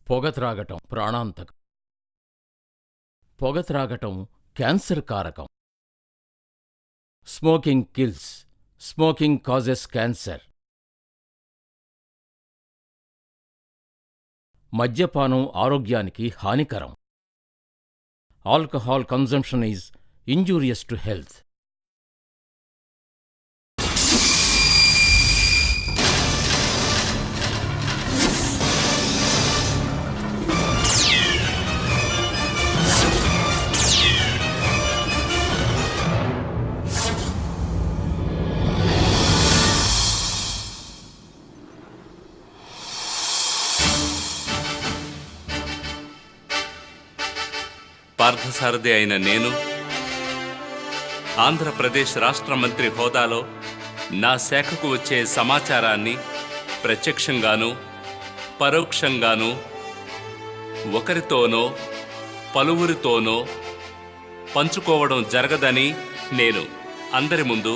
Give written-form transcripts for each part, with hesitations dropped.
పొగ త్రాగటం ప్రాణాంతకం. పొగ త్రాగటం క్యాన్సర్ కారకం. Smoking kills. Smoking causes cancer. మద్యపానం ఆరోగ్యానికి హానికరం. Alcohol consumption is injurious to health. Parthasarathi అయిన నేను ఆంధ్రప్రదేశ్ రాష్ట్ర మంత్రి హోదాలో నా శాఖకు వచ్చే సమాచారాన్ని ప్రత్యక్షంగానూ పరోక్షంగానూ ఒకరితోనో పలువురితోనో పంచుకోవడం జరగదని నేను అందరి ముందు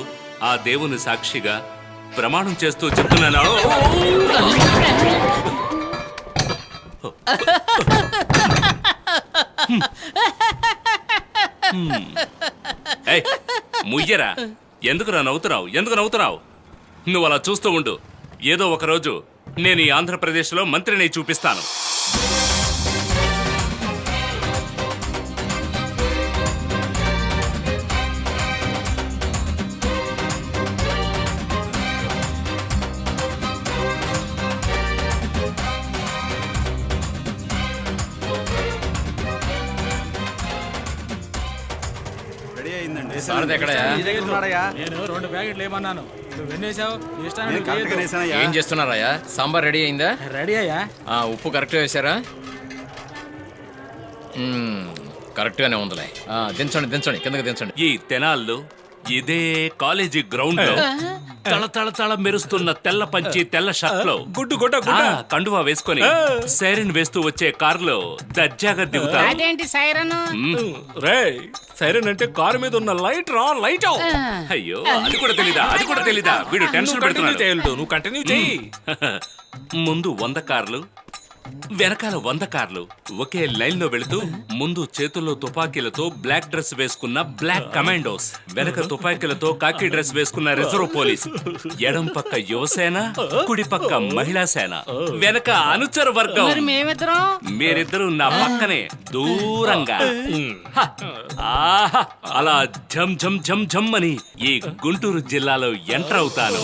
ఆ దేవుని సాక్షిగా ప్రమాణం చేస్తూ చెప్తున్నాను. ముయ్యరా, ఎందుకురా నవ్వుతున్నావు? ఎందుకు నవ్వుతున్నావు? నువ్వు అలా చూస్తూ ఉండు. ఏదో ఒకరోజు నేను ఈ ఆంధ్రప్రదేశ్లో మంత్రిని చూపిస్తాను. నేను 2 ప్యాకెట్లు ఏమన్నాను, ఏం చేస్తున్నారయ్యా? సాంబార్ రెడీ అయిందా? రెడీ అయ్యా. ఉప్పు కరెక్ట్గా వేశారా? కరెక్ట్గానే ఉందిలే. దించండి దించండి, కిందకి దించండి. ఈ తెనాల్లో ఇదే కాలేజీ గ్రౌండ్ లో తళ మెరుస్తున్న తెల్ల పంచి తెల్ల షర్ట్ లో కండువా వేసుకొని సైరన్ వేస్తూ వచ్చే కారులో దర్జాగా దిగుతా. అదేంటి సైరన్? సైరన్ అంటే కారు మీద ఉన్న లైట్ రా, లైట్. అయ్యో, అది కూడా తెలీదా? వీడు టెన్షన్ పెడుతున్నాడు. నువ్వు కంటిన్యూ చెయ్యి. ముందు 100 కార్లు, వెనకాల 100 కార్లు ఒకే లైన్ లో వెళుతూ, ముందు చేతుల్లో తుపాకీలతో బ్లాక్ డ్రెస్ వేసుకున్న బ్లాక్ కమాండోస్, వెనక తుపాకీలతో కాకి డ్రెస్ వేసుకున్న రిజర్వ్ పోలీస్, ఎడం పక్క యువసేన, కుడి పక్క మహిళా సేన, వెనక అనుచర వర్గం. మీరిద్దరూ నా పక్కనే దూరంగా. ఆహా, అలా ఝమ్ ఝమ్ ఝమ్ ఝమ్ అని ఈ గుంటూరు జిల్లాలో ఎంటర్ అవుతాను.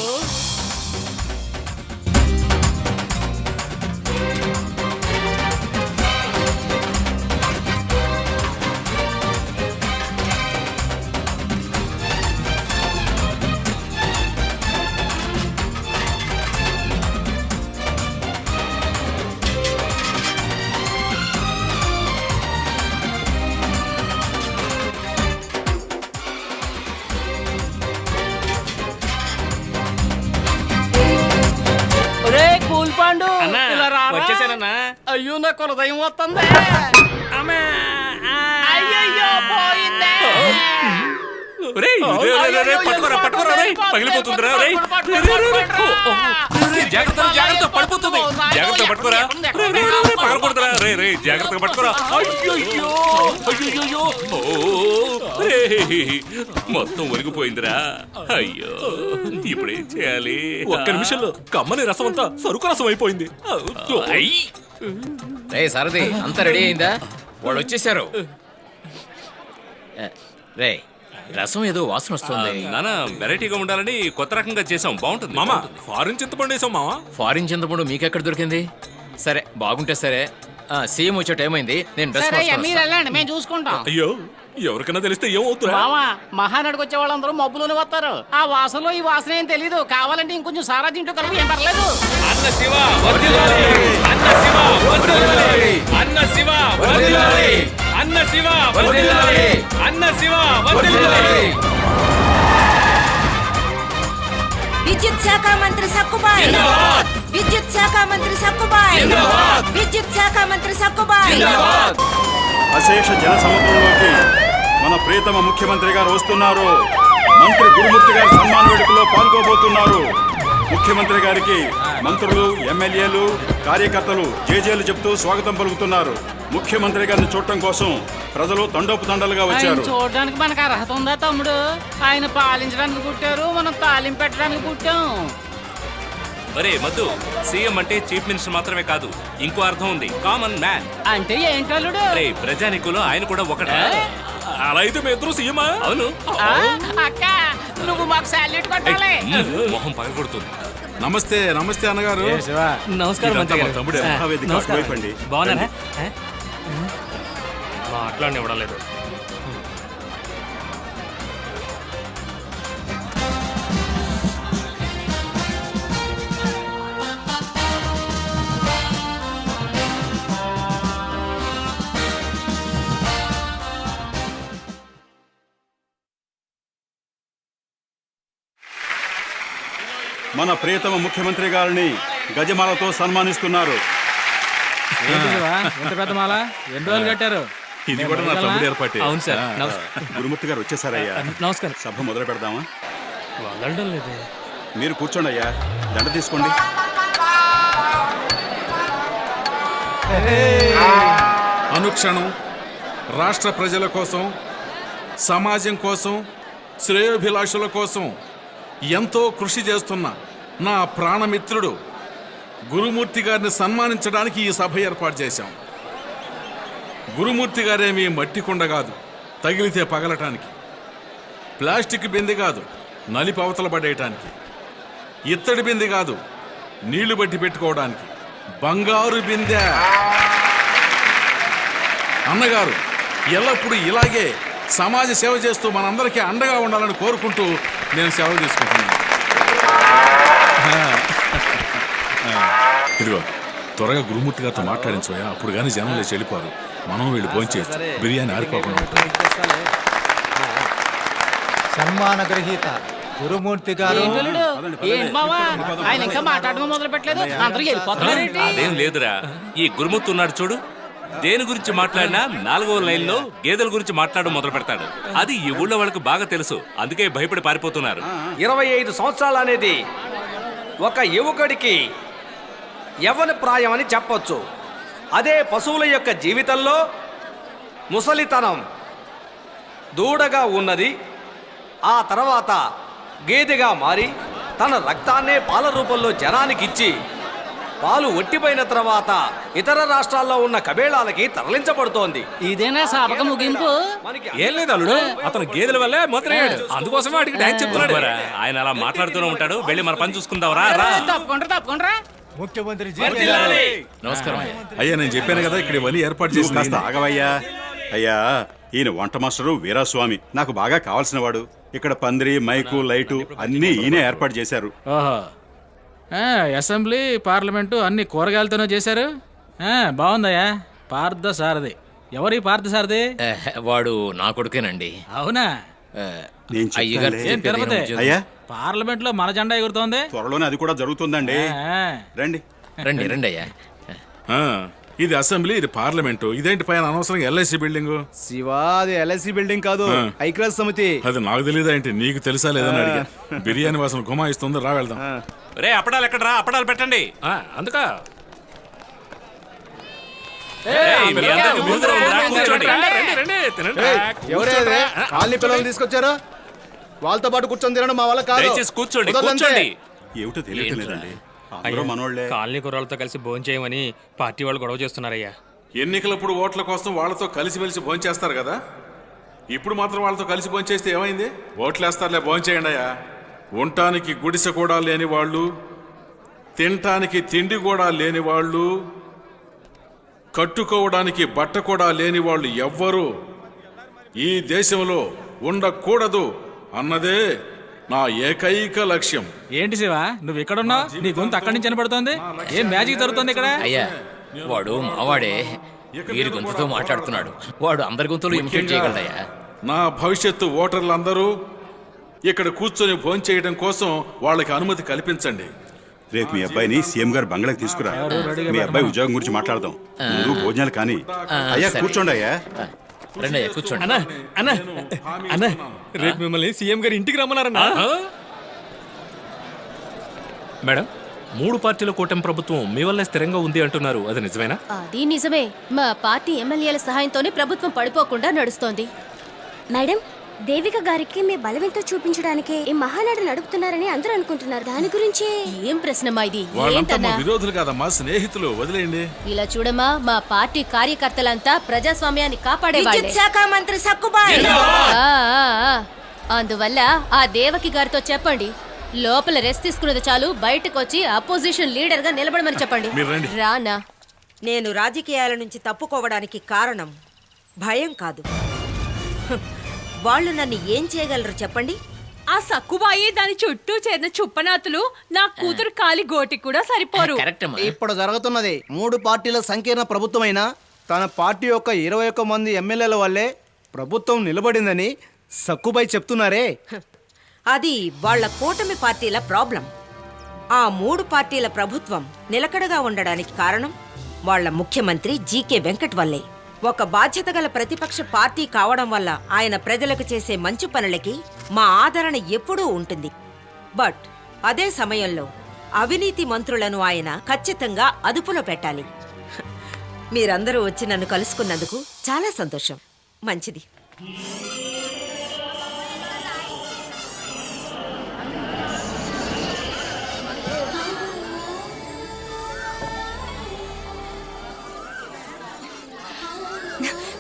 అయ్యో, నా కొలదయం వస్తుంది. అయ్యో, పోయిందే. పగిలిపోతుందిరా. జాగ్రత్త, పడిపోతుంది. జాగ్రత్త పట్టుకోరా, పగలకూడదురా. జాగ్రత్తగా పట్టుకోరా. అయ్యో, మొత్తం ఒరిగిపోయిందిరా. అయ్యో, ఇప్పుడేం చేయాలి? ఒక్క నిమిషంలో కమ్మని రసం అంతా సరుకు రసం అయిపోయింది. సారథి, అంతా రెడీ అయిందా? వాడు వచ్చేసారు. రే, రసం ఏదో వాసన వస్తుంది. నానా, వెరైటీగా ఉండాలని కొత్త రకంగా చేసాం. బాగుంటుంది మామా. ఫారిన్ చింతపండు వేసాం మామా. ఫారిన్ చింతపండు మీకెక్కడ దొరికింది? సరే, బాగుంటే సరే. సీఎం వచ్చే టైం అయింది, నేను డ్రెస్ మేము చూసుకుంటాం. అయ్యో, ఎవరికైనా తెలిస్తే ఏమవుతుంది? మహానాడుకు వచ్చే వాళ్ళందరూ మబ్బులోనే వస్తారు. ఆ వాసనలో ఈ వాసన ఏం తెలీదు. కావాలంటే ఇంకొంచెం సారా తింటూ కలుపు, ఏం పర్లేదు. అన్న శివ వర్ధిల్లాలి, అన్న శివ వర్ధిల్లాలి, అన్న శివ వర్ధిల్లాలి, అన్న శివ వర్ధిల్లాలి, అన్న శివ వర్ధిల్లాలి. విద్యుత్ శాఖ మంత్రి సక్కుబాయ్, విద్యుత్ శాఖ మంత్రి సక్కుబాయ్, విద్యుత్ శాఖ మంత్రి సక్కుబాయ్. అశేష జన సముద్రంలోకి మన ప్రియతమ ముఖ్యమంత్రి గారు వస్తున్నారు. మంత్రి గురుమూర్తి గారి సన్మాన వేడుకలో పాల్గొబోతున్నారు. ముఖ్యమంత్రి గారికి మంత్రులు, ఎమ్మెల్యేలు, కార్యకర్తలు జేజేలు చెప్తూ స్వాగతం పలుకుతున్నారు. ముఖ్యమంత్రి గారిని చూడటం కోసం ప్రజలు తండోపుతండాలుగా ఆయన వచ్చారు. చూడడానికి మనకు అర్హత ఉందా తమ్ముడు? ఆయన పాలించడానికి పుట్టారు, మనం తాలింపు పెట్టడానికి పుట్టాం. ఒరే మధు, సీఎం అంటే చీఫ్ మినిస్టర్ మాత్రమే కాదు, ఇంకో అర్థం ఉంది, కామన్ మ్యాన్. అంటే ఏంటల్లుడు? అరే ప్రజానికులు ఆయన కూడా ఒకటే. అలా అయితే మీ ఇద్దరు సీఎమా? అవును. అక్క నువ్వు మాకు సాల్యూట్ కొట్టాలి. మొహం పగలగొడుతుంది. నమస్తే నమస్తే అన్నగారు. నమస్కారం ఇదంతా మా తమ్ముడే. మహావేదిక అటువైపండి. బాగున్నారా? మాట్లాడినివ్వడం లేదు. మన ప్రియతమ ముఖ్యమంత్రి గారిని గజమాలతో సన్మానిస్తున్నారు. ఎంత పెద్ద మాల? ఎన్ని రోజులు కట్టారు? ఇది కూడా నా తమ్ముడు ఏర్పాటే. అవును సార్. గురుమూర్తి గారు వచ్చేసారయ్యా. నమస్కారం. సభ మొదలు పెడదామా? వదలడం లేదే. మీరు కూర్చోండి అయ్యా, దండ తీసుకోండి. అనుక్షణం రాష్ట్ర ప్రజల కోసం, సమాజం కోసం, శ్రేయోభిలాషుల కోసం ఎంతో కృషి చేస్తున్న నా ప్రాణమిత్రుడు గురుమూర్తి గారిని సన్మానించడానికి ఈ సభ ఏర్పాటు చేశాం. గురుమూర్తి గారేమీ మట్టి కుండ కాదు, తగిలితే పగలటానికి. ప్లాస్టిక్ బిందె కాదు, నలిపి అవతల పడేయటానికి. ఇత్తడి బిందె కాదు, నీళ్లు బట్టి పెట్టుకోవడానికి. బంగారు బిందె. అన్నగారు ఎల్లప్పుడూ ఇలాగే సమాజ సేవ చేస్తూ మనందరికీ అండగా ఉండాలని కోరుకుంటూ నేను సెలవు తీసుకుంటున్నాను. ఇదిగో త్వరగా గురుమూర్తి గారితో మాట్లాడించోయా, అప్పుడు కానీ జనం లేచి వెళ్ళిపోరు. మనం వీళ్ళు భోంచేయచ్చు, బిర్యానీ ఆరిపోకుండా ఉంటుంది. సన్మాన గ్రహీత గురుమూర్తి గారు. ఏంటల్లుడు? ఏంటి మావా? ఆయన ఇంకా మాట్లాడడం మొదలు పెట్టలేదు, అందరూ వెళ్ళిపోతున్నారేంటి? అదేం లేదురా, ఈ గురుమూర్తి ఉన్నాడు చూడు, దేని గురించి మాట్లాడినా 4వ లైన్లో గేదెల గురించి మాట్లాడడం మొదలు పెడతాడు. అది ఈ ఊళ్ళో వాళ్ళకి బాగా తెలుసు, అందుకే భయపడి పారిపోతున్నారు. 25 సంవత్సరాలు అనేది ఒక యువకుడికి యవ్వన ప్రాయం అని చెప్పొచ్చు. అదే పశువుల యొక్క జీవితంలో ముసలితనం దూడగా ఉన్నది, ఆ తర్వాత గేదెగా మారి తన రక్తాన్నే పాల రూపంలో జనానికి ఇచ్చి పాలు ఒట్టిపోయిన తర్వాత ఇతర రాష్ట్రాల్లో ఉన్న కబేళాలకి తరలించబడుతోంది. ఇదేనా సాపక ముగింపు? ఏం లేదు అల్లుడు, అతను గేదెల వల్లే మొదలయ్యాడు, అందుకోసమే వాడికి డాన్స్ చెప్తున్నాడు. ఊరుకోరా, ఆయన అలా మాట్లాడుతూనే ఉంటాడు. వెళ్ళి మన పని చూసుకుందాం రా. తప్పకుండా ముఖ్యమంత్రి నమస్కారం. అయ్యా నేను చెప్పాను కదా, ఇక్కడ ఇవన్నీ ఏర్పాటు నువ్వు కాస్త చేసి. ఆగవయ్యా. అయ్యా, ఈయన వంట మాస్టరు వీరాస్వామి, నాకు బాగా కావాల్సిన వాడు. ఇక్కడ పందిరి, మైకు, లైటు అన్నీ ఈయనే ఏర్పాటు చేశారు. ఓహో, అసెంబ్లీ పార్లమెంటు అన్ని కూరగాయలతోనే చేశారు. బాగుందయ్యా. పార్థ సారథి. ఎవరి పార్థ సారథి? వాడు నా కొడుకేనండి. అవునా? నేను అయ్యగారు చెప్తానులే. ఏం తిరుపతి? అయ్యా, పార్లమెంట్ లో మన జెండా ఎగురుతోంది. త్వరలోనే అది కూడా జరుగుతుందండి. రండి. రండి రండి అయ్యా. ఇది అసెంబ్లీ, ఇది పార్లమెంటు. ఇదేంటి పైన అనవసరంగా ఎల్ఐసి బిల్డింగ్? శివ, అది ఎల్ఐసి బిల్డింగ్ కాదు, ఐక్యరాజ్య సమితి. అది నాకు తెలియదా ఏంటి? నీకు తెలుసా లేదని అడిగా. బిర్యానీ వాసన గుమాయిస్తుంది, రా వెళ్దాం. రే అప్పడాలు ఎక్కడరా? అప్పడాలు పెట్టండి. అందుక ఏయ్, మీ అందరికీ ముందర ఉందిరా, కూర్చోండి. ఎవరే కాలనీ పిల్లలు తీసుకొచ్చారు? వాళ్ళతో పాటు కూర్చొని తినడం మా వల్ల కాదు. దయచేసి కూర్చోండి, కుదరదంతే. కూర్చోండి. ఏమిటో తెలియట్లేదండి, అందరూ మనోళ్లే. కాలనీ కుర్రాలతో కలిసి భోజనం చేయమని పార్టీ వాళ్ళు గొడవ చేస్తున్నారయ్యా. ఎన్నికలప్పుడు ఓట్ల కోసం వాళ్ళతో కలిసిమెలిసి భోంచేస్తారు కదా, ఇప్పుడు మాత్రం వాళ్ళతో కలిసి భోంచేస్తే ఏమైంది? ఓట్లేస్తారులే, భోంచేయండి అయ్యా. ఉండటానికి గుడిసె కూడా లేని వాళ్ళు, తినటానికి తిండి కూడా లేని వాళ్ళు, కట్టుకోవడానికి బట్ట కూడా లేని వాళ్ళు ఎవ్వరూ ఈ దేశంలో ఉండకూడదు అన్నదే నా ఏకైక లక్ష్యం. ఏంటి శివ, నువ్వు ఇక్కడ ఉన్నావు? నీ గొంతు అక్కడి నుంచి వినపడుతోంది. ఏం మ్యాజిక్ జరుగుతుంది ఇక్కడ? అయ్యా, వాడు మావాడే, వీరి గొంతుతో మాట్లాడుతున్నాడు. వాడు అందరి గొంతులు ఇమిటేట్ చేయగలడయ్యా. నా భవిష్యత్తు ఓటర్లందరూ ఇక్కడ కూర్చొని భోంచేయడం కోసం వాళ్ళకి అనుమతి కల్పించండి. రేపు మీ అబ్బాయిని సీఎం గారు బంగ్లాకి తీసుకురా. మీ అబ్బాయి ఉద్యోగం గురించి మాట్లాడదాం. ముందు భోజనాలు కానీ. అయ్యా సరే. కూర్చోండి అయ్యా. రండి అయ్యా, కూర్చోండి. రేపు మిమ్మల్ని సీఎం గారి ఇంటికి రమ్మన్నారన్నా. మేడం 3 పార్టీల కూటమి ప్రభుత్వం మీ వల్లే స్థిరంగా ఉంది అంటున్నారు, అది నిజమేనా? అది నిజమే. మా పార్టీ ఎమ్మెల్యేల సహాయంతోనే ప్రభుత్వం పడిపోకుండా నడుస్తోంది. మేడం, దేవిక గారికి మీ బలవంతం చూపించడానికి ఈ మహానాడు నడుపుతున్నారని అందరూ అనుకుంటున్నారు. దాని గురించి ఏం ప్రశ్నమా ఇది? వాళ్ళంతా మా ఏంటన్నా? విరోధులు కాదమ్మా, స్నేహితులు. వదిలేయండి. ఇలా చూడమ్మా, మా పార్టీ కార్యకర్తలంతా ప్రజాస్వామ్యాన్ని కాపాడేవాళ్ళే. విద్యుత్ శాఖ మంత్రి సక్కుబాయ్. ఆ, ఆ, ఆ. అందువల్ల ఆ దేవకి గారితో చెప్పండి, లోపల రెస్ట్ తీసుకున్నది చాలు, బయటకు వచ్చి అపోజిషన్ లీడర్ గా నిలబడమని చెప్పండి. మీరు రండి. రానా? నేను రాజకీయాల నుంచి తప్పుకోవడానికి కారణం భయం కాదు. వాళ్ళు నన్ను ఏం చేయగలరు చెప్పండి? ఆ సక్కుబాయి దాని చుట్టూ చేరిన చుప్పనాతులు నా కూతురు కాలి గోటి కూడా సరిపోరు. కరెక్ట్ అమ్మా. ఇప్పుడు జరుగుతున్నది 3 పార్టీల సంకీర్ణ ప్రభుత్వమైనా తన పార్టీ యొక్క 21 మంది ఎమ్మెల్యేల వల్లే ప్రభుత్వం నిలబడిందని సక్కుబాయ్ చెప్తున్నారే. అది వాళ్ళ కూటమి పార్టీల ప్రాబ్లం. ఆ 3 పార్టీల ప్రభుత్వం నిలకడగా ఉండడానికి కారణం వాళ్ళ ముఖ్యమంత్రి జీకే వెంకట్ వల్లే. ఒక బాధ్యత గల ప్రతిపక్ష పార్టీ కావడం వల్ల ఆయన ప్రజలకు చేసే మంచి పనులకి మా ఆదరణ ఎప్పుడూ ఉంటుంది. బట్ అదే సమయంలో అవినీతి మంత్రులను ఆయన ఖచ్చితంగా అదుపులో పెట్టాలి. మీరందరూ వచ్చి నన్ను కలుసుకున్నందుకు చాలా సంతోషం. మంచిది.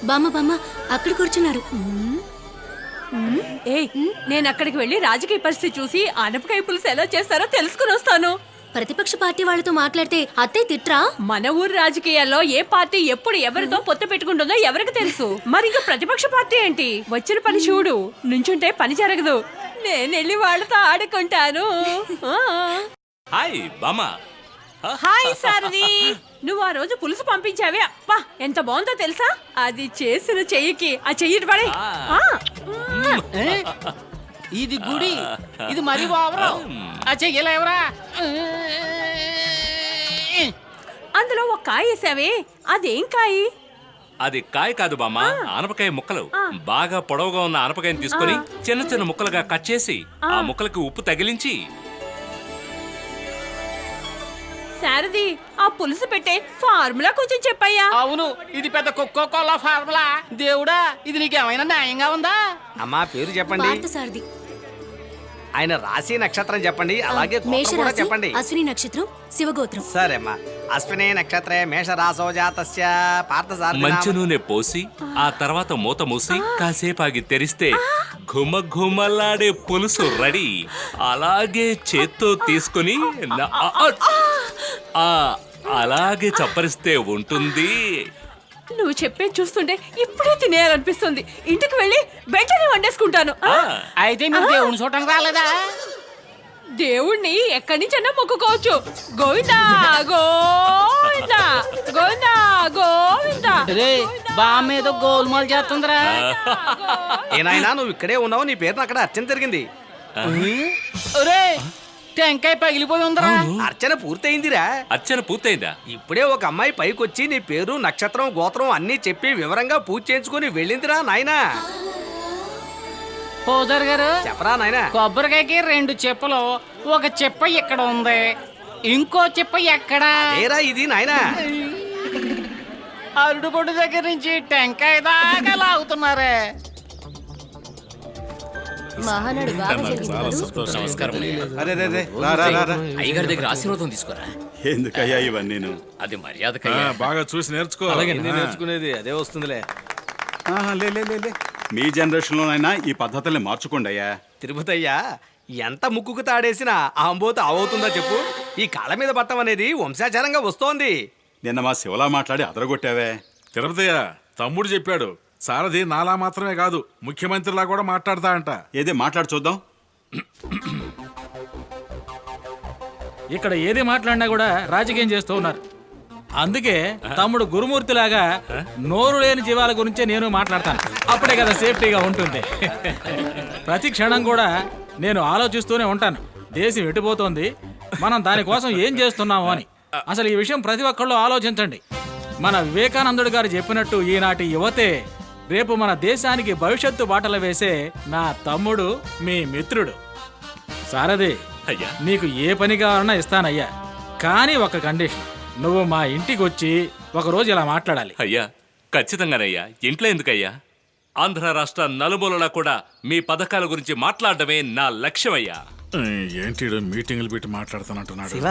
బామ్మ బామ్మ అక్కడ కూర్చున్నారు. ఏ నేను అక్కడికి వెళ్ళి రాజకీయ పరిస్థితి చూసి ఆనపకాయ పులుసు ఎలా చేస్తారో తెలుసుకుని వస్తాను. ప్రతిపక్ష పార్టీ వాళ్ళతో మాట్లాడితే అత్తయ్య తిట్రా? మన ఊరు రాజకీయాల్లో ఏ పార్టీ ఎప్పుడు ఎవరితో పొత్తు పెట్టుకుంటుందో ఎవరికి తెలుసు. మరి ఇంకా ప్రతిపక్ష పార్టీ ఏంటి? వచ్చిన పని చూడు, నుంచుంటే పని జరగదు. నేను వెళ్ళి వాళ్ళతో ఆడుకుంటాను. హాయ్ బామ్మ. హాయ్ సారథి, నువ్వు ఆ రోజు పులుసు పంపించావే, అప్పా ఎంత బాగుందో తెలుసా? అది చేసిన చెయ్యికి ఆ చెయ్యి పడే. ఇది గుడి, ఇది మరి బావరా. ఆ చెయ్యలేవరా? అందులో ఒక కాయ వేసావే, అదేం కాయి? అది కాయ కాదు బామ్మ, ఆనపకాయ ముక్కలు. బాగా పొడవుగా ఉన్న ఆనపకాయని తీసుకొని చిన్న చిన్న ముక్కలుగా కట్ చేసి ఆ ముక్కలకి ఉప్పు తగిలించి. సారథి, ఆ పులుసు పెట్టే ఫార్ములా కొంచెం చెప్పయ్యా. అవును, ఇది పెద్ద కోకో కోలా ఫార్ములా. దేవుడా, ఇది నీకేమైనా న్యాయంగా ఉందా? అమ్మా పేరు చెప్పండి. సారథి, ఆయన రాశి నక్షత్రం చెప్పండి, అలాగే గోత్రం కూడా చెప్పండి. అశ్విని నక్షత్రం, శివగోత్రం. సరే అమ్మా. అశ్విని నక్షత్రే మేషరాశో జాతస్య పార్థసారథి మంచి నూనె పోసి ఆ తర్వాత మూత మూసి కాసేపు ఆగి తెరిస్తే ఘుమ ఘుమలాడే పులుసు రెడీ. అలాగే చేత్తో తీసుకుని అలాగే చప్పరిస్తే ఉంటుంది. నువ్వు చెప్పే చూస్తుంటే ఇప్పుడే తినేయాలనిపిస్తుంది. ఇంటికి వెళ్ళి వెంటనే వండేసుకుంటాను. అయితే మీరు దేవుని చూడటానికి రాలేదా? దేవుణ్ణి ఎక్కడి నుంచైనా మొక్కుకోవచ్చు. గోవిందా గోవిందా గోవిందా గోవిందా. రే బామ్మ ఏదో గోల్మాల్ చేస్తుందిరా. ఏనాయనా నువ్వు ఇక్కడే ఉన్నావు, నీ పేరును అక్కడ అర్చన జరిగింది. రే టెంకాయ పగిలిపోయి ఉందిరా. అర్చన పూర్తయిందిరా. అర్చన పూర్తయిందా? ఇప్పుడే ఒక అమ్మాయి పైకొచ్చి నీ పేరు నక్షత్రం గోత్రం అన్నీ చెప్పి వివరంగా పూజ చేయించుకుని వెళ్ళిందిరా నాయనా. పూజారి గారు చెప్పరా నాయనా. కొబ్బరికాయకి 2 చెప్పులు, ఒక చెప్ప ఇక్కడ ఉంది, ఇంకో చెప్ప ఎక్కడ? ఏరా ఇది నాయనా. అరుడు పొడి దగ్గర నుంచి టెంకాయ దాకా లాగుతున్నారే. మహానాడు బాగా జరిగింది కదూ? నమస్కారం. అరే రే రే, రా రా రా రా. అయ్యగారి దగ్గర ఆశీర్వాదం తీసుకోరా. ఎందుకయ్యా ఇవన్నీ? అది మర్యాదకయ్యా. బాగా చూసి నేర్చుకో. నేర్చుకునేది అదే వస్తుందిలే. లే లే లే లే. మీ జనరేషన్లోనైనా ఈ పద్ధతుల్ని మార్చుకోండి అయ్యా. తిరుపతి అయ్యా, ఎంత ముక్కుకు తాడేసినా ఆ అంబోత అవుతుందా చెప్పు? ఈ కాళ్ళ మీద పట్టం అనేది వంశాచారంగా వస్తోంది. నిన్న మా శివలా మాట్లాడి అదరగొట్టావే. తిరుపతయ్య తమ్ముడు చెప్పాడు, సారథి నాలా మాత్రమే కాదు ముఖ్యమంత్రిలా కూడా మాట్లాడతా అంట. ఏదే మాట్లాడి చూద్దాం. ఇక్కడ ఏది మాట్లాడినా కూడా రాజకీయం చేస్తూ ఉన్నారు. అందుకే తమ్ముడు గురుమూర్తిలాగా నోరు లేని జీవాల గురించే నేను మాట్లాడతాను. అప్పుడే కదా సేఫ్టీగా ఉంటుంది. ప్రతి క్షణం కూడా నేను ఆలోచిస్తూనే ఉంటాను, దేశం ఎటుపోతోంది, మనం దానికోసం ఏం చేస్తున్నాము అని. అసలు ఈ విషయం ప్రతి ఒక్కళ్ళు ఆలోచించండి. మన వివేకానందుడు గారు చెప్పినట్టు ఈనాటి యువతే రేపు మన దేశానికి భవిష్యత్తు బాటలు వేసే నా తమ్ముడు, మీ మిత్రుడు. సారథి, అయ్యా నీకు ఏ పని కావాలన్నా ఇస్తానయ్యా, కానీ ఒక కండిషన్. నువ్వు మా ఇంటికి వచ్చి ఒకరోజు ఇలా మాట్లాడాలి. అయ్యా ఖచ్చితంగానయ్యా. ఇంట్లో ఎందుకయ్యా, ఆంధ్ర రాష్ట్ర నలుమూలలా కూడా మీ పథకాల గురించి మాట్లాడడమే నా లక్ష్యమయ్యా. ఏంటి మీటింగ్లు పెట్టి మాట్లాడుతానంటున్నాడు? శివ,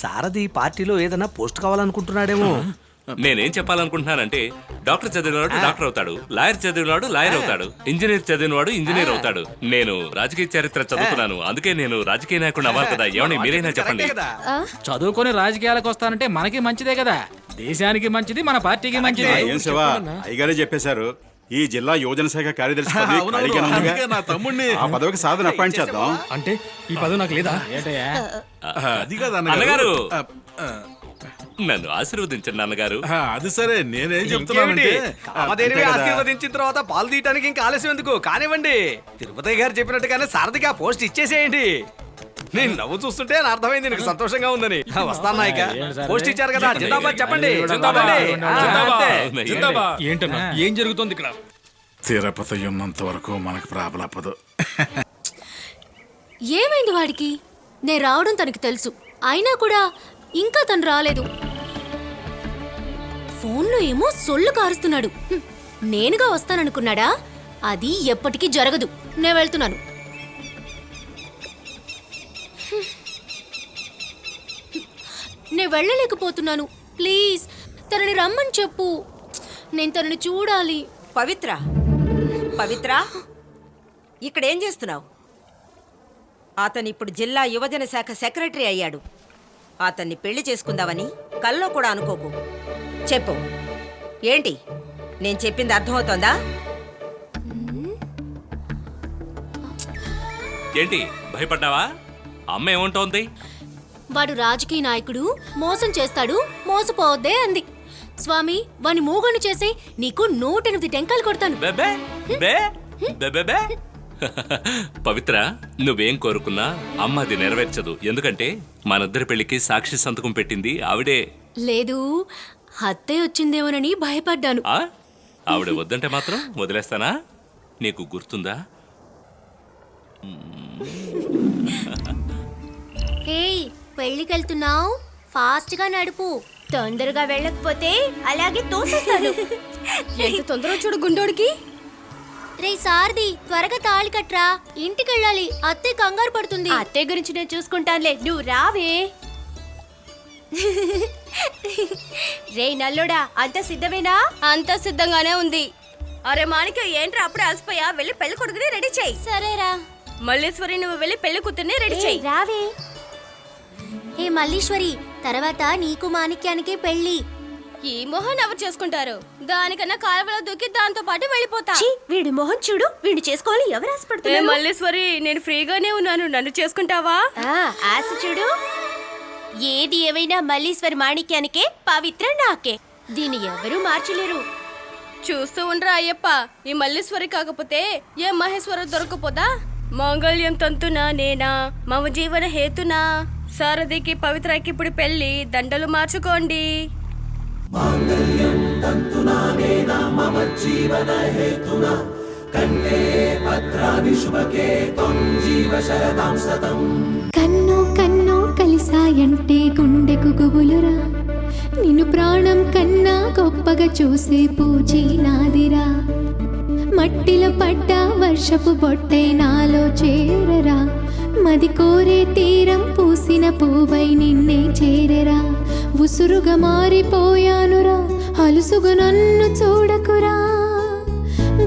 సారథి పార్టీలో ఏదైనా పోస్ట్ కావాలనుకుంటున్నాడేమో. నేనేం చెప్పాలనుకుంటున్నానంటే, డాక్టర్ చదివినవాడు డాక్టర్ అవుతాడు, లాయర్ చదివినవాడు లాయర్ అవుతాడు, ఇంజనీర్ చదివినవాడు ఇంజనీర్ అవుతాడు. నేను రాజకీయ చరిత్ర చదువుతున్నాను, అందుకే నేను రాజకీయ నాయకుడు అవ్వాలి కదా. ఏమని మీరైనా చెప్పండి. చదువుకొని రాజకీయాలకు వస్తానంటే మనకి మంచిదే కదా, దేశానికి మంచిది, మన పార్టీకి మంచిది. ఏం శివ, అయ్యగారే చెప్పేశారు. ఈ జిల్లా యువజన శాఖ కార్యదర్శి పదవి ఖాళీగానే ఉందిగా. నా తమ్ముడిని ఆ పదవికి సాధన అపాయింట్ చేద్దాం. అంటే ఈ పదవి నాకు లేదా? ఏంటయ్యా? అది కదా అన్నగారు, నన్ను ఆశీర్వదించండి నాన్నగారు. అది సరే, నేనేం చెప్తున్నానంటే కామదేవి ఆశీర్వదించిన తర్వాత పాలు తీయటానికి ఇంకా ఆలస్యం ఎందుకు? కానివ్వండి, తిరుపతి గారు చెప్పినట్టుగానే సారథికి ఆ పోస్ట్ ఇచ్చేసేయండి. నేను నవ్వు చూస్తుంటే నాకు అర్థమైంది నీకు సంతోషంగా ఉందని. వస్తాను నాయక, పోస్ట్ ఇచ్చారు కదా, జిందాబాద్ చెప్పండి. ఏంటన్నా ఏం జరుగుతుంది ఇక్కడ? తిరుపతి ఉన్నంత వరకు మనకు ప్రాబలపదు. ఏమైంది వాడికి? నేను రావడం తనకి తెలుసు, అయినా కూడా ఇంకా తను రాలేదు. ఫోన్లో ఏమో సొల్లు కారుస్తున్నాడు. నేనుగా వస్తాననుకున్నాడా? అది ఎప్పటికీ జరగదు. నేను వెళ్తున్నాను. నేను వెళ్ళలేకపోతున్నాను. ప్లీజ్ తనని రమ్మని చెప్పు. నేను తనని చూడాలి. పవిత్ర, పవిత్ర, ఇక్కడ ఏం చేస్తున్నావు? అతను ఇప్పుడు జిల్లా యువజన శాఖ సెక్రటరీ అయ్యాడు. అతన్ని పెళ్లి చేసుకుందామని కల్లో కూడా అనుకోకు. చెప్పు, ఏంటి నేను చెప్పింది అర్థమవుతోందా? ఏంటి భయపడ్డావా? అమ్మ ఏమంటోంది? వాడు రాజకీయ నాయకుడు, మోసం చేస్తాడు, మోసపోవద్దే అంది. స్వామి, వాని మూగను చేసి నీకు 108 టెంకాయలు కొడతాను. బెబే బే బెబెబే. పవిత్ర, నువ్వేం కోరుకున్నా అమ్మ అది నెరవేర్చదు. ఎందుకంటే మనిద్దరి పెళ్లికి సాక్షి సంతకం పెట్టింది ఆవిడే. లేదు, అత్తయ్య వచ్చిందేమోనని భయపడ్డాను. ఆవిడ వద్దంటే మాత్రం వదిలేస్తానా? నీకు గుర్తుందా? ఏయ్, పెళ్ళికెళ్తున్నావు? ఫాస్ట్ గా నడుపు. తొందరగా వెళ్ళకపోతే అలాగే తోసేస్తాను. ఎంత తొందర చూడు గుండోడికి. రే సారథి, త్వరగా తాళి కట్రా, ఇంటికెళ్ళాలి. అత్తయ్య కంగారు పడుతుంది. అత్తయ్య గురించి నేను చూసుకుంటానులే, నువ్వు రావే. రే నల్లుడా, అంత సిద్ధమేనా? అంత సిద్ధంగానే ఉంది. అరే మాణిక, ఏంట్రా అప్పుడే అలసిపోయా? వెళ్ళి పెళ్లి కొడుకుని రెడీ చేయి. సరేరా. మల్లేశ్వరి, నువ్వు వెళ్ళి పెళ్లి కూతుర్ని రెడీ చేయి. రావే. ఏ మల్లీశ్వరి, తర్వాత నీకు మాణిక్యానికి పెళ్లి. ఈ మొహన్ ఎవరు చేసుకుంటారు? దానికన్నా కాలువలో దూకి దాంతో పాటు వెళ్ళిపోతా. వీడి మొహం చూడు, వీడు చేసుకోవాలి. ఎవరు ఆశపడుతున్నారు? మల్లేశ్వరి, నేను ఫ్రీగానే ఉన్నాను, నన్ను చేసుకుంటావా? ఆశ చూడు. ఏది ఏమైనా మల్లీశ్వరి మాణిక్యానికే, పవిత్ర నాకే. దీన్ని ఎవరూ మార్చలేరు. చూస్తూ ఉండరా అయ్యప్ప, ఈ మల్లీశ్వరి కాకపోతే ఏ మహేశ్వర దొరకపోదా? మాంగళ్యం తంతునా నేనా, మమ జీవన హేతునా. సారథికి పవిత్రకి ఇప్పుడు పెళ్లి, దండలు మార్చుకోండి. కన్ను కన్ను కలిసాయంటే గుండెకు గుబులురా, నిన్ను ప్రాణం కన్నా గొప్పగా చూసే పూజీ నాదిరా. మట్టిలో పడ్డ వర్షపు బొట్టై నాలో చేరరా, మది కోరే తీరం పూసిన పువ్వై నిన్నే చేరరా. ఉసురుగా మారిపోయానురా, అలుసుగా నన్ను చూడకురా.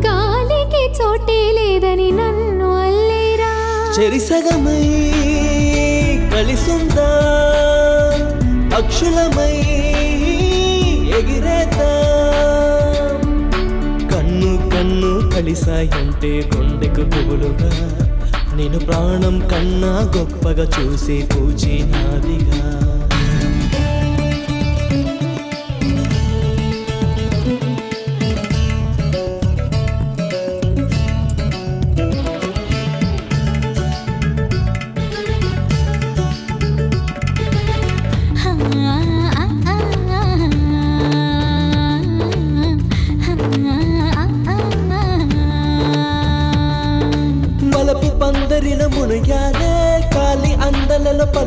గాలికి చోటే లేదని నన్ను అల్లేరా. చెరిసగమై కలిసుందా, అక్షులమై ఎగిరేదా. కన్ను కన్ను కలిసాయంటే గుండెకు పువ్వులుగా, నేను ప్రాణం కన్నా గొప్పగా చూసే పూజీ నాదిగా. పందరిన మునిగానే కాలి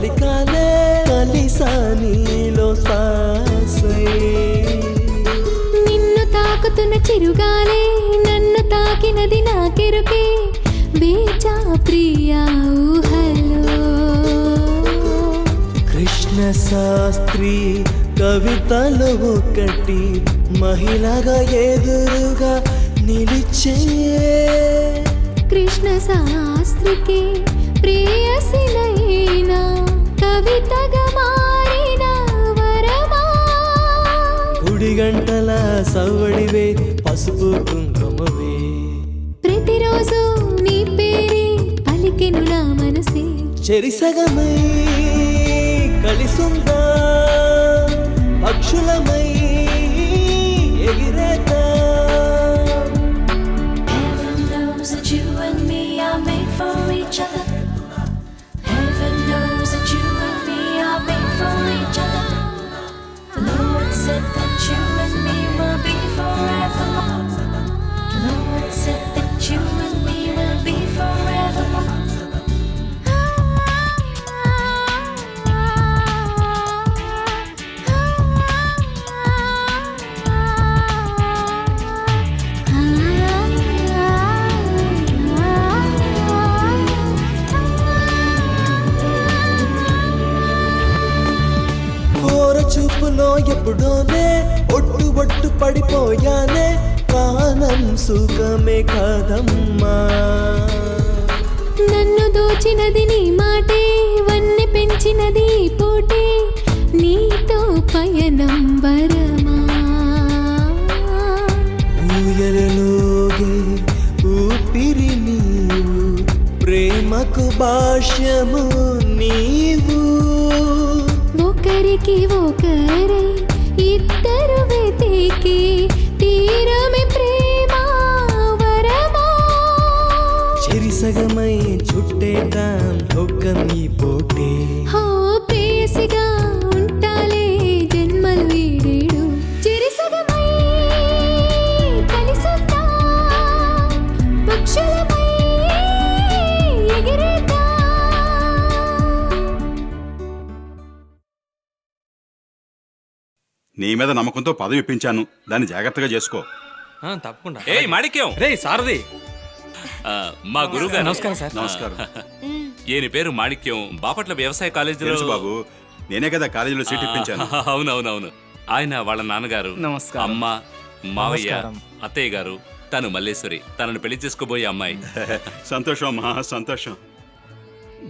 చలికాలే కలిసా నీలో శ్వాసై. నిన్ను తాకుతున్న చిరుగాలే నన్ను తాకినది నాకెరుకే వేచా ప్రియా ఊహలో. కృష్ణ శాస్త్రి కవితలు ఒకటి మహిళగా ఎదురుగా నిలిచే. కృష్ణ శాస్త్రికి ప్రేయసినైనా కవితగా మారిన వరమా. గుడి గంటల సవడివే పసుపు కుంకుమవే. ప్రతిరోజు నీ పేరే పలికెను నా మనసే. చెరిసగమై కలిసుందా పక్షులమై ఎగిరేతా. Heaven knows that you and me are made for each other. Heaven knows that you and me are made for each other. The Lord said that you and me will be forevermore. The Lord said that you and me will be forevermore. కోర చూపులో ఎప్పుడోనే ఒట్టు ఒట్టు పడిపోయానే. ప్రాణం సుఖమే కాదమ్మా. నన్ను దోచినది నీ మాటే వన్నె పెంచినది ఈ పూటే నీతో పయనం వరమా. ఊయలలోగే ఊపిరి నీవు ప్రేమకు భాష్యము నీవు. ఒకరికి ఒకరై ఇద్దరు వెతికి తీరమే ప్రేమ వరమా. చెరిసగమై చుట్టేద్దాం లోకం ఈ పోటే. హో ప్రేయసిగా ఉంటాలే జన్మలు వీడేడు. చిరిసగమై కలిసుందా పక్షులమై ఎగిరేద్దాం. నీ మీద నమ్మకంతో పదవి ఇప్పించాను, దాన్ని జాగ్రత్తగా చేసుకో. తప్పకుండా. ఏయ్ మాణిక్యం, రే సారథి. మా గురువు గారు. నమస్కారం సార్. నమస్కారం. ఈయన పేరు మాణిక్యం, బాపట్ల వ్యవసాయ కాలేజీలో. తెలుసు బాబు, నేనే కదా కాలేజీలో సీట్ ఇప్పించాను. అవునవునవును. ఆయన వాళ్ళ నాన్నగారు, నమస్కారం. అమ్మ, మావయ్య, అత్తయ్య గారు, తను మల్లేశ్వరి, తనను పెళ్లి చేసుకోబోయే అమ్మాయి. సంతోషం అమ్మా, సంతోషం.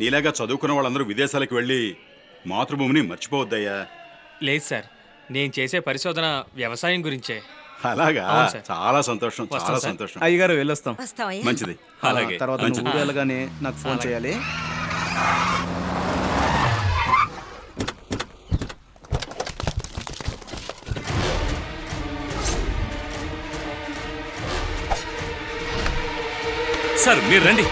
నీలాగా చదువుకున్న వాళ్ళందరూ విదేశాలకు వెళ్ళి మాతృభూమిని మర్చిపోవద్దయ్యా. లేదు సార్, నేను చేసే పరిశోధన వ్యవసాయం గురించే. అలాగా? అవును సార్. చాలా సంతోషం, చాలా వస్తాం సార్. సంతోషం. అయ్యగారు వెళ్ళొస్తాం. వస్తావయ్యా. మంచిది. అలాగే. తర్వాత మంచిది. నువ్వు వెళ్ళగానే నాకు ఫోన్ చేయాలి. సార్ మీరు రండి.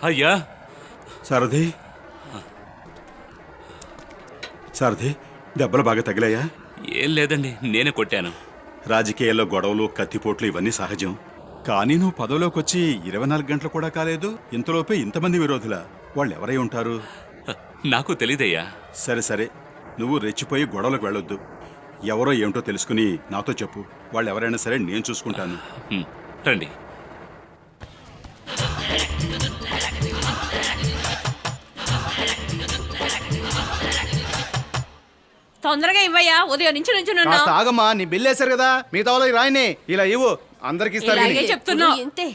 అయ్యా సారథి సారథి దెబ్బలు బాగా తగిలాయా? ఏం లేదండి, నేనే కొట్టాను. రాజకీయాల్లో గొడవలు కత్తిపోట్లు ఇవన్నీ సహజం. కానీ నువ్వు పదవిలోకి వచ్చి 24 గంటలు కూడా కాలేదు, ఇంతలోపే ఇంతమంది విరోధులా? వాళ్ళు ఎవరై ఉంటారు? నాకు తెలీదయ్యా. సరే సరే, నువ్వు రెచ్చిపోయి గొడవలకు వెళ్ళొద్దు. ఎవరో ఏమిటో తెలుసుకుని నాతో చెప్పు. వాళ్ళు ఎవరైనా సరే నేను చూసుకుంటాను. రండి. తొందరగా ఇవ్వయ్యా, ఉదయం నుంచి కాస్త ఆగమ్మా, నీ బిల్లు వేశారు కదా, మిగతా వాళ్ళకి రాయనే. ఇలా ఇవ్వు, అందరికి ఇస్తారు. ఇలాగే చెప్తున్నా. ఇంతే.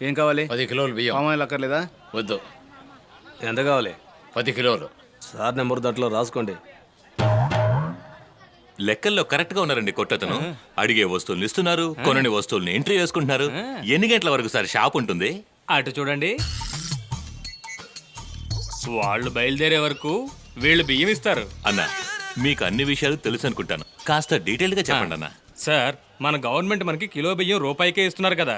ఏం కావాలి? 10 కిలోలు బియ్యం. పామాయిల్ అక్కర్లేదా? వద్దు. ఎంత కావాలి? 10 కిలోలు. సార్ నెంబర్ దాంట్లో రాసుకోండి. లెక్కల్లో కరెక్ట్ గా ఉన్నారండి కొట్టతను. అడిగే వస్తువులు ఇస్తున్నారు, కొనని వస్తువుల్ని ఎంట్రీ చేసుకుంటున్నారు. ఎన్ని గంటల వరకు సార్ షాప్ ఉంటుంది? అటు చూడండి, వాళ్ళు బయలుదేరే వరకు వీళ్ళు బియ్యం ఇస్తారు. అన్న, మీకు అన్ని విషయాలు తెలుసు అనుకుంటాను, కాస్త డీటెయిల్ గా చెప్పండి అన్న. సార్, మన గవర్నమెంట్ మనకి కిలో బియ్యం రూపాయికే ఇస్తున్నారు కదా.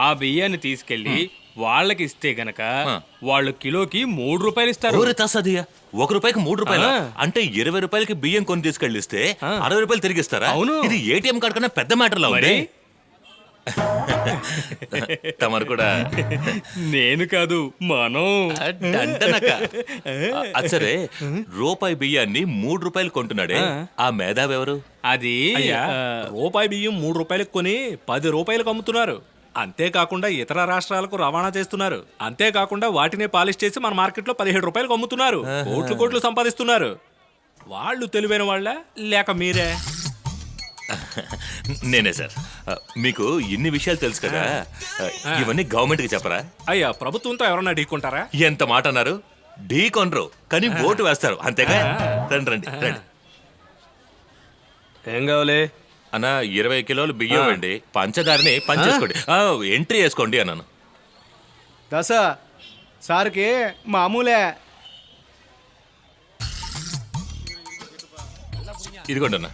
ఆ బియ్యాన్ని తీసుకెళ్లి వాళ్ళకి ఇస్తే గనక వాళ్ళు కిలోకి 3 రూపాయలు ఇస్తారు. ₹1 3 అంటే 20 రూపాయలకి బియ్యం కొని తీసుకెళ్ళిస్తే 60 రూపాయలు తిరిగిస్తారా? అవును. ఇది ఏటీఎం కార్డు కన్నా పెద్ద మ్యాటర్ లా ఉంది. తమరు కూడా. నేను కాదు, మనం. సరే, రూపాయి బియ్యాన్ని 3 రూపాయలు కొంటున్నాడే, ఆ మేధావి ఎవరు? అది రూపాయి బియ్యం 3 రూపాయలకు కొని 10 రూపాయలకు అమ్ముతున్నారు. అంతేకాకుండా ఇతర రాష్ట్రాలకు రవాణా చేస్తున్నారు. అంతేకాకుండా వాటినే పాలిష్ చేసి మన మార్కెట్లో 17 రూపాయలకు అమ్ముతున్నారు. కోట్లు సంపాదిస్తున్నారు. వాళ్ళు తెలివైన వాళ్ళ లేక మీరే? నేనే సార్. మీకు ఇన్ని విషయాలు తెలుసు కదా, ఇవన్నీ గవర్నమెంట్ కి చెప్పరా? అయ్యా, ప్రభుత్వంతో ఎవరన్నా ఢీకుంటారా? ఎంత మాట అన్నారు? ఢీ కొనరు, కానీ ఓటు వేస్తారు, అంతేగా? రండి రండి రండి. ఏం కావాలి? అన్న, 20 కిలోలు బియ్యం అండి. పంచదారని పంచేసుకోండి, ఎంట్రీ వేసుకోండి అన్నాను. దశ సార్కి మామూలే. ఇదిగోండి అన్న,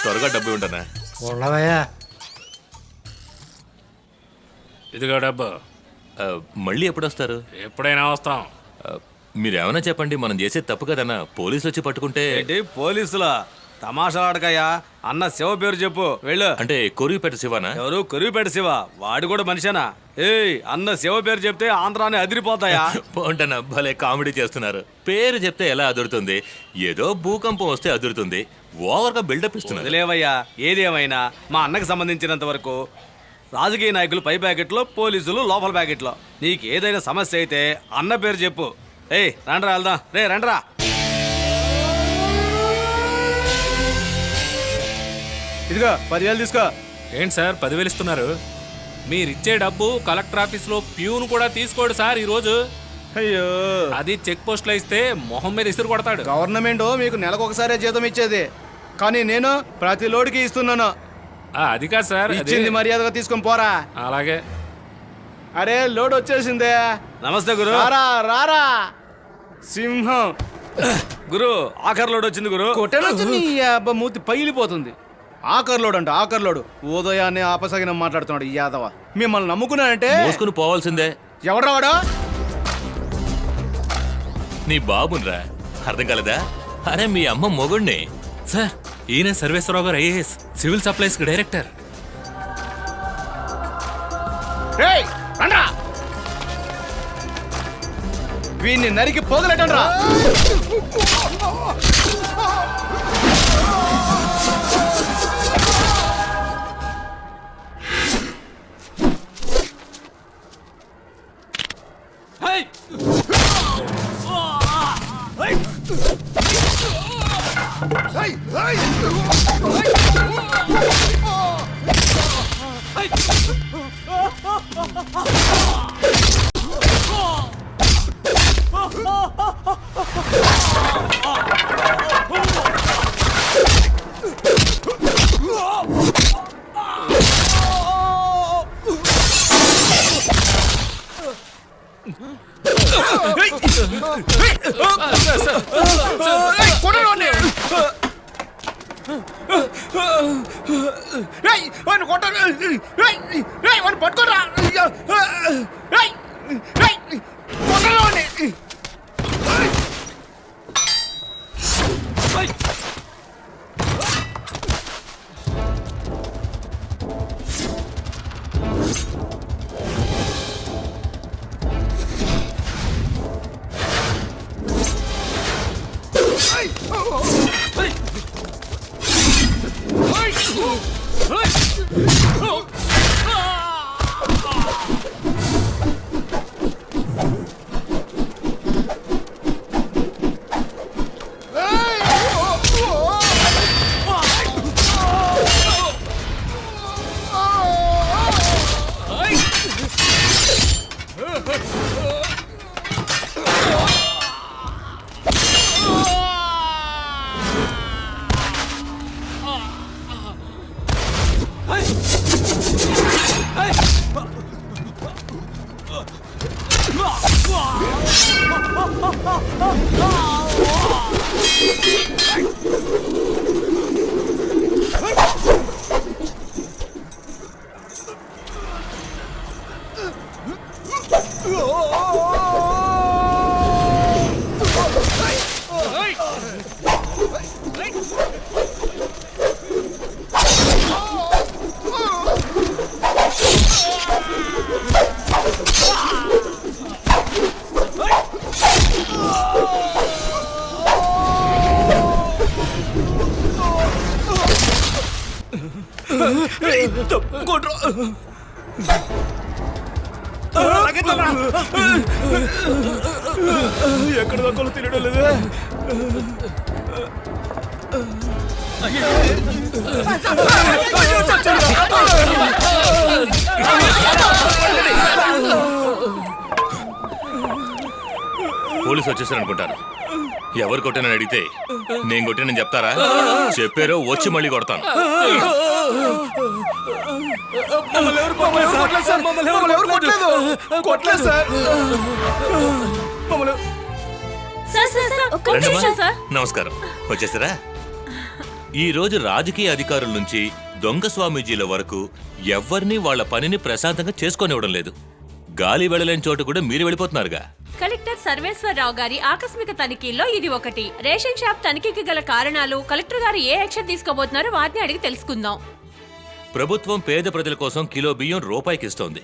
త్వరగా డబ్బు ఉండనా? ఇదిగో డబ్బు. మళ్ళీ ఎప్పుడు వస్తారు? ఎప్పుడైనా వస్తాం. మీరేమన్నా చెప్పండి, మనం చేసేది తప్పు కదన్నా. పోలీసులు వచ్చి పట్టుకుంటే. ఏంటి పోలీసులా? తమాషాలాడకయ్యా. అన్న శివ పేరు చెప్పు, వెళ్ళు. అంటే కొరివిపేట శివనా? ఎవరు? కొరివిపేట శివ? వాడు కూడా మనిషేనా? ఏయ్, అన్న శివ పేరు చెప్తే ఆంధ్రాన్ని అదిరిపోతాయా? పోంటన్నా, భలే కామెడీ చేస్తున్నారు. పేరు చెప్తే ఎలా అదురుతుంది? ఏదో భూకంపం వస్తే అదురుతుంది. ఓవర్గా బిల్డప్ ఇస్తున్నారు. వదిలేవయ్యా, ఏదేమైనా మా అన్నకు సంబంధించినంత వరకు రాజకీయ నాయకులు పై ప్యాకెట్లో, పోలీసులు లోపల ప్యాకెట్లో. నీకు ఏదైనా సమస్య అయితే అన్న పేరు చెప్పు. ఏయ్, రండ్రా వెళ్దాం. రే రండ్రా. ఇదిగో 10,000 తీసుకో. ఏంటి సార్ 10,000 ఇస్తున్నారు? మీరిచ్చే డబ్బు కలెక్టర్ ఆఫీస్ లో ప్యూన్ కూడా తీసుకోడు సార్ ఈ రోజు. అయ్యో, అది చెక్ పోస్ట్ లో ఇస్తే మొహం మీద ఇసురు కొడతాడు. గవర్నమెంట్ మీకు నెలకు ఒకసారే జీతం ఇచ్చేది, కానీ నేను ప్రతి లోడుకి ఇస్తున్నాను. అది కాదు సార్, ఇచ్చింది మర్యాదగా తీసుకొని పోరా. అలాగే. అరే, లోడ్ వచ్చేసిందే. నమస్తే గురు. రారా సింహం. గురు, ఆఖరి లోడ్ వచ్చింది గురు. కొట్టనొచ్చి నీ అబ్బ మూతి పగిలిపోతుంది. ఆఖర్లోడు అంట, ఆఖర్లోడు. ఉదయాన్నే ఆపసగిన మాట్లాడుతున్నాడు ఈ యాదవ. మిమ్మల్ని నమ్ముకున్నానంటే మోసుకుని పోవాల్సిందే. ఎవడు రావాడు? నీ బాబునరా, అర్థం కాలేదా? అరే, మీ అమ్మ మొగుడిని. సార్, ఈయన సర్వేశ్వరరావు గారు ఐఏఎస్, సివిల్ సప్లైస్ కి డైరెక్టర్. వీడిని నరికి పోగలటండ్రా. వాడిని కొట్టరా వాడిని పట్టుకోరా కొట్టరా వాడిని. ఎక్కడ దక్కలు తినడం లేదా? పోలీసు వచ్చేసారు అనుకుంటాను. ఎవరు కొట్టానని అడిగితే నేను కొట్టానని చెప్తారా? చెప్పారో వచ్చి మళ్ళీ కొడతాను. రండమ్మా. నమస్కారం. వచ్చేసారా? ఈ రోజు రాజకీయ అధికారుల నుంచి దొంగ స్వామీజీల వరకు ఎవరిని వాళ్ళ పనిని ప్రశాంతంగా చేసుకోనివ్వడం లేదు. గాలి వెళ్ళలేని చోటు కూడా మీరు వెళ్ళిపోతున్నారుగా. కలెక్టర్ సర్వేశ్వరరావు గారి ఆకస్మిక తనిఖీల్లో ఇది ఒకటి. రేషన్ షాప్ తనిఖీకి గల కారణాలు, కలెక్టర్ గారు ఏ యాక్షన్ తీసుకోబోతున్నారో వాటిని అడిగి తెలుసుకుందాం. ప్రభుత్వం పేద ప్రజల కోసం కిలో బియ్యం రూపాయికి ఇస్తోంది.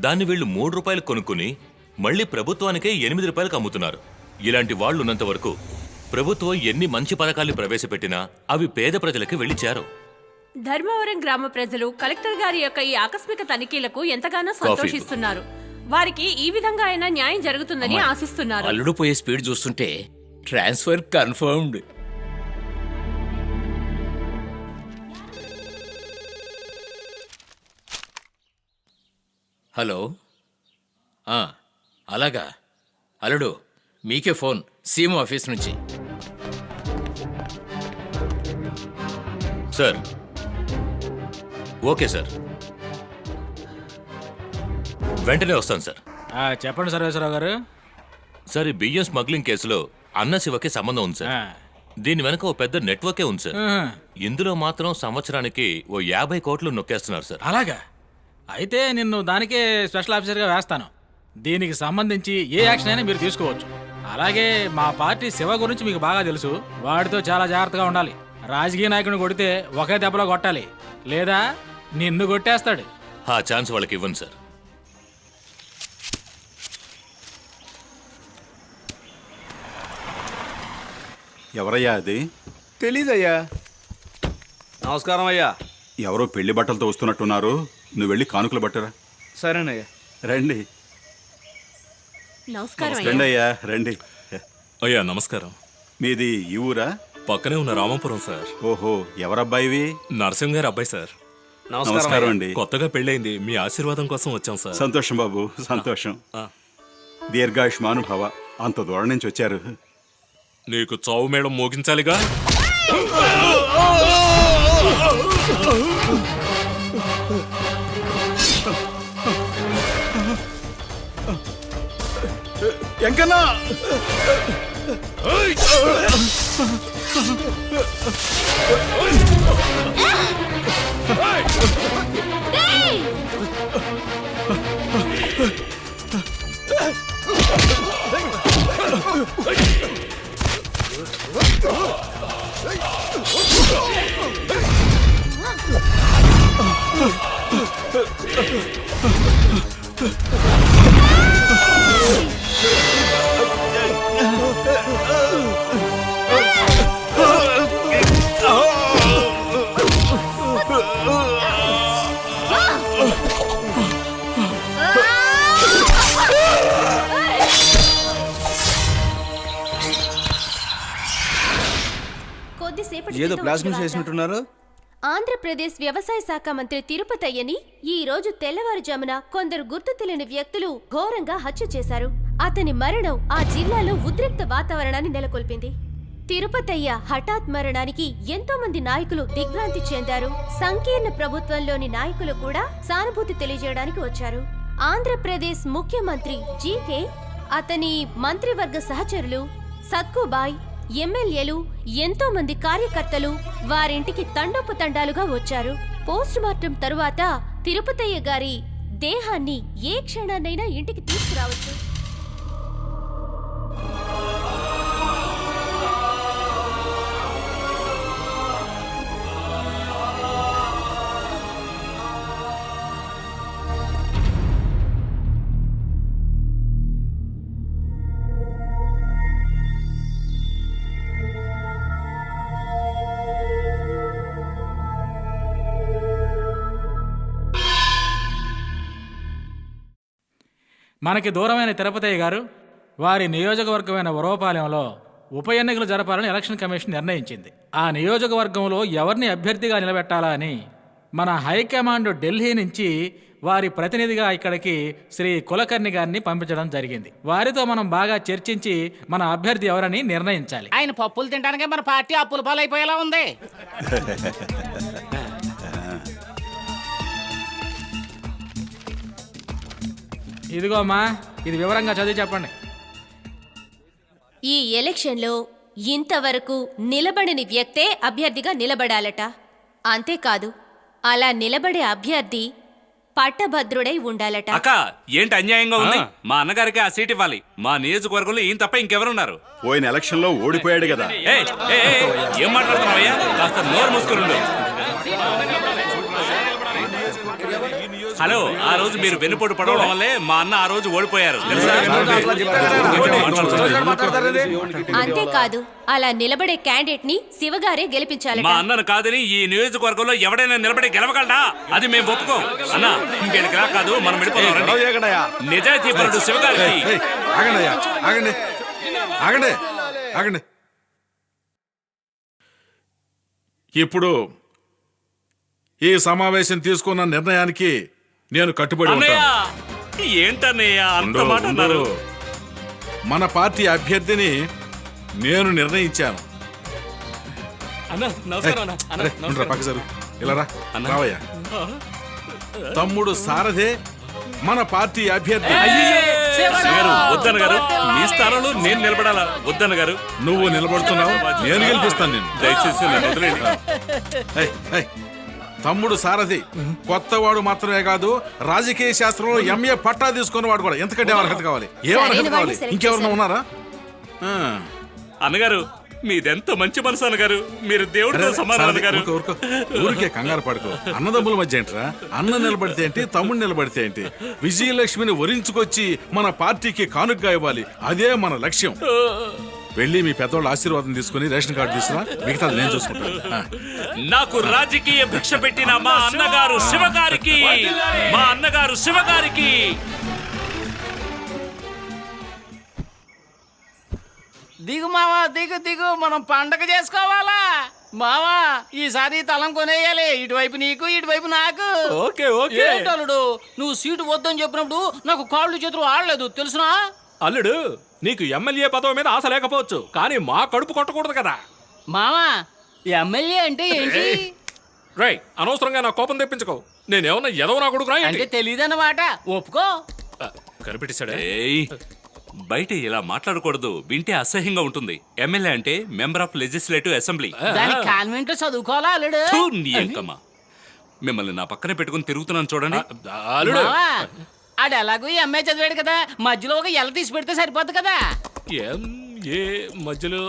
దాన్ని వీళ్ళు 3 రూపాయలు కొనుక్కుని మళ్ళీ ప్రభుత్వానికే 8 రూపాయలకు అమ్ముతున్నారు. ఇలాంటి వాళ్ళు ఉన్నంత వరకు ప్రభుత్వం ఎన్ని మంచి పథకాలు ప్రవేశపెట్టినా అవి పేద ప్రజలకి వెళ్లి చేరవు. ధర్మవరం గ్రామ ప్రజలు కలెక్టర్ గారి యొక్క ఈ ఆకస్మిక తనిఖీలకు ఎంతగానో సంతోషిస్తున్నారు. వారికి ఈ విధంగా అయినా న్యాయం జరుగుతుందని ఆశిస్తున్నారు. అల్లుడు పోయే స్పీడ్ చూస్తుంటే ట్రాన్స్ఫర్ కన్ఫర్మ్డ్. హలో, అలాగా అల్లుడు, మీకే ఫోన్ సీఎం ఆఫీస్ నుంచి. సార్, ఓకే సార్, వెంటనే వస్తాను సార్. చెప్పండి సర్వేశ్వరరావు గారు. సార్, ఈ బియ్యం స్మగ్లింగ్ కేసులో అన్న శివకి సంబంధం ఉంది సార్. దీని వెనక ఓ పెద్ద నెట్వర్కే ఉంది సార్. ఇందులో మాత్రం సంవత్సరానికి ఓ 50 కోట్లు నొక్కేస్తున్నారు సార్. అలాగా? అయితే నిన్ను దానికే స్పెషల్ ఆఫీసర్గా వేస్తాను. దీనికి సంబంధించి ఏ యాక్షన్ అయినా మీరు తీసుకోవచ్చు. అలాగే మా పార్టీ శివ గురించి మీకు బాగా తెలుసు. వాడితో చాలా జాగ్రత్తగా ఉండాలి. రాజకీయ నాయకుడిని కొడితే ఒకే దెబ్బలో కొట్టాలి, లేదా నిన్ను కొట్టేస్తాడు. ఆ ఛాన్స్ వాళ్ళకి ఇవ్వండి సార్. ఎవరయ్యా అది? తెలీదయ్యా. నమస్కారం అయ్యా. ఎవరో పెళ్లి బట్టలతో వస్తున్నట్టున్నారు. నువ్వు వెళ్ళి కానుకలు పట్టరా. సరేనయ్యా. రండి నమస్కారం. రండి అయ్యా, రండి. అయ్యా నమస్కారం. మీది ఈ ఊరా? పక్కనే ఉన్న రామాపురం సార్. ఓహో, ఎవరబ్బాయివి? నరసింహ గారు అబ్బాయి సార్. నమస్కారం అండి. కొత్తగా పెళ్ళైంది, మీ ఆశీర్వాదం కోసం వచ్చాం సార్. సంతోషం బాబు, సంతోషం. దీర్ఘాయుష్మానుభవ. అంత దూరం నుంచి వచ్చారు. నీకు చావు మేడం మోగించాలిగా. ఎంకన్నా కొద్దిసేపటి ఏదో క్రితం ప్లాస్టిక్ వచ్చిన వార్త. చేసినట్టున్నారు. ఆంధ్రప్రదేశ్ వ్యవసాయ శాఖ మంత్రి తిరుపతయ్యని ఈ రోజు తెల్లవారుజామున కొందరు గుర్తు తెలియని వ్యక్తులు ఘోరంగా హత్య చేశారు. అతని మరణం ఆ జిల్లాలో ఉద్రిక్త వాతావరణాన్ని నెలకొల్పింది. తిరుపతయ్య హఠాత్ మరణానికి ఎంతో మంది నాయకులు దిగ్భ్రాంతి చెందారు. సంకీర్ణ ప్రభుత్వంలోని నాయకులు కూడా సానుభూతి తెలియజేయడానికి వచ్చారు. ఆంధ్రప్రదేశ్ ముఖ్యమంత్రి జీకే, అతని మంత్రివర్గ సహచరులు, సత్కుబాయ్, ఎమ్మెల్యేలు, ఎంతో మంది కార్యకర్తలు వారింటికి తండోపతండాలుగా వచ్చారు. పోస్ట్ మార్టం తరువాత తిరుపతయ్య గారి దేహాన్ని ఏ క్షణాన్నైనా ఇంటికి తీసుకురావచ్చు. మనకి దూరమైన తిరుపతయ్య గారు వారి నియోజకవర్గమైన ఉరవపాలెంలో ఉప ఎన్నికలు జరపాలని ఎలక్షన్ కమిషన్ నిర్ణయించింది. ఆ నియోజకవర్గంలో ఎవరిని అభ్యర్థిగా నిలబెట్టాలా అని మన హైకమాండ్ ఢిల్లీ నుంచి వారి ప్రతినిధిగా ఇక్కడికి శ్రీ కులకర్ణి గారిని పంపించడం జరిగింది. వారితో మనం బాగా చర్చించి మన అభ్యర్థి ఎవరని నిర్ణయించాలి. ఆయన పప్పులు తినడానికే మన పార్టీ అప్పుల పాలైపోయేలా ఉంది. ఇదిగో అమ్మా, ఇది వివరంగా చదివి చెప్పండి. ఈ ఎలక్షన్లో ఇంతవరకు నిలబడని వ్యక్తే అభ్యర్థిగా నిలబడాలట. అంతేకాదు, అలా నిలబడే అభ్యర్థి పట్టభద్రుడై ఉండాలట. అక్క ఏంటి అన్యాయంగా ఉంది? మా అన్నగారికి ఆ సీట్ ఇవ్వాలి. మా నియోజకవర్గంలో ఈయన తప్ప ఇంకెవరున్నారు? పోయిన ఎలక్షన్ లో ఓడిపోయాడు కదా. ఏం మాట్లాడుతున్నావయ్యా? కాస్త నోరు మూసుకుని. హలో, ఆ రోజు మీరు వెన్నుపోటు పడవడం వల్లే మా అన్న ఆ రోజు ఓడిపోయారు తెలుసా? అంతేకాదు, అలా నిలబడే క్యాండిడేట్ ని శివగారే గెలిపించాలట. మా అన్నను కాదని ఈ నియోజకవర్గంలో ఎవడైనా నిలబడి గెలవగలడా? అది మేము ఒప్పుకోం. అన్న ఇంకెనకరా కాదు, మనం వెళ్ళిపోతాం. నిజాయితీ పరుడు శివగారికి. ఆగండి. ఇప్పుడు ఈ సమావేశం తీసుకున్న నిర్ణయానికి నేను కట్టుబడి ఉంటాను. ఏంటన్నయ్య అంత మాట అన్నారు? మన పార్టీ అభ్యర్థిని నేను నిర్ణయించాను. రావయ్యా. తమ్ముడు సారథే మన పార్టీ అభ్యర్థి. వద్దన్న గారు, మీ స్థానంలో నేను నిలబడాలా? వద్దన్న గారు, నువ్వు నిలబడుతున్నావు, నేను గెలిపిస్తాను నేను. దయచేసి నన్ను వదిలేయండి. తమ్ముడు సారథి కొత్తవాడు మాత్రమే కాదు, రాజకీయ శాస్త్రంలో ఎంఏ పట్టా తీసుకున్న వాడు కూడా. ఎంతకంటే అర్హత కావాలి? ఏం అర్హత కావాలి? ఇంకెవరన్నా ఉన్నారా? అన్నగారు, మీదెంత మంచి మనసు అన్నగారు. మీరు దేవుడితో సమానం అన్నగారు. ఊరికే కంగారు పడుకో. అన్నదమ్ముల మధ్య ఏంట్రా? అన్న నిలబడితే ఏంటి, తమ్ముడు నిలబడితే ఏంటి? విజయలక్ష్మిని వరించుకొచ్చి మన పార్టీకి కానుగ్గా ఇవ్వాలి. అదే మన లక్ష్యం. వెళ్ళి మీ పెద్దవాళ్ళ ఆశీర్వాదం తీసుకుని రేషన్ కార్డు తీసుకురా, మిగతాది నేను చూసుకుంటాను. నాకు రాజకీయ భిక్ష పెట్టిన మా అన్నగారు శివగారికి, మా అన్నగారు శివగారికి. దిగు మావా, దిగు, మనం పండగ చేసుకోవాలా మావా. ఈసారి తలం కొనేయాలి. ఇటువైపు నీకు, ఇటువైపు నాకు. ఏంటల్లుడు, నువ్వు సీటు వద్దని చెప్పినప్పుడు నాకు కాళ్ళు చేతులు ఆడలేదు తెలుసునా? అల్లుడు, నీకు ఎమ్మెల్యే పదవి మీద ఆశ లేకపోవచ్చు, కానీ మా కడుపు కొట్టకూడదు కదా. మావా, ఎమ్మెల్యే అంటే ఏంటి? రై, అనవసరంగా నా కోపం తెప్పించుకో. నేనేమన్నా ఎదవ నా కొడుకురా అంటే తెలియదన్నమాట. ఒప్పుకో. కనిపెట్టిస్తాడే. బయట ఇలా మాట్లాడకూడదు, వింటే అసహ్యంగా ఉంటుంది. ఎమ్మెల్యే అంటే మెంబర్ ఆఫ్ లెజిస్లేటివ్ అసెంబ్లీ. దాని కాన్వెంట్ లో చదువుకోవాలా అల్లుడు? మిమ్మల్ని నా పక్కనే పెట్టుకుని తిరుగుతున్నాను చూడండి. ఆడు ఎలాగో ఎంఏ చదివాడు కదా, మధ్యలో ఒక ఎల తీసి పెడితే సరిపోద్ది కదా. ఏ మధ్యలో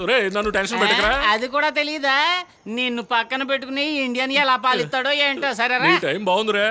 రే నన్ను టెన్షన్ పెట్టకరా. అది కూడా తెలీదా? నిన్ను పక్కన పెట్టుకుని ఇండియన్ ఎలా పాలిస్తాడో ఏంటో. సరేరా, నీ టైం బాగుందిరా.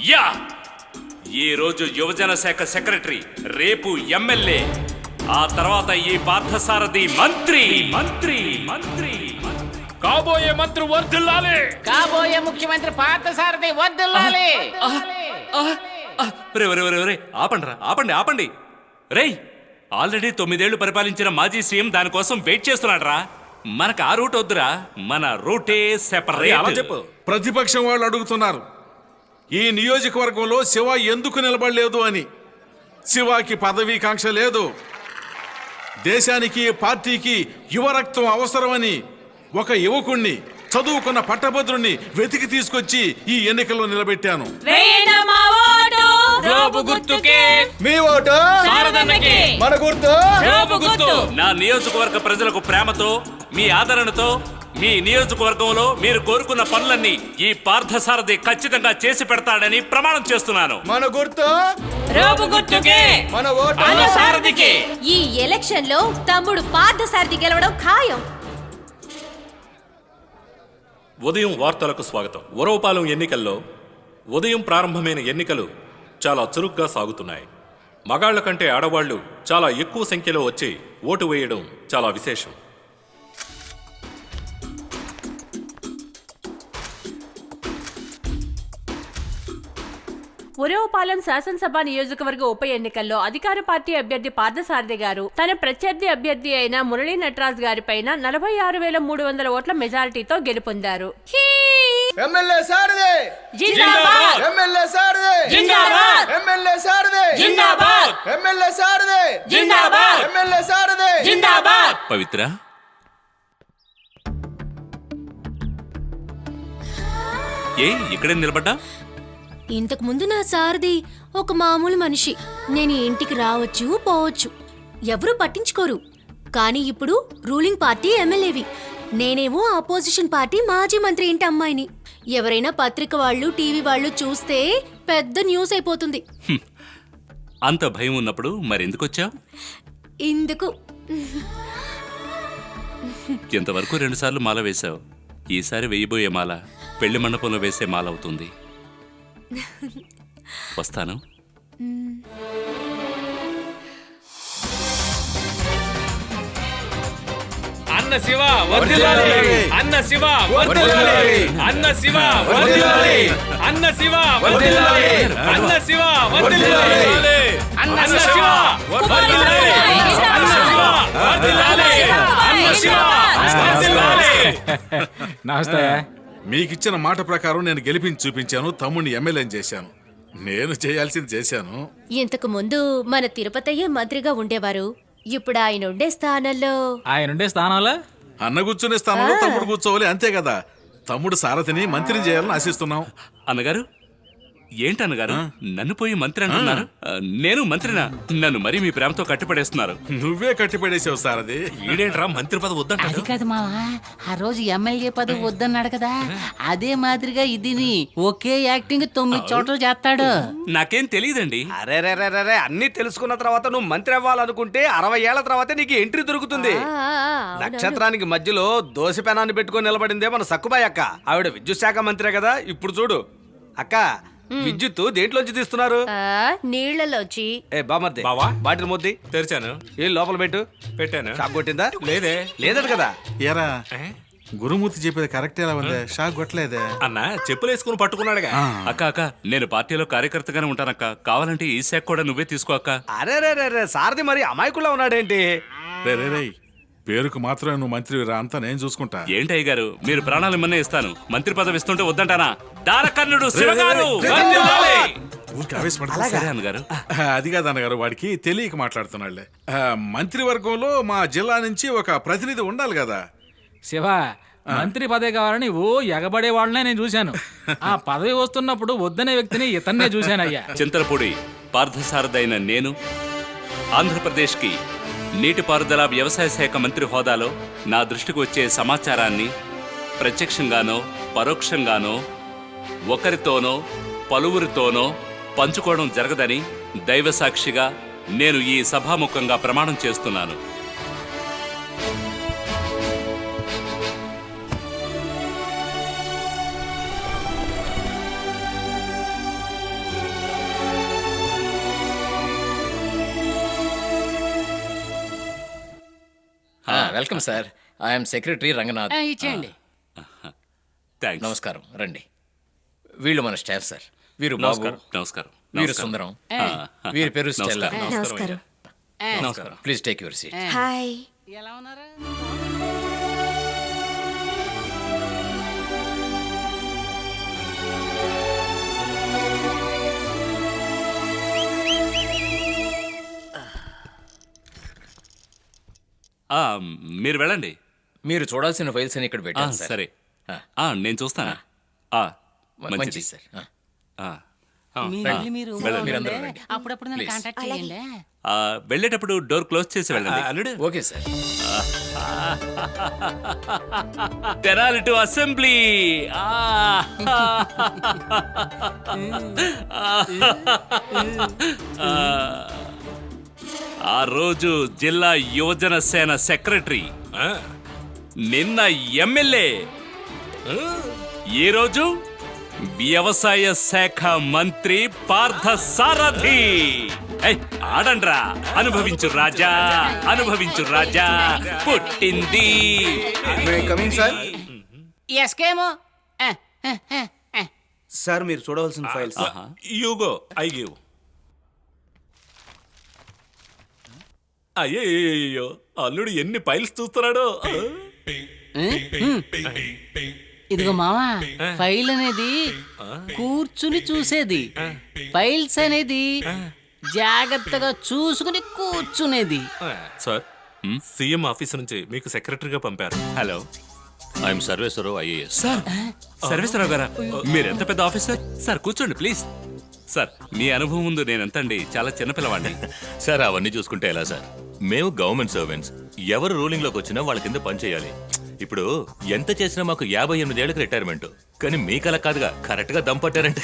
యా ఈ రోజు యువజన శాఖ సెక్రటరీ, రేపు ఎమ్మెల్యే, ఆ తర్వాత ఈ పార్థసారథి మంత్రి. మంత్రి మంత్రి కాబోయే మంత్రి వర్ధిల్లాలి. కాబోయే ముఖ్యమంత్రి పార్థసారథి వర్ధిల్లాలి. ఆపండి. రేయ్, ఆల్రెడీ 9 ఏళ్లు పరిపాలించిన మాజీ సీఎం దానికోసం వెయిట్ చేస్తున్నాడు రా. మనకు ఆ రూట్ వద్దురా, మన రూటే సెపరేట్. చెప్పు. ప్రతిపక్షం వాళ్ళు అడుగుతున్నారు ఈ నియోజకవర్గంలో శివ ఎందుకు నిలబడలేదు అని. శివాకి పదవీకాంక్ష లేదు, దేశానికి పార్టీకి యువ రక్తం అవసరమని ఒక యువకుణ్ణి, చదువుకున్న పట్టభద్రుణ్ణి వెతికి తీసుకొచ్చి ఈ ఎన్నికల్లో నిలబెట్టాను. మీ ఓటు మన గుర్తు. నా నియోజకవర్గ ప్రజలకు ప్రేమతో, మీ ఆదరణతో మీ నియోజకవర్గంలో మీరు కోరుకున్న పనులన్నీ ఈ పార్థసారథి ఖచ్చితంగా చేసి పెడతాడని ప్రమాణం చేస్తున్నాను. మన గుర్తు మన ఓటు. ఈ ఎలక్షన్ లో తమ్ముడు పార్థసారథి గెలవడం ఖాయం. ఉదయం వార్తలకు స్వాగతం. ఉరవపాలెం ఎన్నికల్లో ఉదయం ప్రారంభమైన ఎన్నికలు చాలా చురుగ్గా సాగుతున్నాయి. మగాళ్ల కంటే ఆడవాళ్లు చాలా ఎక్కువ సంఖ్యలో వచ్చి ఓటు వేయడం చాలా విశేషం. ఉరవపాలెం శాసనసభ నియోజకవర్గ ఉప ఎన్నికల్లో అధికార పార్టీ అభ్యర్థి పార్థసారథి గారు తన ప్రత్యర్థి అభ్యర్థి అయిన మురళీ నటరాజ్ గారి పైన 46,300 ఓట్ల మెజారిటీతో గెలుపొందారు. ఎమ్మెల్యే సారథి జిందాబాద్! ఎమ్మెల్యే సారథి జిందాబాద్! ఎమ్మెల్యే సారథి జిందాబాద్! ఎమ్మెల్యే సారథి జిందాబాద్! ఎమ్మెల్యే సారథి జిందాబాద్! పవిత్ర, ఏ ఇక్కడే నిలబడ్డా? ఇంతకు ముందు నా సారథి ఒక మామూలు మనిషి. నేను ఇంటికి రావచ్చు పోవచ్చు, ఎవరూ పట్టించుకోరు. కానీ ఇప్పుడు రూలింగ్ పార్టీ ఎమ్మెల్యేవి, నేనేమో ఆపోజిషన్ పార్టీ మాజీ మంత్రి ఇంటి అమ్మాయిని. ఎవరైనా పత్రిక వాళ్ళు, టీవీ వాళ్ళు చూస్తే పెద్ద న్యూస్ అయిపోతుంది. అంత భయం ఉన్నప్పుడు మరెందుకొచ్చావు? ఇందుకు ఇంతవరకు 2 సార్లు మాల వేశావు. ఈసారి వేయబోయే మాల పెళ్లి మండపంలో వేసే మాల అవుతుంది. వస్తాను. అన్న శివ వర్ధిల్లాలి. అన్న శివ వర్ధిల్లాలి. అన్న శివ వర్ధిల్లాలి. అన్న శివ వర్ధిల్లాలి. అన్న శివ వర్ధిల్లాలి. అన్న శివ వర్ధిల్లాలి. అన్న శివ వర్ధిల్లాలి. అన్న శివ వర్ధిల్లాలి. నమస్తే. మీకిచ్చిన మాట ప్రకారం నేను గెలిపించి చూపించాను, తమ్ముడిని ఎమ్మెల్యేని చేశాను. నేను చేయాల్సింది చేశాను. ఇంతకు ముందు మన తిరుపతయ్యే మంత్రిగా ఉండేవారు. ఇప్పుడు ఆయన ఉండే స్థానంలో అన్న కూర్చునే స్థానంలో తమ్ముడు కూర్చోవాలి, అంతే కదా. తమ్ముడు సారథిని మంత్రిని చేయాలని ఆశిస్తున్నాం. అన్నగారు, ఏంటన్నగారు నన్ను పోయి మంత్రి అంటున్నారు? నేను మంత్రినా? నన్ను మరీ మీ ప్రేమతో కట్టిపడేస్తున్నారు. నువ్వే కట్టిపడేసావు సారథి. ఈడేంట్రా మంత్రి పదవి వద్దంటాడు? అది కాదు మావా, ఆ రోజు ఎమ్మెల్యే పదవి వద్దన్నాడు కదా, అదే మాదిరిగా ఇదిని ఒకే యాక్టింగ్ 9 చోట్ల చేస్తాడు. నాకేం తెలియదండి. అరే రే రే రే, అన్ని తెలుసుకున్న తర్వాత నువ్వు మంత్రి అవ్వాలనుకుంటే 60 ఏళ్ల తర్వాత నీకు ఎంట్రీ దొరుకుతుంది. నక్షత్రానికి మధ్యలో దోశ పెనాన్ని పెట్టుకొని నిలబడిందే మన సక్కుబాయి అక్క. ఆవిడ విద్యుత్ శాఖ మంత్రే కదా. ఇప్పుడు చూడు అక్క, విద్యుత్ దేంట్లోంచి తీస్తున్నారు? నీళ్లలోచి. ఏ బామర్ది, బాటిల్ మొద్ది తెరిచాను. ఏ లోపల పెట్టాను. షాక్ కొట్టిందా? లేదే. లేదట కదా. ఏరా గురుమూర్తి చెప్పేది కరెక్ట్ ఎలా ఉంది? షాక్ కొట్టలేదే? అన్న చెప్పులేసుకుని పట్టుకున్నాడుగా. అక్క నేను పార్టీలో కార్యకర్తగానే ఉంటానక్క. కావాలంటే ఈ శాఖ కూడా నువ్వే తీసుకో అక్క. అరే రే రే రే, సారథి మరి అమాయకుల్లా ఉన్నాడేంటి? రే పేరుకు మాత్రమే నువ్వు మంత్రి రా, అంతా నేను చూసుకుంటా. ఏంటయ్య గారు, మీరు ప్రాణాలు ఇమ్మనే ఇస్తాను, మంత్రి పదవి ఇస్తుంటే వద్దంటానా? దారకర్ణుడు శివగారు. సరే అన్నగారు. అది కాదు అన్నగారు, వాడికి తెలియక మాట్లాడుతున్నాడులే. మంత్రివర్గంలో మా జిల్లా నుంచి ఒక ప్రతినిధి ఉండాలి కదా. శివ మంత్రి పదవి కావాలని ఓ ఎగబడే వాళ్ళనే నేను చూశాను. ఆ పదవి వస్తున్నప్పుడు వద్దనే వ్యక్తిని ఇతన్నే చూశానయ్యా. చింతలపూడి పార్థసారథైన నేను ఆంధ్రప్రదేశ్కి నీటిపారుదల వ్యవసాయ శాఖ మంత్రి హోదాలో నా దృష్టికి వచ్చే సమాచారాన్ని ప్రత్యక్షంగానో పరోక్షంగానో ఒకరితోనో పలువురితోనో పంచుకోవడం జరగదని దైవసాక్షిగా నేను ఈ సభాముఖంగా ప్రమాణం చేస్తున్నాను. Welcome sir. I'm secretary Ranganath. ఇచ్చేయండి. థ్యాంక్స్. నమస్కారం, రండి. వీళ్ళు మన స్టాఫ్ సార్. వీరు బాబు, నమస్కారం. వీరు సుందరం, వీరి పేరు స్టెల్లా. నమస్కారం. నమస్కారం. Please take your seat. Hi. ఎలా ఉన్నారు? మీరు వెళ్ళండి. మీరు చూడాల్సిన ఫైల్స్ అని ఇక్కడ పెట్టాను సార్. సరే, నేను చూస్తాను. మంచిది మంచిది సార్. మీరు మీరందరూ రండి. అప్పుడప్పుడు నన్ను కాంటాక్ట్ చేయండి. వెళ్ళేటప్పుడు డోర్ క్లోజ్ చేసి వెళ్ళండి. Okay sir. Tenali to assembly. ఆ రోజు జిల్లా యువజన సేన సెక్రటరీ, నిన్న ఎమ్మెల్యే, ఈ రోజు వ్యవసాయ శాఖ మంత్రి పార్థసారథి. ఆడండ్రా, అనుభవించు రాజా, అనుభవించు రాజా, పుట్టింది. Coming sir. ఎస్కేమో సార్ మీరు చూడవలసిన ఫైల్స్. Ego I give. అయ్యో, అల్లుడు ఎన్ని ఫైల్స్ చూస్తున్నాడో. ఇదిగో మావా, ఫైల్ అనేది కూర్చుని చూసేది, ఫైల్స్ అనేది జాగ్రత్తగా చూసుకుని కూర్చునేది. సార్, సీఎం ఆఫీస్ నుంచి మీకు సెక్రటరీగా పంపారు. Hello, I'm Sarveswara Rao IAS. Sir, Sarveswara Rao గారా, మీరెంత పెద్ద ఆఫీసర్. సార్ కూర్చోండి ప్లీజ్. సార్, మీ అనుభవం ముందు నేనెంతండి, చాలా చిన్నపిల్లవాడిని. సార్ అవన్నీ చూసుకుంటే ఎలా సార్? మేము గవర్నమెంట్ సర్వెంట్స్. ఎవరు రూలింగ్ లోకి వచ్చినా వాళ్ళ కింద పని చేయాలి. ఇప్పుడు ఎంత చేసినా మాకు 58 ఏళ్ళకి రిటైర్మెంట్. కానీ మీకు అలా కాదుగా, కరెక్ట్ గా దంపట్టారంటే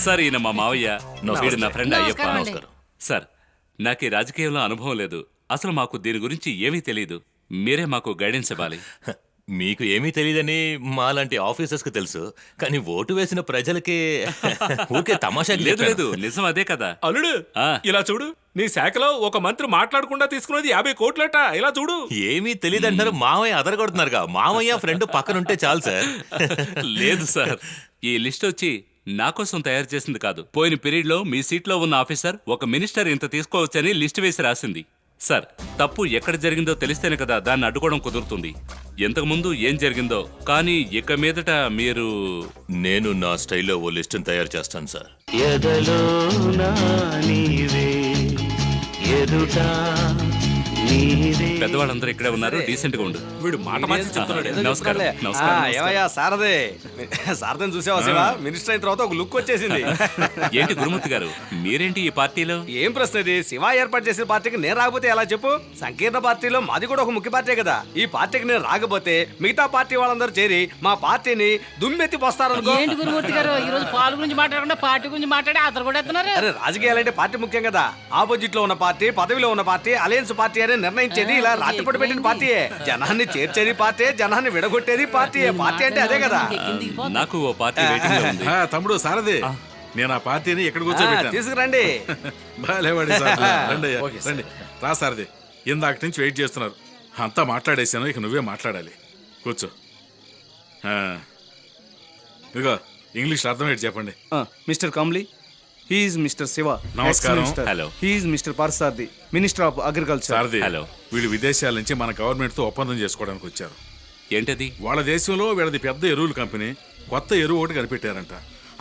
సార్, ఈయన మా మావయ్య, వీడు నా ఫ్రెండ్ అయ్యప్ప. నమస్కారం. సార్, నాకు ఈ రాజకీయంలో అనుభవం లేదు, అసలు మాకు దీని గురించి ఏమీ తెలియదు. మీరే మాకు గైడెన్స్ ఇవ్వాలి. మీకు ఏమీ తెలియదని మాలాంటి ఆఫీసర్స్ కి తెలుసు, కానీ ఓటు వేసిన ప్రజలకి ఊరికే తమాషా. లేదు లేదు, నిజం అదే కదా. అల్లుడు, ఇలా చూడు, నీ శాఖలో ఒక మంత్రి మాట్లాడకుండా తీసుకున్నది 50 కోట్లట. ఇలా చూడు. ఏమీ తెలియదు అంటారు, మావయ్య అదరగొడుతున్నారుగా. మావయ్య ఫ్రెండ్ పక్కనుంటే చాలు సార్. లేదు సార్, ఈ లిస్ట్ వచ్చి నా కోసం తయారు చేసింది కాదు. పోయిన పీరియడ్ లో మీ సీట్లో ఉన్న ఆఫీసర్ ఒక మినిస్టర్ ఇంత తీసుకోవచ్చని లిస్ట్ వేసి రాసింది. సార్, తప్పు ఎక్కడ జరిగిందో తెలిస్తేనే కదా దాన్ని అడ్డుకోవడం కుదురుతుంది. ఇంతకుముందు ఏం జరిగిందో, కానీ ఇక మీదట మీరు... నేను నా స్టైల్లో ఓ లిస్టును తయారు చేస్తాను సార్. పెద్దవాళ్ళందరూ ఇక్కడే ఉన్నారు, డీసెంట్ గా ఉండు. వీడు మాట మార్చి చెప్తున్నాడు. నమస్కారం. నమస్కారం. ఏమయ్యా సారదే, సారథిని చూసావా శివ? మినిస్టర్ అయిన తర్వాత ఒక లుక్ వచ్చేసింది. ఏంటి గురుమూర్తి గారు, మీరేంటి ఈ పార్టీలో? ఏం ప్రశ్న ఇది? శివ ఏర్పాటు చేసిన పార్టీకి నేను రాకపోతే ఎలా చెప్పు? సంకీర్ణ పార్టీలో మాది కూడా ఒక ముఖ్య పార్టీ కదా. ఈ పార్టీకి నేను రాకపోతే మిగతా పార్టీ వాళ్ళందరూ చేరి మా పార్టీని దుమ్మెత్తి పోస్తారనుకో. ఏంటి గురుమూర్తి గారు, ఈ రోజు పాలు గురించి మాట్లాడకుండా పార్టీ గురించి మాట్లాడి అతను కూడా ఎత్తున్నారు. అరే, రాజకీయాలంటే పార్టీ ముఖ్యం కదా. ఆపోజిట్ లో ఉన్న పార్టీ, పదవిలో ఉన్న పార్టీ, అలయన్స్ పార్టీ అని నిర్ణయించేది ఇలా రాత్రిపూట పెట్టిన పార్టీయే. జనాన్ని చేర్చేది పార్టీ, జనాన్ని విడగొట్టేది పార్టీ. పార్టీ అంటే అదే కదా. నాకు ఓ పార్టీ వెయిటింగ్ లో ఉంది. తమ్ముడు సారథి, నేను ఆ పార్టీని ఇక్కడ కూర్చోబెట్టాను. తీసుకురండి. బాలేవాడి సార్. రండి అయ్యా, రండి. రా సారథి, ఇందాక నుంచి వెయిట్ చేస్తున్నారు. అంతా మాట్లాడేసాను, ఇక నువ్వే మాట్లాడాలి. కూర్చో. ఇదిగో ఇంగ్లీష్ అర్థమయ్యేది చెప్పండి. Mister Kamli, he is Mr. Siva. నమస్కారం. Hello. He is Mr. Parsardi, Minister of Agriculture. Sarathi, hello. వీళ్ళు విదేశాల నుంచి మన గవర్నమెంట్ తో ఒప్పందం చేసుకోవడానికి వచ్చారు. ఏంటది? వాళ్ళ దేశంలో వీళ్ళది పెద్ద ఎరువుల కంపెనీ. కొత్త ఎరువు ఒకటి కనిపెట్టారంట.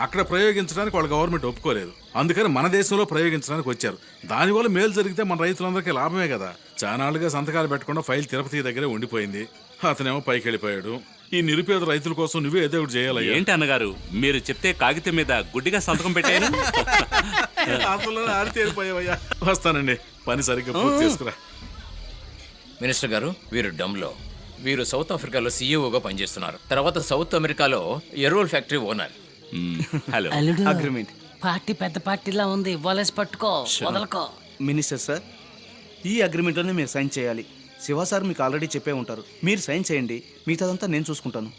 అక్కడ ప్రయోగించడానికి వాళ్ళ గవర్నమెంట్ ఒప్పుకోలేదు. అందుకని మన దేశంలో ప్రయోగించడానికి వచ్చారు. దానివల్ల మేలు జరిగితే మన రైతులందరికీ లాభమే కదా. చానాళ్ళుగా సంతకాలు పెట్టకుండా ఫైల్ తిరుపతి దగ్గరే ఉండిపోయింది. అతనేమో పైకి వెళ్ళిపోయాడు. ఈ నిరుపేద రైతుల కోసం నువ్వే ఏదో ఒకటి చేయాలి. ఏంటి అన్నగారు మీరు చెప్తే కాగితం మీద గుడ్డిగా సంతకం పెట్టాను. అసలు ఆడితేరిపోయావయ్యా. వస్తానండి, పని సరిగ్గా పూర్తి చేసుకురా. మినిస్టర్ గారు, వీరు డమ్లో, వీరు సౌత్ ఆఫ్రికాలో సీఈఓగా పనిచేస్తున్నారు. తర్వాత సౌత్ అమెరికాలో ఎరువుల factory owner. Hello. Agreement. Party పెద్ద పార్టీలా ఉంది, వలసి పట్టుకో, వదలకో. మినిస్టర్ సార్, ఈ అగ్రిమెంట్లోనే మీరు సైన్ చేయాలి. శివ సార్ మీకు ఆల్రెడీ చెప్పే ఉంటారు. మీరు సైన్ చేయండి, మిగతాదంతా నేను చూసుకుంటాను.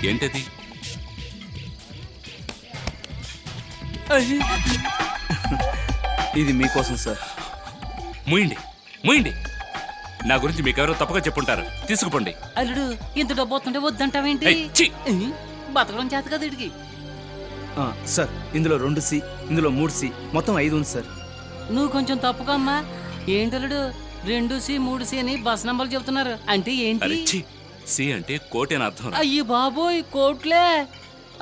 ఏంటది? ఇది మీకోసం సార్. మూయండి, మూయండి. నా గురించి మీకెవరో తప్పగా చెప్పుంటారు. తీసుకుపోండి. అల్లుడు, ఇంత డబ్బు వస్తుంటే వద్దంటావేంటి? ఏయ్, ఛీ! బతకడం చేత కదా ఇడికి. సార్, ఇందులో 2 సి, ఇందులో 3 సి, మొత్తం 5 ఉంది సార్. నువ్వు కొంచెం తప్పుగా అమ్మా. ఏంటల్లుడు 2C 3C అని బస్ నంబర్లు చెప్తున్నారు అంటే అరే ఏంటి? ఛీ! సి అంటే కోటి అని అర్థం. అయ్యి బాబోయ్, కోట్లే.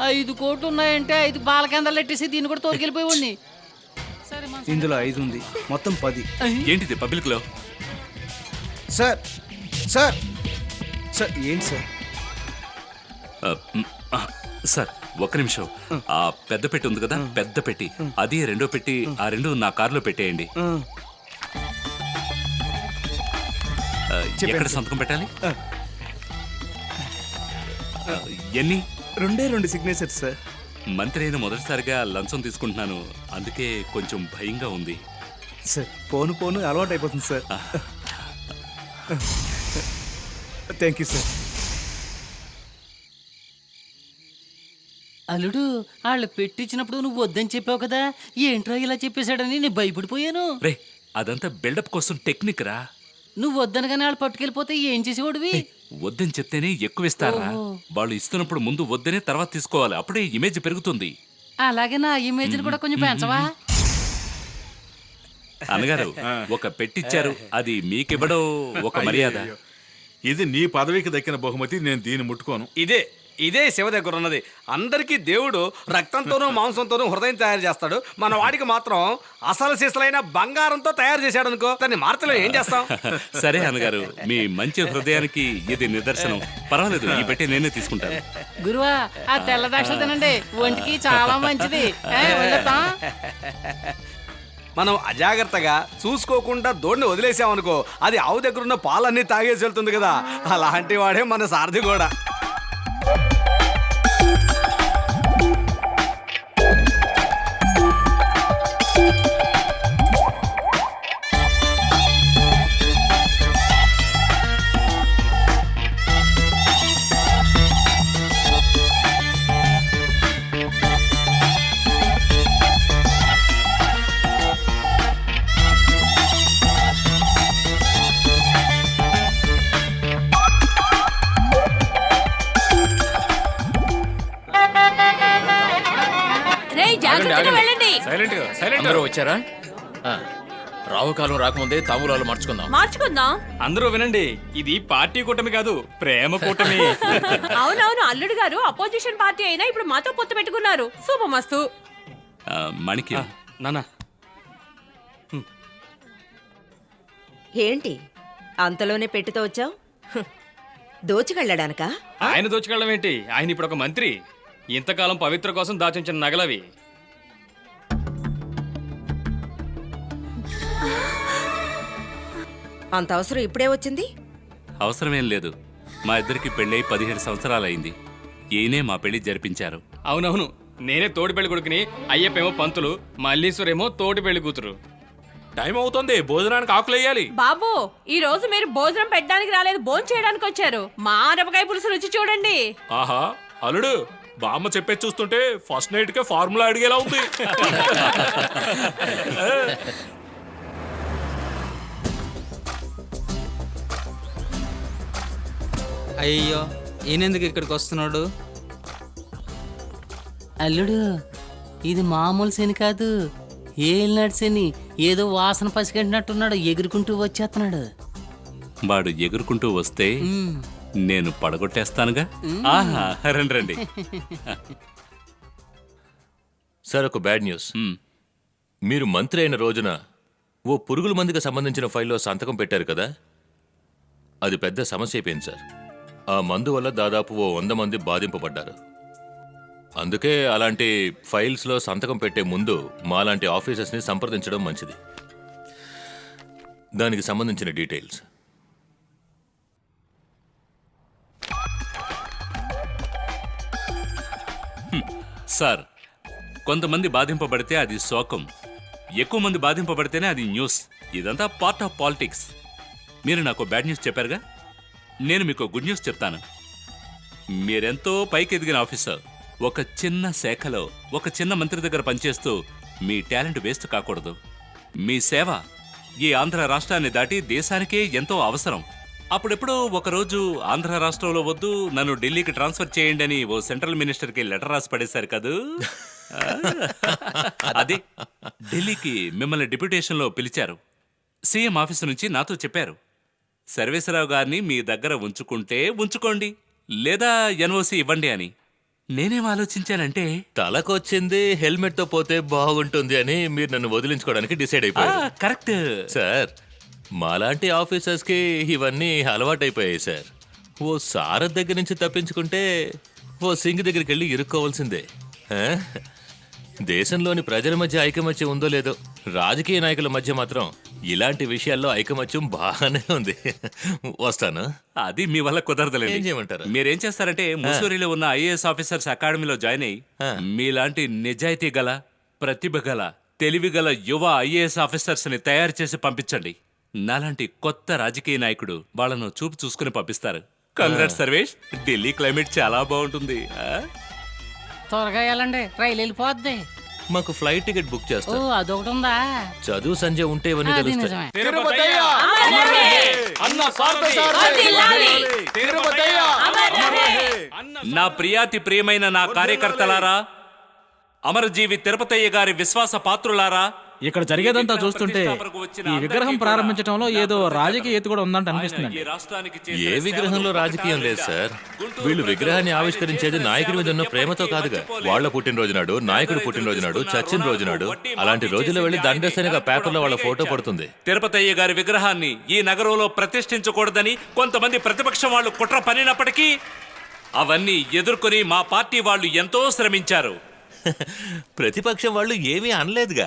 5 కోట్లు ఉన్నాయంటే 5 బాల కేంద్రాలు పెట్టేసి దీన్ని కూడా తోలుకెళ్ళిపోయి. ఇందులో 5 ఉంది, మొత్తం 10. ఏంటిది పబ్లిక్ లో? సార్ సార్ సార్ ఏంటి సార్? సార్ ఒక్క నిమిషం. ఆ పెద్ద పెట్టి ఉంది కదా, పెద్ద పెట్టి, అది రెండో పెట్టి, ఆ రెండు నా కారులో పెట్టేయండి. ఎక్కడ సంతకం పెట్టాలి? ఎన్ని? 2 సిగ్నేచర్స్ సార్. మంత్రి అయిన మొదటిసారిగా లంచం తీసుకుంటున్నాను, అందుకే కొంచెం భయంగా ఉంది. సార్, పోను పోను అలవాటు అయిపోతుంది సార్. Thank you sir. అల్లుడు, వాళ్ళు పెట్టించినప్పుడు నువ్వు వద్దని చెప్పావు కదా, ఏంట్రా ఇలా చెప్పేశాడని నేను భయపడిపోయాను. రే, అదంతా బిల్డప్ కోసం టెక్నిక్ రా. నువ్వు వద్దనగానే వాళ్ళు పట్టుకెళ్ళిపోతే ఏం చేసేవాడివి? వద్దని చెప్తేనే ఎక్కువ ఇస్తారా? వాళ్ళు ఇస్తున్నప్పుడు ముందు వద్దనే తర్వాత తీసుకోవాలి, అప్పుడే ఇమేజ్ పెరుగుతుంది. అలాగే నా ఇమేజ్ కూడా కొంచెం పెంచవా? అన్నగారు, ఒక పెట్టిచ్చారు, అది మీకివ్వడం ఒక మర్యాద. ఇది నీ పదవికి దక్కిన బహుమతి, నేను దీన్ని ముట్టుకోను. ఇదే శివ దగ్గర ఉన్నది. అందరికీ దేవుడు రక్తంతోనూ మాంసంతోనూ హృదయం తయారు చేస్తాడు. మన వాడికి మాత్రం అసలు సిసలైన బంగారంతో తయారు చేశాడు అనుకో, దాన్ని మార్చలేం, ఏం చేస్తాం? సరే అన్నగారు, మీ మంచి హృదయానికి ఇది నిదర్శనం. పర్వాలేదు, ఈ పెట్టి నేనే తీసుకుంటాను. గురువా, ఆ తెల్ల దాక్షలు తినండి, ఒంటికి చాలా మంచిది. మనం అజాగ్రత్తగా చూసుకోకుండా దోడిని వదిలేసామనుకో, అది ఆవు దగ్గర ఉన్న పాలన్నీ తాగేసి వెళ్తుంది కదా. అలాంటి వాడే మన సారథి కూడా. అందరూ వచ్చారా? రావుకాలం రాకముందే తాంబూలాలు మార్చుకుందాం. అందరూ వినండి, ఇది పార్టీ కూటమి కాదు, ప్రేమ కూటమి. అవునవును, అల్లుడు గారు అపోజిషన్ పార్టీ అయినా ఇప్పుడు మాతో పొత్తు పెట్టుకున్నారు. శుభమస్తు. మణికి నానా, ఏంటి అంతలోనే పెట్టుతో వచ్చావు? దోచుకెళ్ళడానికా? ఆయన దోచుకెళ్ళడం ఏంటి? ఆయన ఇప్పుడు ఒక మంత్రి. ఇంతకాలం పవిత్ర కోసం దాచించిన నగలవి. అంత అవసరం ఇప్పుడే వచ్చింది? అవసరమేం లేదు. మా ఇద్దరికి పెళ్ళై 17 సంవత్సరాలైంది. ఈయనే మా పెళ్లి జరిపించారు. అవునవును, నేనే తోడి పెళ్లి కొడుకుని, అయ్యప్పేమో పంతులు, మల్లీశ్వరేమో తోటి పెళ్లి కూతురు. టైం అవుతుంది, భోజనానికి ఆకులేయాలి. బాబు, ఈ రోజు మీరు భోజనం పెట్టడానికి రాలేదు, భోజనం చేయడానికి వచ్చారు. మా ఆనపకాయ పులుసు రుచి చూడండి. ఆహా, అల్లుడు, బామ్మ చెప్పేది చూస్తుంటే ఫస్ట్ నైట్ కే ఫార్ములా అడిగేలా ఉంది. అయ్యో, ఈయనెందుకు ఇక్కడికి వస్తున్నాడు? అల్లుడు, ఇది మామూలు శని కాదు, ఏలినాడు శని. ఏదో వాసన పసిగట్టినట్టున్నాడు, ఎగురుకుంటూ వచ్చేస్తున్నాడు. వాడు ఎగురుకుంటూ వస్తే నేను పడగొట్టేస్తానుగా. ఆహా, రండి రండి. సార్, ఒక బ్యాడ్ న్యూస్. మీరు మంత్రి అయిన రోజున ఓ పురుగుల మందుకి సంబంధించిన ఫైల్లో సంతకం పెట్టారు కదా, అది పెద్ద సమస్య అయిపోయింది సార్. ఆ మందు వల్ల దాదాపు ఓ 100 మంది బాధింపబడ్డారు. అందుకే అలాంటి ఫైల్స్లో సంతకం పెట్టే ముందు మాలాంటి ఆఫీసర్స్ని సంప్రదించడం మంచిది. దానికి సంబంధించిన డీటెయిల్స్. సార్, కొంతమంది బాధింపబడితే అది శోకం, ఎక్కువ మంది బాధింపబడితేనే అది న్యూస్. ఇదంతా పార్ట్ ఆఫ్ పాలిటిక్స్. మీరు నాకు బ్యాడ్ న్యూస్ చెప్పారుగా, నేను మీకు గుడ్ న్యూస్ చెప్తాను. మీరెంతో పైకి ఎదిగిన ఆఫీసర్, ఒక చిన్న శాఖలో ఒక చిన్న మంత్రి దగ్గర పనిచేస్తూ మీ టాలెంట్ వేస్ట్ కాకూడదు. మీ సేవ ఈ ఆంధ్ర రాష్ట్రాన్ని దాటి దేశానికే ఎంతో అవసరం. అప్పుడెప్పుడో ఒకరోజు ఆంధ్ర రాష్ట్రంలో వద్దు, నన్ను ఢిల్లీకి ట్రాన్స్ఫర్ చేయండి అని ఓ సెంట్రల్ మినిస్టర్కి లెటర్ రాసి పడేశారు కదూ. అదే ఢిల్లీకి మిమ్మల్ని డిప్యూటేషన్లో పిలిచారు. సీఎం ఆఫీసు నుంచి నాతో చెప్పారు, సర్వేశ్వరరావు గారిని మీ దగ్గర ఉంచుకుంటే ఉంచుకోండి, లేదా ఎన్ఓసి ఇవ్వండి అని. నేనేం ఆలోచించానంటే, తలకొచ్చింది హెల్మెట్తో పోతే బాగుంటుంది అని మీరు నన్ను వదిలించుకోవడానికి డిసైడ్ అయిపోయారు. కరెక్ట్ సార్, మాలాంటి ఆఫీసర్స్కి ఇవన్నీ అలవాటైపోయాయి సార్. ఓ సారథ్ దగ్గర నుంచి తప్పించుకుంటే ఓ సింగ్ దగ్గరికి వెళ్ళి ఇరుక్కోవాల్సిందే. ఆ? దేశంలోని ప్రజల మధ్య ఐకమత్యం ఉందో లేదో, రాజకీయ నాయకుల మధ్య మాత్రం ఇలాంటి విషయాల్లో ఐకమత్యం బాగానే ఉంది. వస్తాను. అది మీ వల్ల కుదరదులేదు. ఏం చేయమంటారు? మీరేం చేస్తారంటే, ముసూరిలో ఉన్న ఐఏఎస్ ఆఫీసర్స్ అకాడమీలో జాయిన్ అయ్యి మీలాంటి నిజాయితీ గల, ప్రతిభ గల, తెలివి గల యువ ఐఏఎస్ ఆఫీసర్స్ ని తయారు చేసి పంపించండి. నాలాంటి కొత్త రాజకీయ నాయకుడు వాళ్ళను చూపు చూసుకుని పంపిస్తారు. కంగ్రాట్స్ సర్వేష్, ఢిల్లీ క్లైమేట్ చాలా బాగుంటుంది. త్వరగా వెళ్ళండి, రైలు వెళ్ళిపోద్ది. మాకు ఫ్లైట్ టికెట్ బుక్ ఓ, చేస్తాను. అదొకటి ఉందా? చదువు సంజయ్ ఉంటే ఇవన్నీ అది తెలుస్తాయి. నిజమే. నా ప్రియాతి ప్రియమైన నా కార్యకర్తలారా, అమరజీవి తిరుపతయ్య గారి విశ్వాస పాత్రులారా, ఇక్కడ జరిగేదంతా చూస్తుంటే ఈ విగ్రహం ప్రారంభించడంలో ఏదో రాజకీయ ఎత్తు కూడా ఉందంట అనిపిస్తుంది. ఏ విగ్రహంలో రాజకీయం లేదు సార్. వీళ్ళు విగ్రహాన్ని ఆవిష్కరించేది నాయకుడి మీద ఉన్న ప్రేమతో కాదుగా. వాళ్ళ పుట్టినరోజు నాడు, నాయకుడు పుట్టినరోజు నాడు, చచ్చిన రోజు నాడు, అలాంటి రోజుల్లో వెళ్ళి దండేస్తేనే పేపర్లో వాళ్ళ ఫోటో పడుతుంది. తిరుపతయ్య గారి విగ్రహాన్ని ఈ నగరంలో ప్రతిష్ఠించకూడదని కొంతమంది ప్రతిపక్షం వాళ్ళు కుట్ర పన్నినప్పటికీ అవన్నీ ఎదుర్కొని మా పార్టీ వాళ్ళు ఎంతో శ్రమించారు. ప్రతిపక్షం వాళ్ళు ఏమీ అనలేదుగా.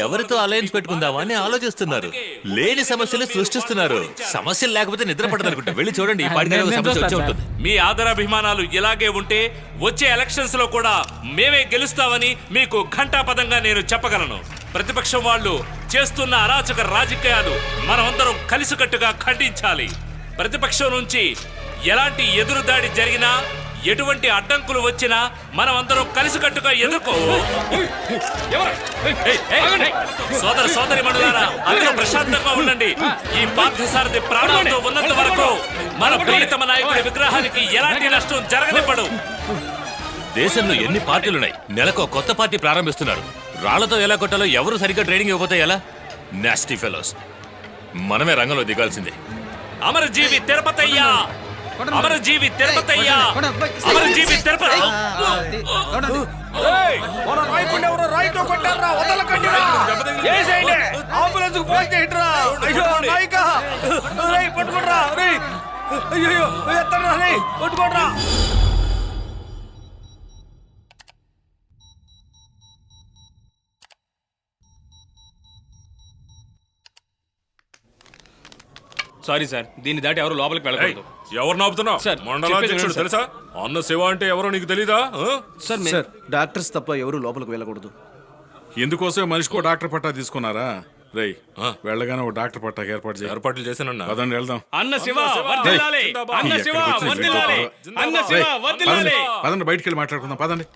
ఎవరితో అలయన్స్ పెట్టుకుందామా అని ఆలోచిస్తున్నారు. లేని సమస్యలు సృష్టిస్తున్నారు. సమస్యలు లేకపోతే నిద్ర పడదనుకుంటా. వెళ్ళి చూడండి, ఈ పాటికి ఒక సమస్య వచ్చే ఉంటుంది. మీ ఆదరాభిమానాలు ఇలాగే ఉంటే వచ్చే ఎలక్షన్స్ లో కూడా మేమే గెలుస్తామని మీకు ఘంటాపదంగా నేను చెప్పగలను. ప్రతిపక్షం వాళ్ళు చేస్తున్న అరాచక రాజకీయాలు మనమందరం కలిసికట్టుగా ఖండించాలి. ప్రతిపక్షం నుంచి ఎలాంటి ఎదురుదాడి జరిగినా, ఎటువంటి అడ్డంకులు వచ్చినా మనం అందరం కలిసికట్టుగా ఎదుర్కో. సోదర సోదరి మండలారా, అందరూ ప్రశాంతంగా ఉండండి. ఈ పార్థసారథి ప్రాణాలతో ఉన్నంత వరకు మన ప్రియతమ నాయకుడి విగ్రహానికి ఎలాంటి నష్టం జరగనివ్వడు. దేశంలో ఎన్ని పార్టీలున్నాయి? నెలకు కొత్త పార్టీ ప్రారంభిస్తున్నారు. రాళ్లతో ఎలా కొట్టాలో ఎవరు సరిగ్గా ట్రైనింగ్ ఇవ్వకపోతే ఎలా? Nasty fellows. మనమే రంగంలో దిగాల్సిందే. అమరజీవి తిరుపతయ్య, అమరజీవి తిరుపతయ్య, అమరజీవి తిరుపతి. సారీ సార్, దీన్ని దాటి ఎవరు లోపలికి వెళ్ళకూడదు. ఎవరు నాపుతున్నావు? మండలాధ్యక్షుడు తెలుసా? అన్న శివ అంటే ఎవరో నీకు తెలీదా? సార్, డాక్టర్స్ తప్ప ఎవరు లోపలికి వెళ్ళకూడదు. ఎందుకోసం మనిషికో డాక్టర్ పట్టా తీసుకున్నారా? రేయ్, వెళ్ళగానే ఒక డాక్టర్ పట్టాకి ఏర్పాట్లు చేశానన్నా. పదండి వెళ్దాం. అన్న శివ వర్ధిల్లాలి, అన్న శివ వర్ధిల్లాలి, అన్న శివ వర్ధిల్లాలి. పదండి, బయటికి వెళ్ళి మాట్లాడుకుందాం. పదండి.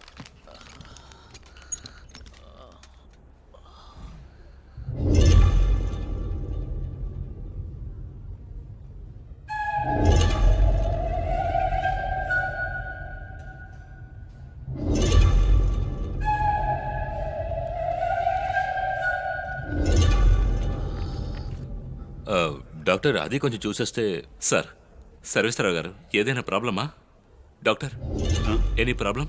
డాక్టర్, అది కొంచెం చూసేస్తే. సార్, సర్వేశ్వరరావు గారు ఏదైనా ప్రాబ్లమా? Doctor, any problem?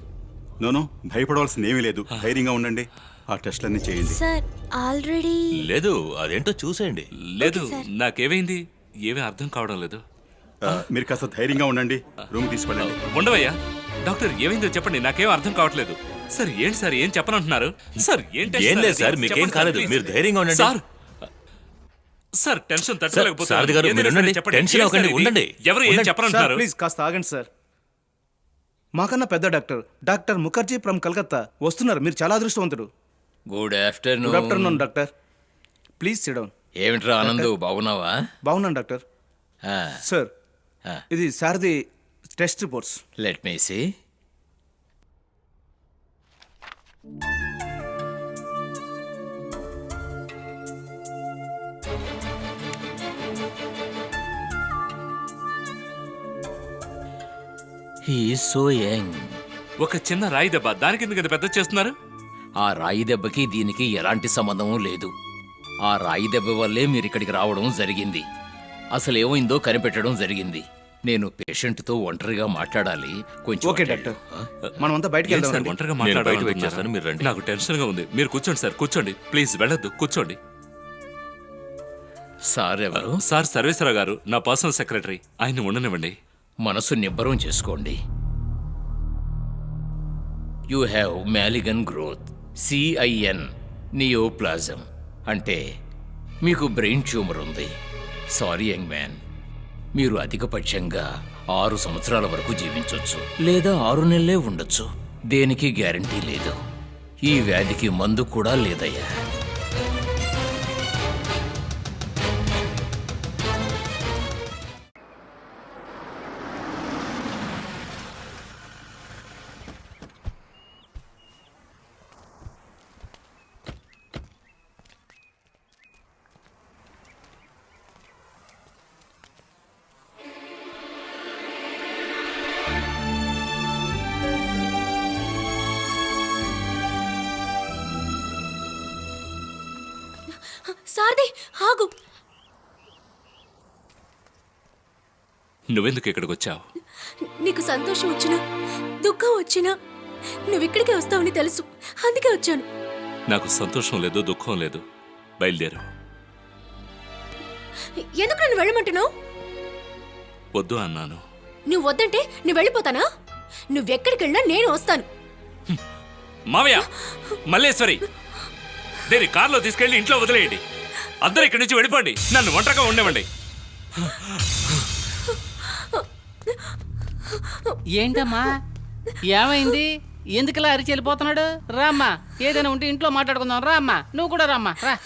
నోనో, భయపడవలసింది ఏమీ లేదు. ధైర్యంగా ఉండండి. ఆ టెస్ట్లన్నీ చేయండి. సార్ ఆల్రెడీ లేదు, అదేంటో చూసేయండి. లేదు, నాకేమైంది ఏమీ అర్థం కావడం లేదు. మీరు కాస్త ధైర్యంగా ఉండండి. రూమ్ తీసుకెళ్ళండి. ఉండవయ్యా. డాక్టర్ ఏమైందో చెప్పండి, నాకేం అర్థం కావట్లేదు. సార్ ఏంటి సార్, ఏం చెప్పనంటున్నారు? సార్ ఏంటి? ఏం లేదు సార్, మీకేం కాలేదు. మీరు ధైర్యంగా ఉండండి. సార్ సార్ టెన్షన్ సారథి గారు, తట్టుకోలేకపోతున్నారు. మీరు ఉండండి. టెన్షన్ అవ్వకండి, ఉండండి. ఎవరు ఏం సార్ చెప్పనంటున్నారు? ప్లీజ్ కాస్త ఆగండి సార్. మాకన్నా పెద్ద డాక్టర్ ముఖర్జీ ఫ్రమ్ కలకత్తా వస్తున్నారు. మీరు చాలా అదృష్టవంతుడు. Good good afternoon. Afternoon doctor. Please sit down. ఏమిట్రా ఆనందు, బాగున్నావా? బాగున్నాను డాక్టర్. సార్ ఇది Sarathi test reports. Let me see. He is so young. ఒక చిన్న రాయి దెబ్బ, దానికి ఎందుకు ఇంత పెద్ద చేస్తున్నారు? ఆ రాయి దెబ్బకి దీనికి ఎలాంటి సంబంధం లేదు. ఆ రాయి దెబ్బ వల్లే మీరు ఇక్కడికి రావడం జరిగింది. అసలు ఏమైందో కనిపెట్టడం జరిగింది. నేను పేషెంట్తో ఒంటరిగా మాట్లాడాలి. కొంచెం ఓకే డాక్టర్, మనమంతా బయటికి ఏంటి సార్, వెళ్దాం. ఒంటరిగా నేను బయట వెయిట్ మాట్లాడాలి. చేస్తాను, మీరు రండి. నాకు టెన్షన్ గా ఉంది. మీరు కూర్చోండి సార్, కూర్చోండి ప్లీజ్. వెళ్ళొద్దు, కూర్చోండి. సార్ ఎవరు? సార్ సర్వేశ్వరరావు గారు, నా పర్సనల్ సెక్రటరీ. ఆయన్ని ఉండనివ్వండి. మనసు నిబ్బరం చేసుకోండి. You have malignant growth, CIN neoplasm. అంటే మీకు బ్రెయిన్ ట్యూమర్ ఉంది. సారీ యంగ్ మ్యాన్, మీరు అధికపక్షంగా 6 సంవత్సరాల వరకు జీవించవచ్చు, లేదా 6 నెలలే ఉండొచ్చు. దేనికి గ్యారంటీ లేదు. ఈ వ్యాధికి మందు కూడా లేదయ్యా. సారథి ఆగు. నువ్వెందుకు ఇక్కడికి వచ్చావు? నీకు సంతోషం వచ్చినా దుఃఖం వచ్చినా నువ్వు ఇక్కడికే వస్తావని తెలుసు, అందుకే వచ్చాను. నాకు సంతోషం లేదు, దుఃఖం లేదు. బయలుదేరు. ఎందుకు నన్ను వెళ్ళమంటున్నావు? వద్దు అన్నాను. నువ్వు వద్దంటే నువ్వు వెళ్ళిపోతానా? నువ్వెక్కడికి వెళ్ళినా నేను వస్తాను. మావయ్య, మల్లేశ్వరి, దీన్ని కారులో తీసుకెళ్లి ఇంట్లో వదిలేయండి. అందరూ ఇక్కడి నుంచి వెళ్ళిపోండి. నన్ను ఒంటరిగా ఉండేవండి. ఏంటమ్మా ఏమైంది? ఎందుకులా అరిచి వెళ్ళిపోతున్నాడు? రామ్మా, ఏదైనా ఉంటే ఇంట్లో మాట్లాడుకుందాం. రామ్మా, నువ్వు కూడా రామ్మా, రా.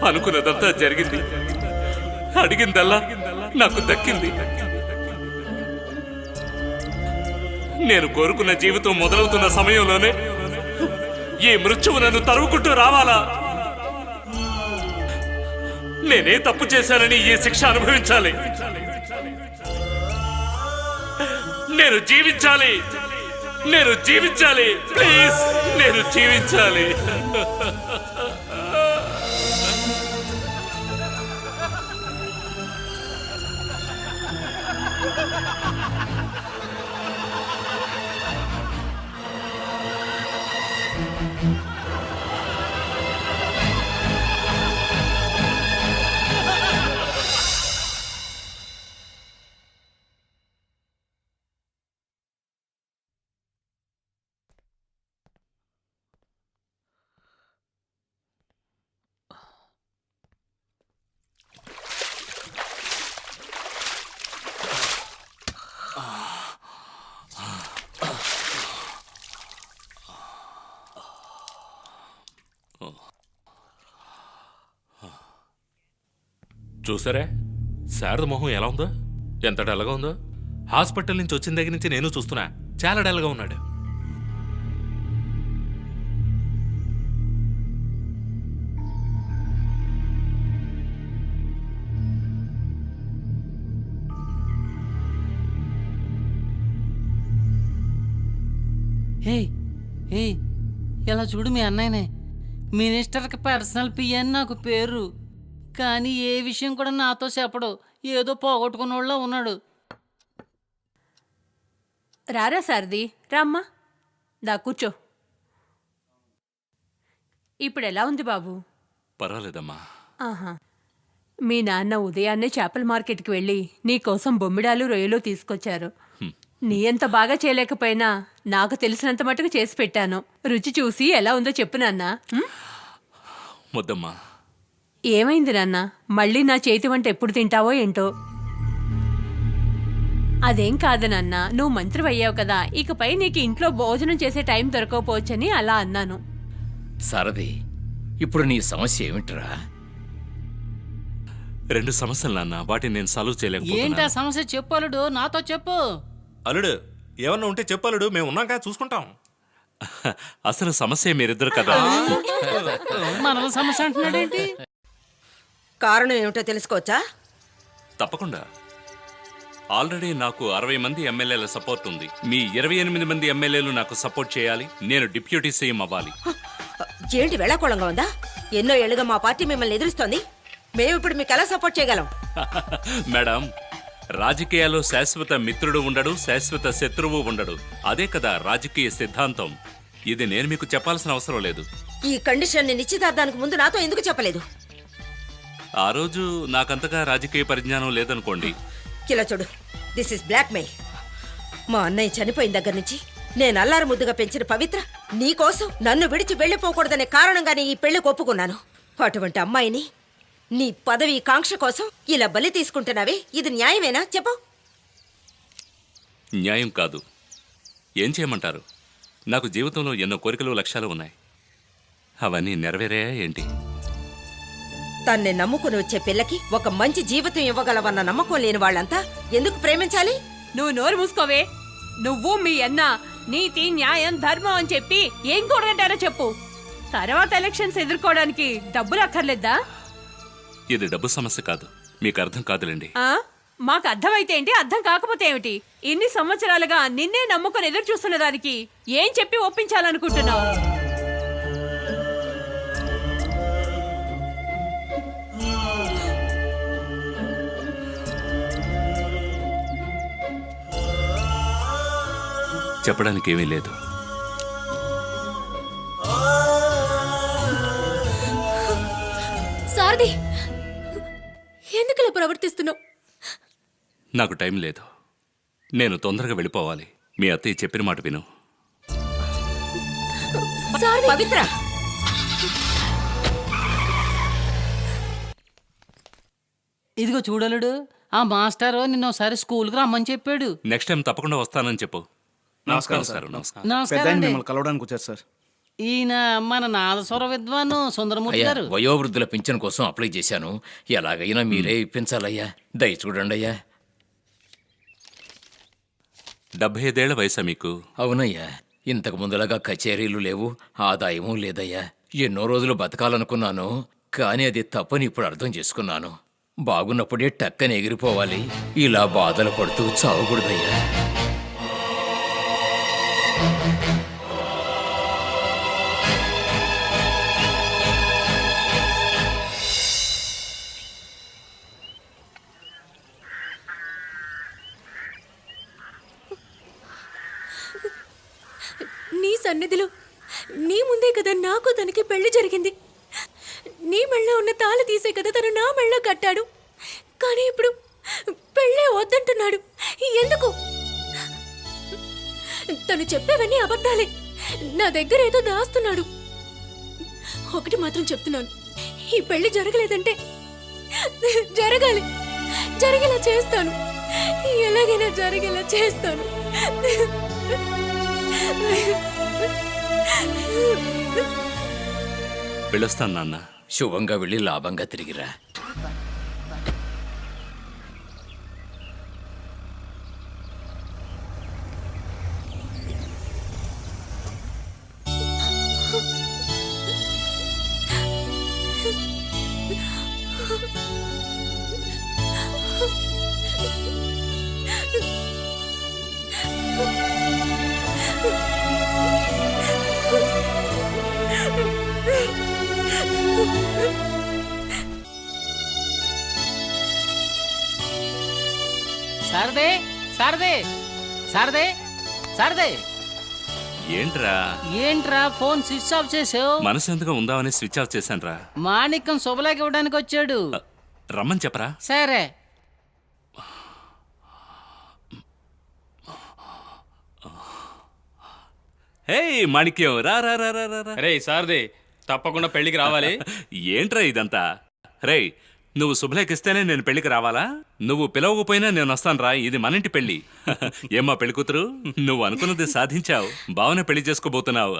అనుకున్నదంతా జరిగింది. అడిగిందల్లా నాకు దక్కింది. నేను కోరుకున్న జీవితం మొదలవుతున్న సమయంలోనే ఈ మృత్యువు నన్ను తరువుకుంటూ రావాలా? నేనే తప్పు చేశానని ఈ శిక్ష అనుభవించాలి. నేను జీవించాలి, నేను జీవించాలి, ప్లీజ్, నేను జీవించాలి. చూసారా శారద మొహం ఎలా ఉందో? ఎంత డల్గా ఉందో? హాస్పిటల్ నుంచి వచ్చిన దగ్గర నుంచి నేను చూస్తున్నా. చాలా డల్గా ఉన్నాడు. ఏయ్ ఏయ్ ఇలా చూడు మీ అన్నయ్యనే మినిస్టర్కి పర్సనల్ పియ్య అని నాకు పేరు, కానీ ఏ విషయం కూడా నాతో చెప్పడు, ఏదో పోగొట్టుకున్నోళ్ళ ఉన్నాడు. రారా సారథి, రామ్మా, దా కూర్చో. ఇప్పుడు ఎలా ఉంది బాబు? పర్వాలేదమ్మా. ఆహా, మీ నాన్న ఉదయాన్నే చేపల మార్కెట్కి వెళ్ళి నీకోసం బొమ్మిడాలు రొయ్యలు తీసుకొచ్చారు. నీ ఎంత బాగా చేయలేకపోయినా నాకు తెలిసినంత మటుకు చేసి పెట్టాను. రుచి చూసి ఎలా ఉందో చెప్పు నాన్న. వద్దమ్మా. ఏమైంది నాన్న? మళ్ళీ నా చేతి వంట ఎప్పుడు తింటావో ఏంటో. అదేం కాదు నాన్న, నువ్వు మంత్రి అయ్యావు కదా, ఇకపై నీకు ఇంట్లో భోజనం చేసే టైం దొరకకపోవచ్చని అలా అన్నాను. సారథి, ఇప్పుడు నీ సమస్య ఏమిట్రా? 2 సమస్యలు నాన్న, వాటిని నేను సాల్వ్ ఏంటా చేయలేకపోతున్నాను. సమస్య చెప్పలుడు, నాతో చెప్పు. అల్లుడు ఏమన్నా ఉంటే చెప్పలుడు, మేము ఉన్నాక చూసుకుంటాం. అసలు సమస్య మీరిద్దరు కదా. మన సమస్య అంటున్నాడేంటి? కారణం ఏమిటో తెలుసుకోవచ్చా? తప్పకుండా. ఆల్రెడీ నాకు 60 మంది ఎమ్మెల్యేల సపోర్ట్ ఉంది. మీ 28 మంది ఎమ్మెల్యేలు నాకు సపోర్ట్ చేయాలి. నేను డిప్యూటీ సీఎం అవ్వాలి. ఏంటి వేళాకోళంగా ఉందా? ఎన్నో ఏళ్ళుగా మా పార్టీ మిమ్మల్ని ఎదురుస్తోంది. మేము ఇప్పుడు మీకు ఎలా సపోర్ట్ చేయగలం? మేడం, రాజకీయాల్లో శాశ్వత మిత్రుడు ఉండడు, శాశ్వత శత్రువు ఉండడు. అదే కదా రాజకీయ సిద్ధాంతం. ఇది నేను మీకు చెప్పాల్సిన అవసరం లేదు. ఈ కండిషన్ నిశ్చితార్థానికి ముందు నాతో ఎందుకు చెప్పలేదు? ఆ రోజు నాకంతగా రాజకీయ పరిజ్ఞానం లేదనుకోండి. ఇలా చూడు, దిస్ ఇస్ బ్లాక్ మెయిల్. మా అన్నయ్య చనిపోయిన దగ్గర నుంచి నేను అల్లారు ముద్దుగా పెంచిన పవిత్ర నీకోసం నన్ను విడిచి వెళ్ళిపోకూడదనే కారణంగానే ఈ పెళ్లికి ఒప్పుకున్నాను. అటువంటి అమ్మాయిని నీ పదవి కాంక్ష కోసం ఇలా బలి తీసుకుంటున్నావే, ఇది న్యాయమేనా చెప్పు? న్యాయం కాదు. ఏం చేయమంటారు? నాకు జీవితంలో ఎన్నో కోరికలు, లక్ష్యాలు ఉన్నాయి. అవన్నీ నెరవేరాయా ఏంటి? తన్నే నమ్ముకుని వచ్చే పిల్లకి ఒక మంచి జీవితం ఇవ్వగలవన్న నమ్మకం లేని వాళ్ళంతా ఎందుకు ప్రేమించాలి? నువ్వు నోరు మూసుకోవే. నువ్వు మీ అన్న నీతి, న్యాయం, ధర్మం అని చెప్పి ఏం కూడగంటారో చెప్పు. తర్వాత ఎలక్షన్స్ ఎదుర్కోవడానికి డబ్బులు అక్కర్లేదా? ఇది డబ్బు సమస్య కాదు. మీకు అర్థం కాదులేండి. మాకు అర్థమైతే ఏంటి, అర్థం కాకపోతే ఏమిటి? ఇన్ని సంవత్సరాలుగా నిన్నే నమ్ముకొని ఎదురు చూస్తున్న దానికి ఏం చెప్పి ఒప్పించాలనుకుంటున్నావు? చెప్పడానికి ఏమీ లేదు. సారథి, ఎందుకలా ప్రవర్తిస్తున్నావు? నాకు టైం లేదు. నేను తొందరగా వెళ్ళిపోవాలి. మీ అత్తయ్య చెప్పిన మాట విను. పవిత్ర, ఇదిగో చూడలుడు, ఆ మాస్టర్ నిన్న ఒకసారి స్కూల్కి రమ్మని చెప్పాడు. నెక్స్ట్ టైం తప్పకుండా వస్తానని చెప్పు. నమస్కారం నమస్కారం. నమస్కారం అండి. మిమ్మల్ని కలవడానికి వచ్చారు సార్. ఈయన మన నాదస్వర విద్వాను సుందరమూర్తి అయ్యా, గారు. వయోవృద్ధుల పింఛన్ కోసం అప్లై చేశాను. ఎలాగైనా మీరే ఇప్పించాలయ్యా. దయ చూడండి అయ్యా. 75 ఏళ్ల వయసా మీకు? అవునయ్యా. ఇంతకు ముందులాగా కచేరీలు లేవు, ఆదాయమూ లేదయ్యా. ఎన్నో రోజులు బతకాలనుకున్నాను, కానీ అది తప్పని ఇప్పుడు అర్థం చేసుకున్నాను. బాగున్నప్పుడే టక్కని ఎగిరిపోవాలి, ఇలా బాధలు పడుతూ చావకూడదయ్యా. నీ సన్నిధిలో నీ ముందే కదా నాకు తనకి పెళ్లి జరిగింది. నీ మెళ్ళో ఉన్న తాళి తీసే కదా తను నా మెళ్ళో కట్టాడు. కానీ ఇప్పుడు పెళ్ళే వద్దంటున్నాడు. ఎందుకు? తను చెప్పేవన్నీ అబద్ధాలే. నా దగ్గర ఏదో దాస్తున్నాడు. ఒకటి మాత్రం చెప్తున్నాను, ఈ పెళ్లి జరగలేదంటే జరగాలి. జరిగేలా చేస్తాను. ఎలాగైనా జరిగేలా చేస్తాను. వెళ్ళొస్తాను నాన్న. శుభంగా వెళ్ళి లాభంగా తిరిగిరా. సారదే సారదే సారదే సారదే ఏంట్రా ఏంట్రా ఫోన్ స్విచ్ ఆఫ్ చేసావు? మనసెంతగా ఉందామని స్విచ్ ఆఫ్ చేశానురా. మాణిక్యం శుభలాకి ఇవ్వడానికి వచ్చాడు. రమ్మని చెప్పరా. సరే. హే మాణిక్యం, రా రా రా రా రా. రే సారథి, తప్పకుండా పెళ్లికి రావాలి. ఏంట్రా ఇదంతా? రే, నువ్వు శుభలేఖిస్తేనే నేను పెళ్లికి రావాలా? నువ్వు పిలవకపోయినా నేను వస్తాను రా. ఇది మన ఇంటి పెళ్లి. ఏమ్మా పెళ్లి కూతురు, నువ్వు అనుకున్నది సాధించావు. బావనే పెళ్లి చేసుకోబోతున్నావు.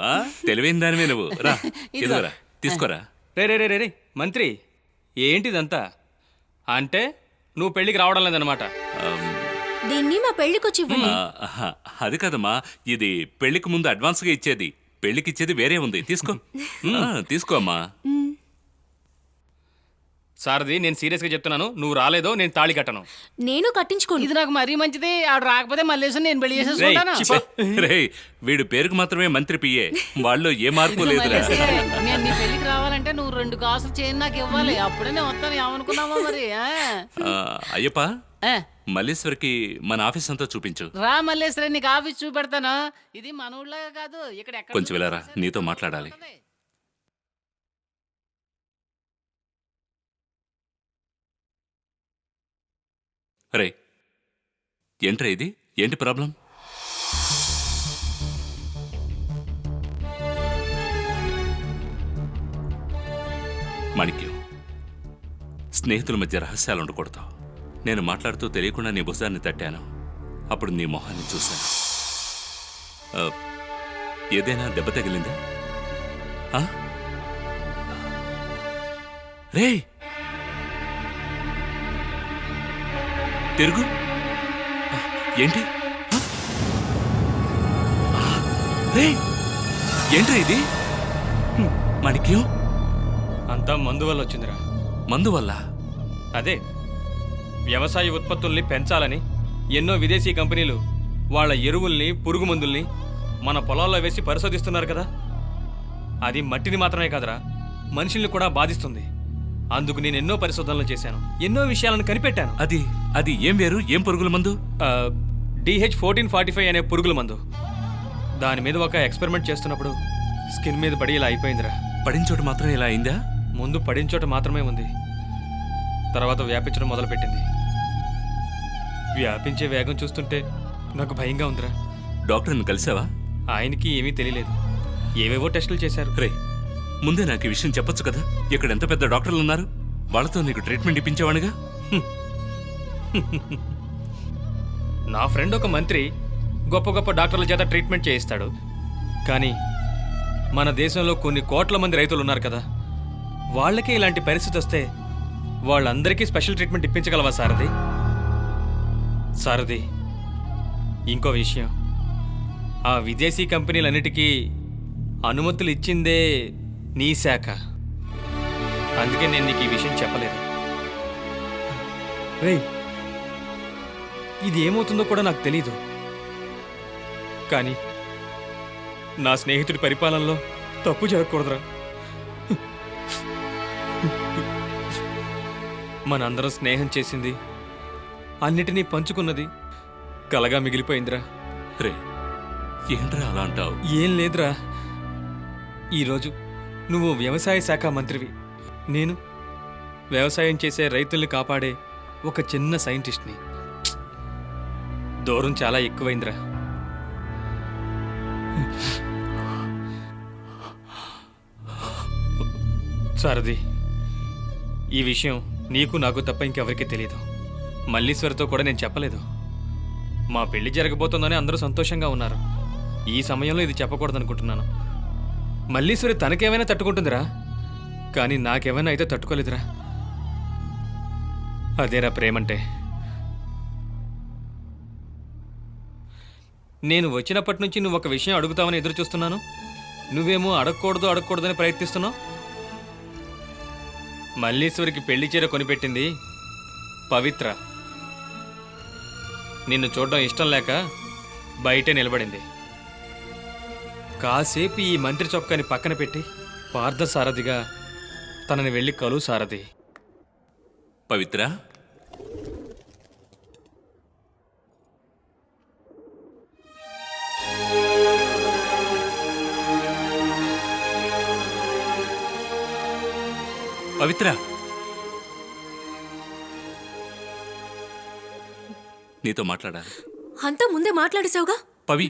తెలివైన దానివే నువ్వు. రా ఇదిగోరా, తీసుకోరా. రే రే రే రే రే, మంత్రి ఏంటిదంతా? అంటే నువ్వు పెళ్లికి రావడం లేదన్నమాట. దీన్ని మా పెళ్లికొచ్చి ఇవ్వండి. అది కదమ్మా, ఇది పెళ్లికి ముందు అడ్వాన్స్గా ఇచ్చేది. పెళ్లికి ఇచ్చేది వేరే ఉంది. తీసుకో. తీసుకో అమ్మా. సారథి, నేను సీరియస్ గా చెప్తున్నాను, నువ్వు రాలేదో నేను తాళి కట్టను. నేను కట్టించుకోను. ఇది నాకు మరీ మంచిది. ఆవిడ రాకపోతే మళ్ళీ నేను పెళ్లి చేసేసుకుంటాను. రే, వీడు పేరుకు మాత్రమే మంత్రి పియ్యే. వాళ్ళు ఏ మార్పు లేదురా. నేను నీ పెళ్లికి రావాలంటే నువ్వు 2 కాసులు చేయని నాకు ఇవ్వాలి. అప్పుడే నేను వస్తాను. ఏమనుకున్నావా మరి? అయ్యప్ప, మల్లేశ్వరికి మన ఆఫీస్ అంతా చూపించు. రా మల్లేశ్వరి, నీకు ఆఫీస్ చూపెడతాను. ఇది మన ఊళ్ళో కాదు, ఇక్కడ ఎక్కడ. కొంచెం వెళ్ళరా, నీతో మాట్లాడాలి. రే, ఏంట్రా ఇది? ఏంటి ప్రాబ్లం? మాణిక్యం, స్నేహితుల మధ్య రహస్యాలు ఉండకూడదు. నేను మాట్లాడుతూ తెలియకుండా నీ భుజాన్ని తట్టాను. అప్పుడు నీ మొహాన్ని చూశాను. ఏదైనా దెబ్బ తగిలిందా? రే, తిరుగు. ఏంటి? రే, ఏంట్రా ఇది? మాణిక్యం, అంతా మందు వల్ల వచ్చిందిరా. మందు వల్ల? అదే, వ్యవసాయ ఉత్పత్తుల్ని పెంచాలని ఎన్నో విదేశీ కంపెనీలు వాళ్ళ ఎరువుల్ని, పురుగు మందుల్ని మన పొలాల్లో వేసి పరిశోధిస్తున్నారు కదా. అది మట్టిని మాత్రమే కాదురా, మనుషుల్ని కూడా బాధిస్తుంది. అందుకు నేను ఎన్నో పరిశోధనలు చేశాను, ఎన్నో విషయాలను కనిపెట్టాను. అది ఏం వేరు? ఏం పురుగుల మందు? DH1445 అనే పురుగుల మందు. దాని మీద ఒక ఎక్స్పెరిమెంట్ చేస్తున్నప్పుడు స్కిన్ మీద పడి ఇలా అయిపోయిందిరా. పడిన చోట మాత్రం ఇలా అయిందా? ముందు పడిన చోట మాత్రమే ఉంది, తర్వాత వ్యాపించడం మొదలుపెట్టింది. వ్యాపించే వేగం చూస్తుంటే నాకు భయంగా ఉందిరా. డాక్టర్ని కలిసావా? ఆయనకి ఏమీ తెలియలేదు, ఏవేవో టెస్టులు చేశారు. రే, ముందే నాకు ఈ విషయం చెప్పొచ్చు కదా. ఇక్కడ ఎంత పెద్ద డాక్టర్లు ఉన్నారు, వాళ్ళతో నీకు ట్రీట్మెంట్ ఇప్పించేవాడుగా. నా ఫ్రెండ్ ఒక మంత్రి గొప్ప గొప్ప డాక్టర్ల చేత ట్రీట్మెంట్ చేయిస్తాడు. కానీ మన దేశంలో కొన్ని కోట్ల మంది రైతులు ఉన్నారు కదా, వాళ్ళకే ఇలాంటి పరిస్థితి వస్తే వాళ్ళందరికీ స్పెషల్ ట్రీట్మెంట్ ఇప్పించగలవా సారథి? సారథి, ఇంకో విషయం, ఆ విదేశీ కంపెనీలన్నిటికీ అనుమతులు ఇచ్చిందే నీ శాఖ. అందుకే నేను నీకు ఈ విషయం చెప్పలేదు. రేయ్, ఇది ఏమవుతుందో కూడా నాకు తెలీదు. కానీ నా స్నేహితుడి పరిపాలనలో తప్పు జరగకూడదురా. మనందరం స్నేహం చేసింది, అన్నిటినీ పంచుకున్నది కలగా మిగిలిపోయిందిరా. రే, ఏంట్రా అలా అంటావు? ఏం లేదురా, ఈరోజు నువ్వు వ్యవసాయ శాఖ మంత్రివి, నేను వ్యవసాయం చేసే రైతుల్ని కాపాడే ఒక చిన్న సైంటిస్ట్ని. దూరం చాలా ఎక్కువైందిరా. సారథి, ఈ విషయం నీకు నాకు తప్ప ఇంకెవరికీ తెలియదు. మల్లీశ్వరితో కూడా నేను చెప్పలేదు. మా పెళ్లి జరగబోతోందని అందరూ సంతోషంగా ఉన్నారు. ఈ సమయంలో ఇది చెప్పకూడదనుకుంటున్నాను. మల్లీశ్వరి తనకేమైనా తట్టుకుంటుందిరా, కానీ నాకేమైనా అయితే తట్టుకోలేదురా. అదేరా ప్రేమంటే. నేను వచ్చినప్పటి నుంచి నువ్వు ఒక విషయం అడుగుతావని ఎదురు చూస్తున్నాను. నువ్వేమో అడగకూడదని ప్రయత్నిస్తున్నావు. మల్లీశ్వరికి పెళ్లి చీర కొనిపెట్టింది పవిత్ర. నిన్ను చూడడం ఇష్టం లేక బయటే నిలబడింది. కాసేపు ఈ మంత్రి చొక్కాని పక్కన పెట్టి పార్థసారథిగా తనని వెళ్ళి కలు సారథి. పవిత్ర, పవిత్ర, నీతో మాట్లాడాలి. అంతా ముందే మాట్లాడేశావుగా. పవి,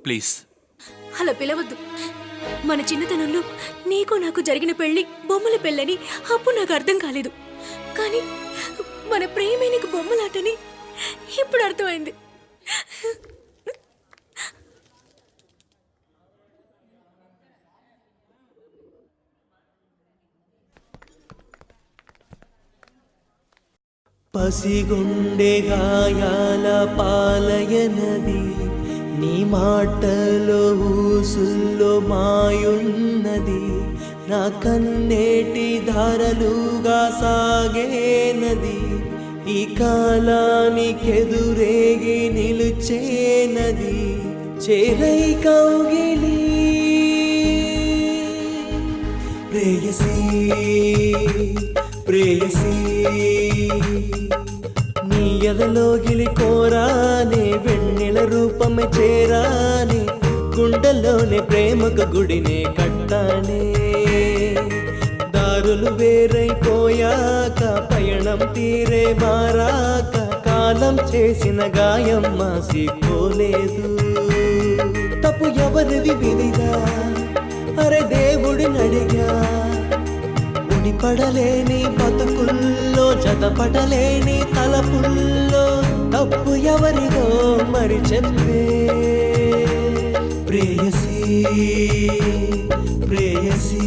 ప్లీజ్. అలా పిలవద్దు. మన చిన్నతనంలో నీకు నాకు జరిగిన పెళ్లి బొమ్మల పెళ్ళని అప్పుడు నాకు అర్థం కాలేదు. కానీ మన ప్రేమే నీకు బొమ్మలాటని ఇప్పుడు అర్థమైంది. పసిగుండె గాయాల పాలయనది, నీ మాటలో ఊసుల్లో మాయున్నది, నా కన్నేటి ధారలుగా సాగేనది, ఈ కాలానికెదురేగి నిలుచేనది, చేరై కౌగిలి ప్రేయసీ ప్రేయసీ, నీ ఎదలోగిలి కోరానే, వెన్నెల రూపమే చేరానే, గుండెల్లోనే ప్రేమకు గుడినే కట్టానే, దారులు వేరైపోయాక పయనం తీరే మారాక, కాలం చేసిన గాయం మాసిపోలేదు. తప్పు ఎవరిది విధిగా, అరే దేవుడిని అడిగా, పడలేని బతుకుల్లో జతపడలేని తలపుల్లో, తప్పు ఎవరిదో మరి చెప్పే ప్రేయసీ ప్రేయసీ.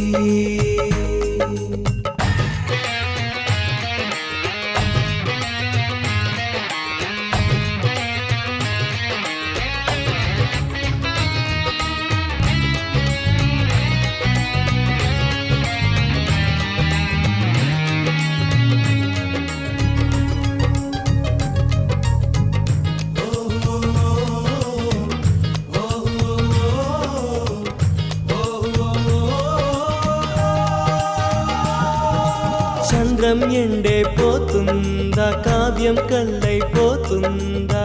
చంద్రం ఎండే పోతుందా, కావ్యం కళ్ళైపోతుందా,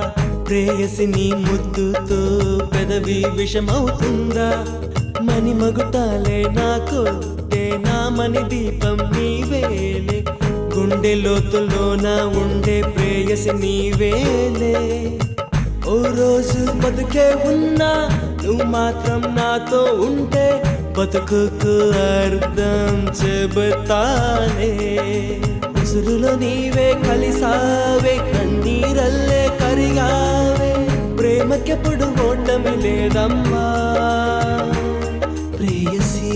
ప్రేయసి నీ ముద్దుతో పెదవి విషమవుతుందా, మణి మగుటాలే నాకొద్దే, నా మణి దీపం నీవేలే, గుండె లోతులోన ఉండే ప్రేయసి నీవేలే. ఓ రోజు బతుకే ఉన్నా నువ్వు మాత్రం నాతో ఉంటే, బతుకుకు అర్థం చెబుతానే, ఉసురులో నీవే కలిసావే, కన్నీరల్లే కరిగావే, ప్రేమకెప్పుడు ఓటమి లేదమ్మా ప్రేయసీ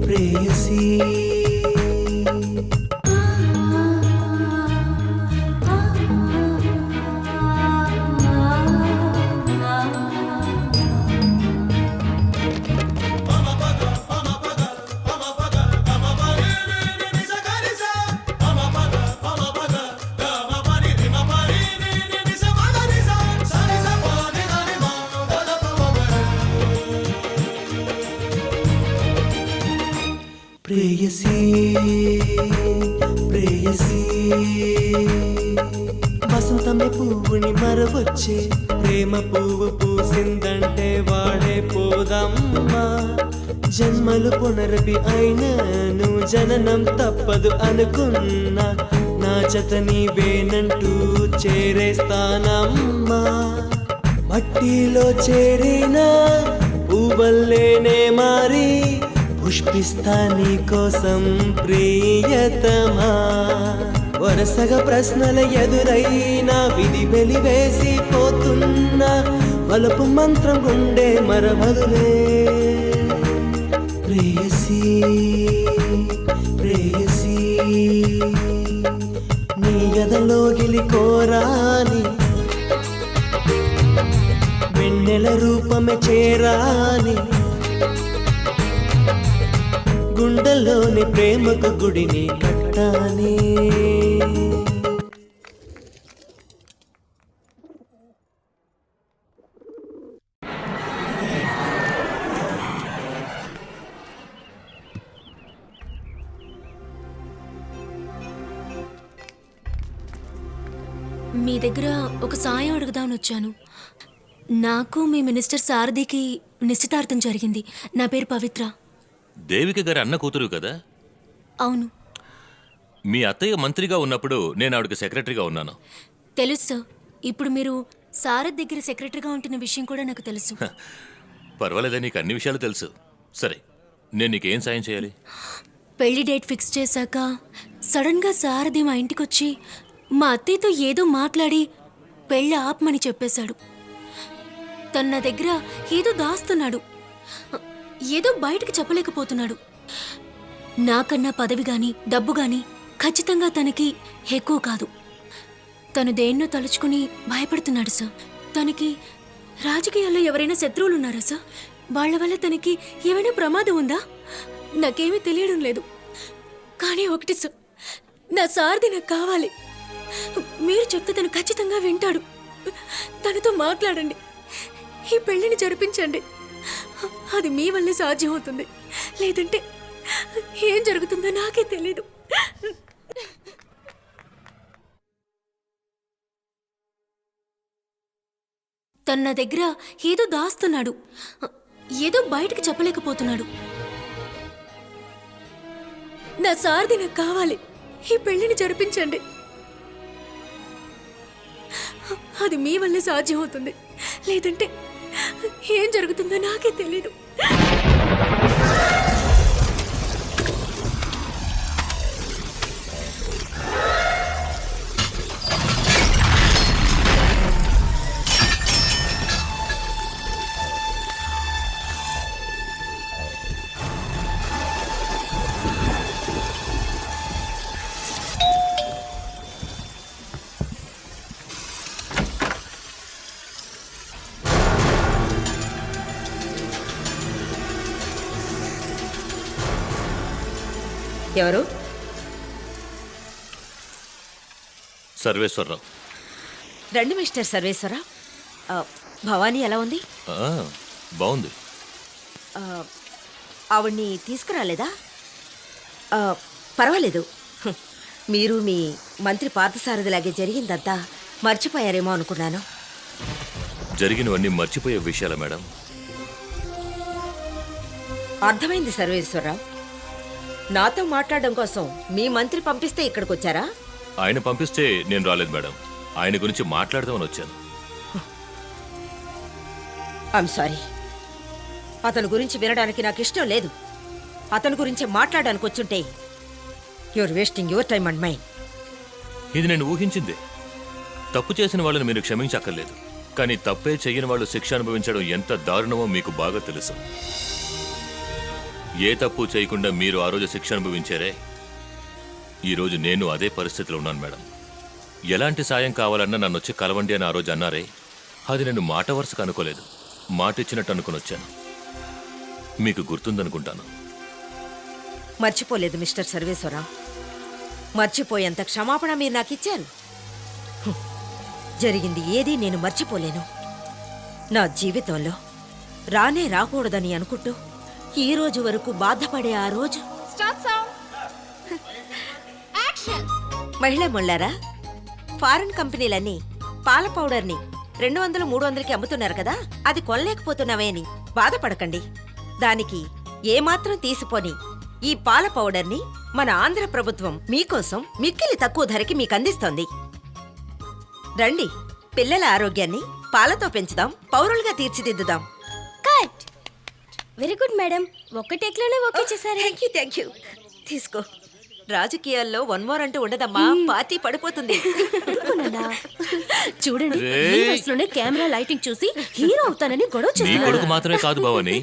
ప్రేయసీ. ప్రేయసీ ప్రేయసీ, వసంతమే పువ్వుని మరవచ్చే, ప్రేమ పువ్వు పూసిందంటే వాడే పోదమ్మా, జన్మలు పునరపి అయినను జననం తప్పదు అనుకున్నా, నా జత నీవేనంటూ చేరేస్తానమ్మా, మట్టిలో చేరిన పువ్వల్లేనే మారి, పుష్పిస్తా నీ కోసం ప్రియతమా, వరసగా ప్రశ్నల ఎదురైనా విధి వెలివేసి పోతున్నా, వలపు మంత్రం గుండె మరవదులే ప్రేయసీ ప్రేయసీ. నీ ఎదలోగిలి కోరాని, వెన్నెల రూపమే చేరాని, గుండెల్లోని ప్రేమకు గుడిని కట్టానే. మీ దగ్గర ఒక సాయం అడుగుదామని వచ్చాను. నాకు మీ మినిస్టర్ సారథికి నిశ్చితార్థం జరిగింది. నా పేరు పవిత్ర. దేవిక గారి అన్న కూతురు కదా? అవును. మీ అత్తయ్య మంత్రిగా ఉన్నప్పుడు నేను ఆవిడకి సెక్రటరీగా ఉన్నాను. తెలుసు సార్. ఇప్పుడు మీరు సారథ్ దగ్గర సెక్రటరీగా ఉంటున్న విషయం కూడా నాకు తెలుసు. పర్వాలేదా, నీకు అన్ని విషయాలు తెలుసు. సరే, నేను నీకేం సాయం చేయాలి? పెళ్లి డేట్ ఫిక్స్ చేశాక సడన్గా సారథి మా ఇంటికొచ్చి మా అత్తయ్యతో ఏదో మాట్లాడి పెళ్ళి ఆపమని చెప్పేశాడు. తన నా దగ్గర ఏదో దాస్తున్నాడు, ఏదో బయటకు చెప్పలేకపోతున్నాడు. నాకన్నా పదవి గాని డబ్బు గాని ఖచ్చితంగా తనకి ఎక్కువ కాదు. తను దేన్నో తలుచుకుని భయపడుతున్నాడు సార్. తనకి రాజకీయాల్లో ఎవరైనా శత్రువులు ఉన్నారా సార్? వాళ్ళ వల్ల తనకి ఏమైనా ప్రమాదం ఉందా? నాకేమీ తెలియడం లేదు. కానీ ఒకటి సార్, నా సారథి నాకు కావాలి. మీరు చెప్తే తను ఖచ్చితంగా వింటాడు. తనతో మాట్లాడండి, ఈ పెళ్లిని జరిపించండి. అది మీ వల్లే సాధ్యం అవుతుంది. లేదంటే ఏం జరుగుతుందో నాకే తెలీదు. తన నా దగ్గర ఏదో దాస్తున్నాడు, ఏదో బయటకు చెప్పలేకపోతున్నాడు. నా సారథి నాకు కావాలి. ఈ పెళ్లిని జరిపించండి. అది మీ వల్లే సాధ్యం అవుతుంది. లేదంటే ఏం జరుగుతుందో నాకే తెలీదు. ఎవరు? సర్వేశ్వరరావు. రండి మిస్టర్ సర్వేశ్వరరావు. భవానీ ఎలా ఉంది? బాగుంది. ఆవిడ్ని తీసుకురాలేదా? పర్వాలేదు. మీరు మీ మంత్రి పార్థసారథిలాగే జరిగిందంతా మర్చిపోయారేమో అనుకున్నాను. జరిగినవన్నీ మర్చిపోయే విషయాల మేడం. అర్థమైంది సర్వేశ్వరరావు. నాతో మాట్లాడడం కోసం మీ మంత్రి పంపిస్తే ఇక్కడికి వచ్చారా? ఆయన పంపిస్తే నేను రాలేదు మేడం. ఆయన గురించి మాట్లాడదామని వచ్చాను. I'm sorry. అతని గురించి వినడానికి నాకు ఇష్టం లేదు. అతని గురించి మాట్లాడడానికి వచ్చుంటే your wasting your time and mind. ఇది నేను ఊహించిందే. తప్పు చేసిన వాళ్ళని మీరు క్షమించక్కర్లేదు. కానీ తప్పే చెయ్యని వాళ్ళు శిక్ష అనుభవించడం ఎంత దారుణమో మీకు బాగా తెలుసు. ఏ తప్పు చేయకుండా మీరు ఆ రోజు శిక్ష అనుభవించారే, ఈరోజు నేను అదే పరిస్థితిలో ఉన్నాను మేడం. ఎలాంటి సాయం కావాలన్నా నన్ను వచ్చి కలవండి అని ఆ రోజు అన్నారే, అది నేను మాట వరుసకు అనుకోలేదు, మాట ఇచ్చినట్టు అనుకుని వచ్చాను. మీకు గుర్తుందనుకుంటాను. మర్చిపోలేదు మిస్టర్ సర్వేశ్వరరావు. మర్చిపోయేంత క్షమాపణ మీరు నాకు ఇచ్చారు. జరిగింది ఏదీ నేను మర్చిపోలేను. నా జీవితంలో రానే రాకూడదని అనుకుంటూ ఈ రోజు వరకు బాధపడే ఆ రోజు. మహిళా మొళ్ళారా, ఫారిన్ కంపెనీలన్నీ పాల పౌడర్ని 200-300కి అమ్ముతున్నారు కదా, అది కొనలేకపోతున్నావే అని బాధపడకండి. దానికి ఏమాత్రం తీసిపోని ఈ పాల పౌడర్ని మన ఆంధ్ర ప్రభుత్వం మీకోసం మిక్కిలి తక్కువ ధరకి మీకు అందిస్తోంది. రండి, పిల్లల ఆరోగ్యాన్ని పాలతో పెంచుదాం, పౌరులుగా తీర్చిదిద్దుదాం. కట్. Very good madam. ఒక్క టేక్లోనే ఓకే చేశారు. Thank you. తీసుకో. రాజకీయాల్లో వన్ మోర్ అంటూ ఉండదమ్మా, పార్టీ పడిపోతుంది. చూడండి, ఈ వయసులోనే కెమెరా లైటింగ్ చూసి హీరో అవుతానని గొడవ నీ చేస్తున్నాడు. కొడుకు మాత్రమే కాదు భవాని,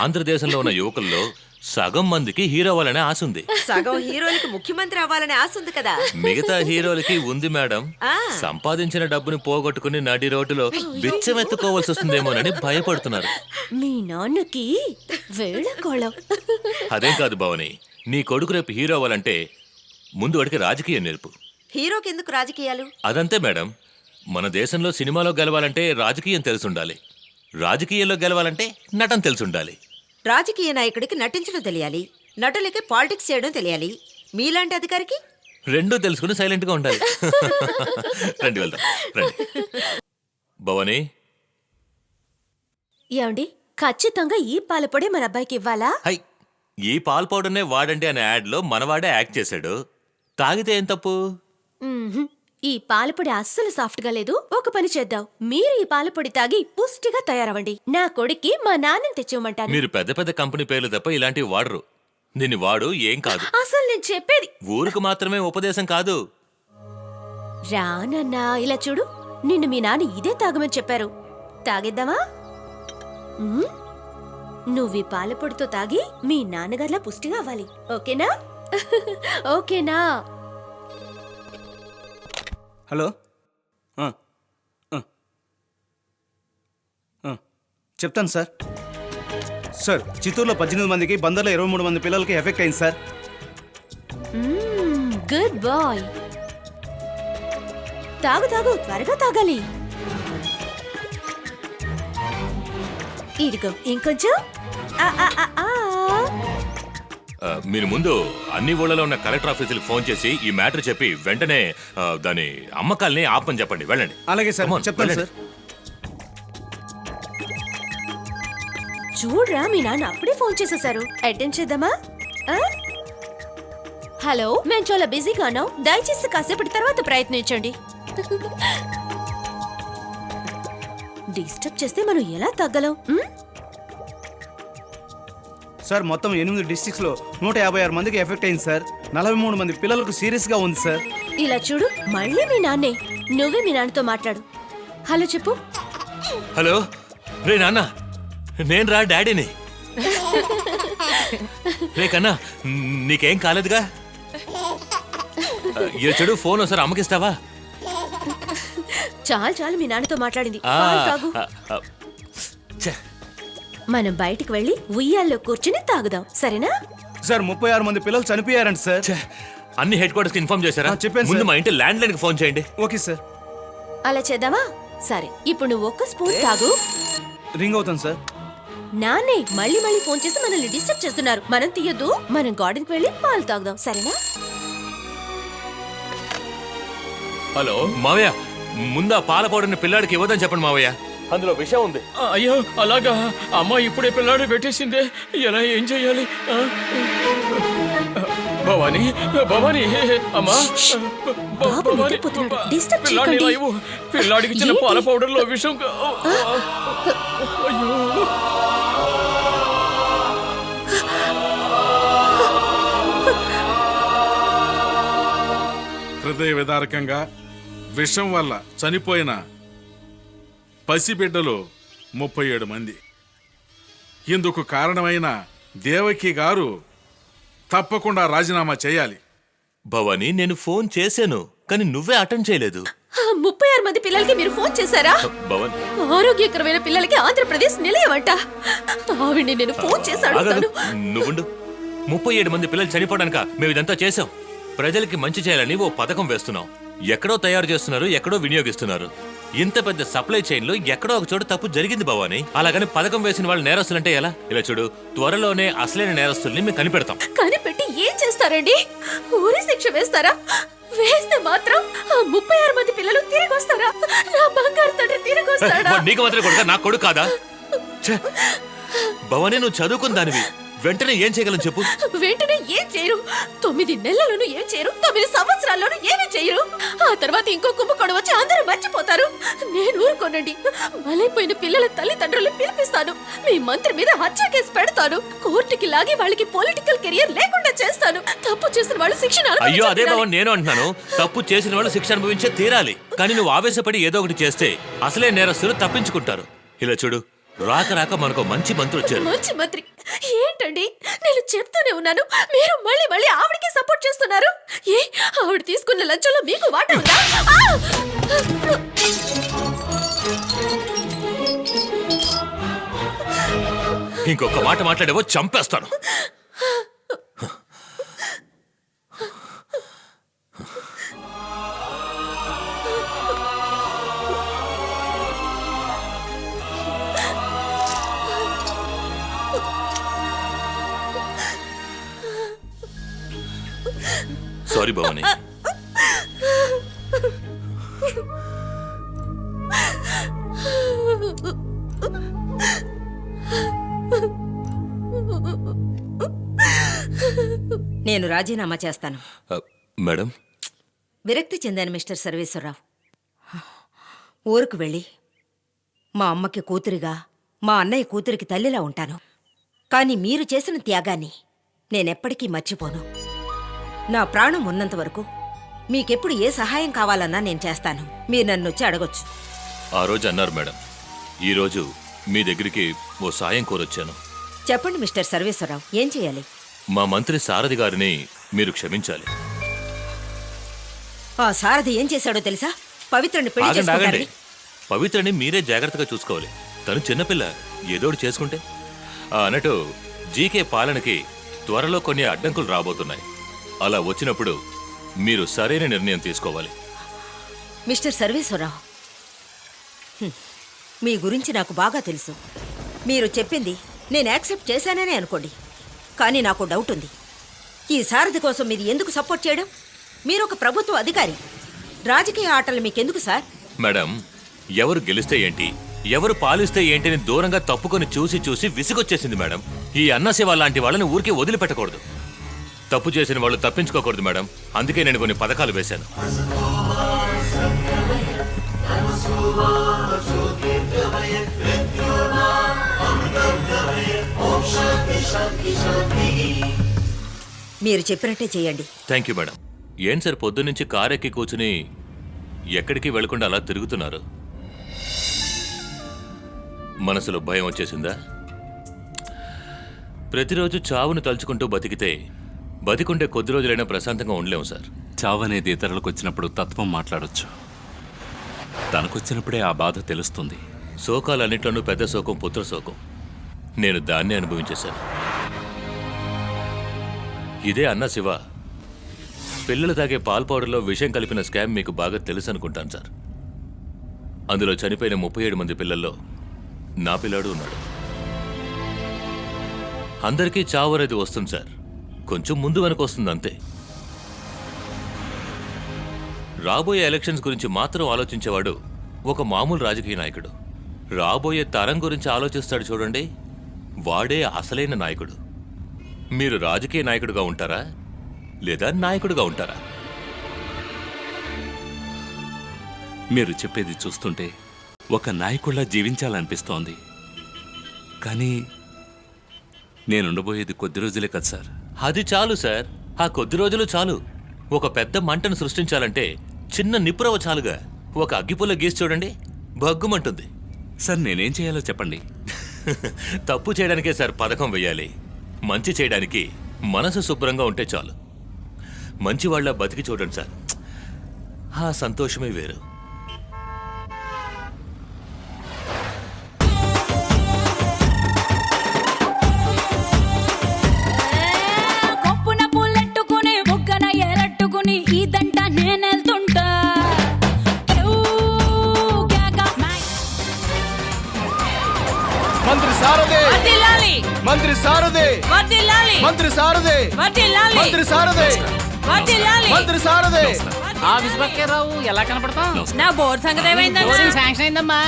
ఆంధ్రదేశంలో ఉన్న యువకుల్లో సగం మందికి హీరో అవ్వాలనే ఆశ ఉంది. సగం హీరోలకి ముఖ్యమంత్రి అవ్వాలనే ఆశ ఉంది కదా. మిగతా హీరోలకి ఉంది మేడం. సంపాదించిన డబ్బుని పోగొట్టుకుని నడి రోడ్డులో బిచ్చమెత్తుకోవాల్సి వస్తుందేమోనని భయపడుతున్నారు. మీ నాన్నకి వేళకోళం. అదేం కాదు భవాని, నీ కొడుకు రేపు హీరో అవ్వాలంటే ముందు వాడికి రాజకీయం నేర్పు. హీరోకి ఎందుకు రాజకీయాలు? అదంతే మేడం. మన దేశంలో సినిమాలో గెలవాలంటే రాజకీయం తెలుసుండాలి, రాజకీయాల్లో గెలవాలంటే నటన తెలుసుండాలి. రాజకీయ నాయకుడికి నటించడం తెలియాలి, నటులకి పాలిటిక్స్ చేయడం తెలియాలి. మీలాంటి అధికారికి రెండూ తెలుసుకుని సైలెంట్ గా ఉండాలి. రండి వెళ్దాం, రండి. భవానీ, ఏమండి ఖచ్చితంగా ఈ పాలపొడి మన అబ్బాయికి ఇవ్వాలా? హై, ఈ పాల్ పౌడర్నే వాడండి అనే యాడ్ లో మనవాడే యాక్ట్ చేశాడు. తాగితే ఏం తప్పు? మ్మ్హ్మ్. ఈ పాలపొడి అస్సలు సాఫ్ట్ గా లేదు. ఒక పని చేద్దాం, మీరు ఈ పాలపొడి తాగి పుష్టిగా తయారవ్వండి. నా కొడుక్కి మా నాన్నని తెచ్చివ్వమంటాను. మీరు పెద్ద పెద్ద కంపెనీ పేర్లు తప్ప ఇలాంటివి వాడరు. దీన్ని వాడు, ఏం కాదు. అసలు నేను చెప్పేది ఊరికి మాత్రమే ఉపదేశం కాదు. రానన్నా, ఇలా చూడు, నిన్ను మీ నాన్న ఇదే తాగమని చెప్పారు. తాగేద్దామా? మ్మ్? నువ్వు ఈ పాలపొడితో తాగి మీ నాన్నగారిలా పుష్టిగా అవ్వాలి. ఓకేనా? ఓకేనా? హలో చెప్తాను సార్. సార్, చిత్తూరులో 18 మందికి, బందర్లో 23 మంది పిల్లలకి ఎఫెక్ట్ అయింది సార్. Good bye. తాగు తాగు, త్వరగా తాగాలి. ఇదిగో ఇంకొంచెం. ఆ, ఆ, ఆ, ఆ. మీరు ముందు అన్ని ఊళ్ళలో ఉన్న కలెక్టర్ ఆఫీసులకు ఫోన్ చేసి ఈ మ్యాటర్ చెప్పి వెంటనే దాని అమ్మకాల్ని ఆపని చెప్పండి. వెళ్ళండి. అలాగే సార్, Come on, చెప్తాను వెళ్ళండి. సార్. చూడ్రా, మీ నాన్న అప్పుడే ఫోన్ చేసేశారు. అటెండ్ చేద్దామా? ఆ? హలో, మేము చాలా బిజీగా ఉన్నాం, దయచేసి కాసేపటి తర్వాత ప్రయత్నించండి. డిస్టర్బ్ చేస్తే మనం ఎలా తగ్గలం? సార్, మొత్తం 8 డిస్ట్రిక్ట్స్లో 156 మందికి ఎఫెక్ట్ అయింది సార్. 43 మంది పిల్లలకు సీరియస్గా ఉంది సార్. ఇలా చూడు, మళ్ళీ మీ నాన్నే. నువ్వే మీ నాన్నతో మాట్లాడు. హలో చెప్పు. హలో, రే నాన్న, నేను రా డాడీని. రే కన్నా, నీకేం కాలేదుగా? ఇలా చెడు, ఫోన్ ఒకసారి అమ్మకిస్తావా? చాలు చాలు, మీ నాన్నతో మాట్లాడింది. ఆ, పాలు తాగు. ఛే, మనం బయటికి వెళ్ళి ఉయ్యాల్లో కూర్చుని తాగుదాం, సరేనా? సార్, 36 మంది పిల్లలు చనిపోయారంట సార్. ఛే, అన్ని హెడ్ క్వార్టర్స్ కి ఇన్ఫార్మ్ చేశారా? చెప్పాను ముందు సార్. మా ఇంటి ల్యాండ్ లైన్ కి ఫోన్ చేయండి. Okay sir. అలా చేద్దామా? సరే, ఇప్పుడు నువ్వు ఒక్క స్పూన్ తాగు. రింగ్ అవుతాను సార్. నాన్నే మళ్ళీ మళ్ళీ ఫోన్ చేసి మనల్ని డిస్టర్బ్ చేస్తున్నారు. మనం తీయొద్దు, మనం గార్డెన్ కి వెళ్ళి పాలు తాగుదాం, సరేనా? హలో మావయ్య, ముందు ఆ పాల పౌడర్ని పిల్లాడికి ఇవ్వదని చెప్పండి మావయ్య. అందులో విషయం ఉంది. అయ్యో అలాగా? అమ్మ ఇప్పుడే పిల్లాడు పెట్టేసిందే, ఎలా ఏం చెయ్యాలి? భవానీ, భవానీ, అమ్మా, బాబు నిద్రపోతున్నాడు, డిస్టర్బ్ పిల్లాడిని చేయకండి. ఇలా ఇవ్వు. పిల్లాడికి ఇచ్చిన ఏంటి? పాల పౌడర్ లో విషం అయ్యో. హృదయ విదారకంగా విషం వల్ల చనిపోయిన పసిబిడ్డలు 37 మంది. ఇందుకు కారణమైన దేవకి గారు తప్పకుండా రాజీనామా చేయాలి. భవానీ, నేను ఫోన్ చేశాను, కానీ నువ్వే అటెండ్ చేయలేదు. 36 మంది పిల్లలకి మీరు ఫోన్ చేశారా? భవన్, ఆరోగ్యకరమైన పిల్లలకి ఆంధ్రప్రదేశ్ నిలయమంట. ఆవిడ్ని నేను ఫోన్ చేసి అడుగుతాను. నువ్వుండు. 37 మంది పిల్లలు చనిపోవడానిక మేము ఇదంతా చేసాం. ప్రజలకి మంచి చేయాలని ఓ పథకం వేస్తున్నాం. ఎక్కడో తయారు చేస్తున్నారు, ఎక్కడో వినియోగిస్తున్నారు. ఇంత పెద్ద సప్లై చైన్ లో ఎక్కడో ఒక చోట తప్పు జరిగింది భవానీ. అలాగని పథకం వేసిన వాళ్ళు నేరస్తులంటే ఎలా? ఇలా చూడు, త్వరలోనే అసలైన నేరస్తుల్ని మేము కనిపెడతాం. కనిపెట్టి ఏం చేస్తారండి? ఊరి శిక్ష వేస్తారా? వేస్తే మాత్రం ఆ 36 మంది పిల్లలు తిరిగి వస్తారా? నా బంగారు తండ్రి తిరిగి వస్తాడా? నీకు మాత్రం కొడుక, నా కొడుకు కాదా? ఛే! భవానీ, నువ్వు చదువుకున్న దానివి, వెంటనే ఏం చేయగలను చెప్పు? వెంటనే ఏం చేయరు. 9 నెలలను ఏం చేయరు, 9 సంవత్సరాల్లోనూ ఏమీ చేయరు. ఆ తర్వాత ఇంకో కుంభకోణం వచ్చి అందరూ మర్చిపోతారు. నేను ఊరుకోనండి. బలైపోయిన పిల్లల తల్లిదండ్రులు పిలిపిస్తాను. మీ మంత్రి మీద హత్య కేసు పెడతాను. కోర్టుకి లాగి వాళ్ళకి పొలిటికల్ కెరియర్ లేకుండా చేస్తాను. తప్పు చేసిన వాళ్ళు శిక్షణ అయ్యో, అదే భవన్ నేను అంటున్నాను. తప్పు చేసిన వాళ్ళు శిక్ష అనుభవించే తీరాలి. కానీ నువ్వు ఆవేశపడి ఏదో ఒకటి చేస్తే అసలే నేరస్తులు తప్పించుకుంటారు. ఇలా చూడు, రాక రాక మనకు మంచి మంత్రి వచ్చారు. మంచి మంత్రి ఏంటండి? నేను చెప్తూనే ఉన్నాను, మీరు మళ్ళీ మళ్ళీ ఆవిడకే సపోర్ట్ చేస్తున్నారు. ఏ ఆవిడ తీసుకున్న లంచంలో మీకు వాటా ఉందా? ఇంకొక మాట మాట్లాడేవో చంపేస్తాను. సారీ భవానీ, నేను రాజీనామా చేస్తాను. మేడం, విరక్తి చెందాను మిస్టర్ సర్వేశ్వరరావు. ఊరుకు వెళ్ళి మా అమ్మకి కూతురిగా, మా అన్నయ్య కూతురికి తల్లిలా ఉంటాను. కానీ మీరు చేసిన త్యాగాన్ని నేనెప్పటికీ మర్చిపోను. నా ప్రాణం ఉన్నంత వరకు మీకెప్పుడు ఏ సహాయం కావాలన్నా నేను చేస్తాను. మీరు నన్ను వచ్చి అడగొచ్చు. ఆ రోజు అన్నారు మేడం, ఈరోజు మీ దగ్గరికి ఓ సాయం కోరొచ్చాను. చెప్పండి మిస్టర్ సర్వేశ్వరరావు, ఏం చేయాలి? మా మంత్రి సారథి గారిని మీరు క్షమించాలి. ఆ సారథి ఏం చేశాడో తెలుసా? పవిత్రని పెళ్లి ఆగండి, ఆగండి. చేసుకుంటారని. పవిత్రని మీరే జాగ్రత్తగా చూసుకోవాలి. తను చిన్నపిల్ల, ఏదోడు చేసుకుంటే. అన్నట్టు జీకే పాలనకి త్వరలో కొన్ని అడ్డంకులు రాబోతున్నాయి. అలా వచ్చినప్పుడు మీరు సరైన నిర్ణయం తీసుకోవాలి. మిస్టర్ సర్వేశ్వరరావు, మీ గురించి నాకు బాగా తెలుసు. మీరు చెప్పింది నేను యాక్సెప్ట్ చేశాననే అనుకోండి, కానీ నాకు డౌట్ ఉంది. ఈ సారథి కోసం మీరు ఎందుకు సపోర్ట్ చేయడం? మీరు ఒక ప్రభుత్వ అధికారి. రాజకీయ ఆటలు మీకెందుకు సార్? మేడం, ఎవరు గెలిస్తే ఏంటి, ఎవరు పాలిస్తే ఏంటి అని దూరంగా తప్పుకొని చూసి చూసి విసుగొచ్చేసింది మేడం. ఈ అన్నసేవ లాంటి వాళ్ళని ఊరికే వదిలిపెట్టకూడదు. తప్పు చేసిన వాళ్ళు తప్పించుకోకూడదు మేడం. అందుకే నేను కొన్ని పథకాలు వేశాను. మీరు చెప్పినట్టే చేయండి. Thank you madam. ఏం సార్, పొద్దున్నుంచి కారు ఎక్కి కూర్చుని ఎక్కడికి వెళ్లకుండా అలా తిరుగుతున్నారు? మనసులో భయం వచ్చేసిందా? ప్రతిరోజు చావును తలుచుకుంటూ బతికితే బతికుంటే కొద్ది రోజులైనా ప్రశాంతంగా ఉండలేము సార్. చావు అనేది ఇతరులకు వచ్చినప్పుడు తత్వం మాట్లాడొచ్చు, తనకొచ్చినప్పుడే ఆ బాధ తెలుస్తుంది. శోకాలన్నిట్లోనూ పెద్ద శోకం పుత్ర శోకం. నేను దాన్నే అనుభవించేశాను. ఇదే అన్న శివ. పిల్లలు తాగే పాల్ పౌడర్లో విషం కలిపిన స్కామ్ మీకు బాగా తెలుసు అనుకుంటాను సార్. అందులో చనిపోయిన 37 మంది పిల్లల్లో నా పిల్లాడు ఉన్నాడు. అందరికీ చావు అనేది వస్తుంది సార్, కొంచెం ముందు వెనక వస్తుంది అంతే. రాబోయే ఎలక్షన్స్ గురించి మాత్రం ఆలోచించేవాడు ఒక మామూలు రాజకీయ నాయకుడు. రాబోయే తరం గురించి ఆలోచిస్తాడు చూడండి, వాడే అసలైన నాయకుడు. మీరు రాజకీయ నాయకుడిగా ఉంటారా లేదా నాయకుడిగా ఉంటారా? మీరు చెప్పేది చూస్తుంటే ఒక నాయకుడిలా జీవించాలనిపిస్తోంది. కానీ నేనుండబోయేది కొద్ది రోజులే కదా సార్. అది చాలు సార్, ఆ కొద్ది రోజులు చాలు. ఒక పెద్ద మంటను సృష్టించాలంటే చిన్న నిప్పురవ చాలుగా. ఒక అగ్గిపుల్ల గీసి చూడండి, భగ్గుమంటుంది. సార్ నేనేం చేయాలో చెప్పండి. తప్పు చేయడానికే సార్ పథకం వెయ్యాలి. మంచి చేయడానికి మనసు శుభ్రంగా ఉంటే చాలు. మంచివాళ్ళ బతికి చూడండి సార్, ఆ సంతోషమే వేరు. కొప్పున పుల్లెట్టుకుని బుగ్గన ఎరట్టుకుని ఇదంట నేనెళ్తుంటా. మంత్రి సారథి, వర్ధిల్లాలి, మంత్రి సారథి, వర్ధిల్లాలి, మంత్రి సారథి, వర్ధిల్లాలి, మంత్రి సారథి, వర్ధిల్లాలి. మంత్రి సారథి. ఆఫీస్ పక్కే రావు, ఎలా కనపడతాం? నా బోర్డు సంగతి ఏమైందన్నా? బోరింగ్ శాంక్షన్ అయిందమ్మా.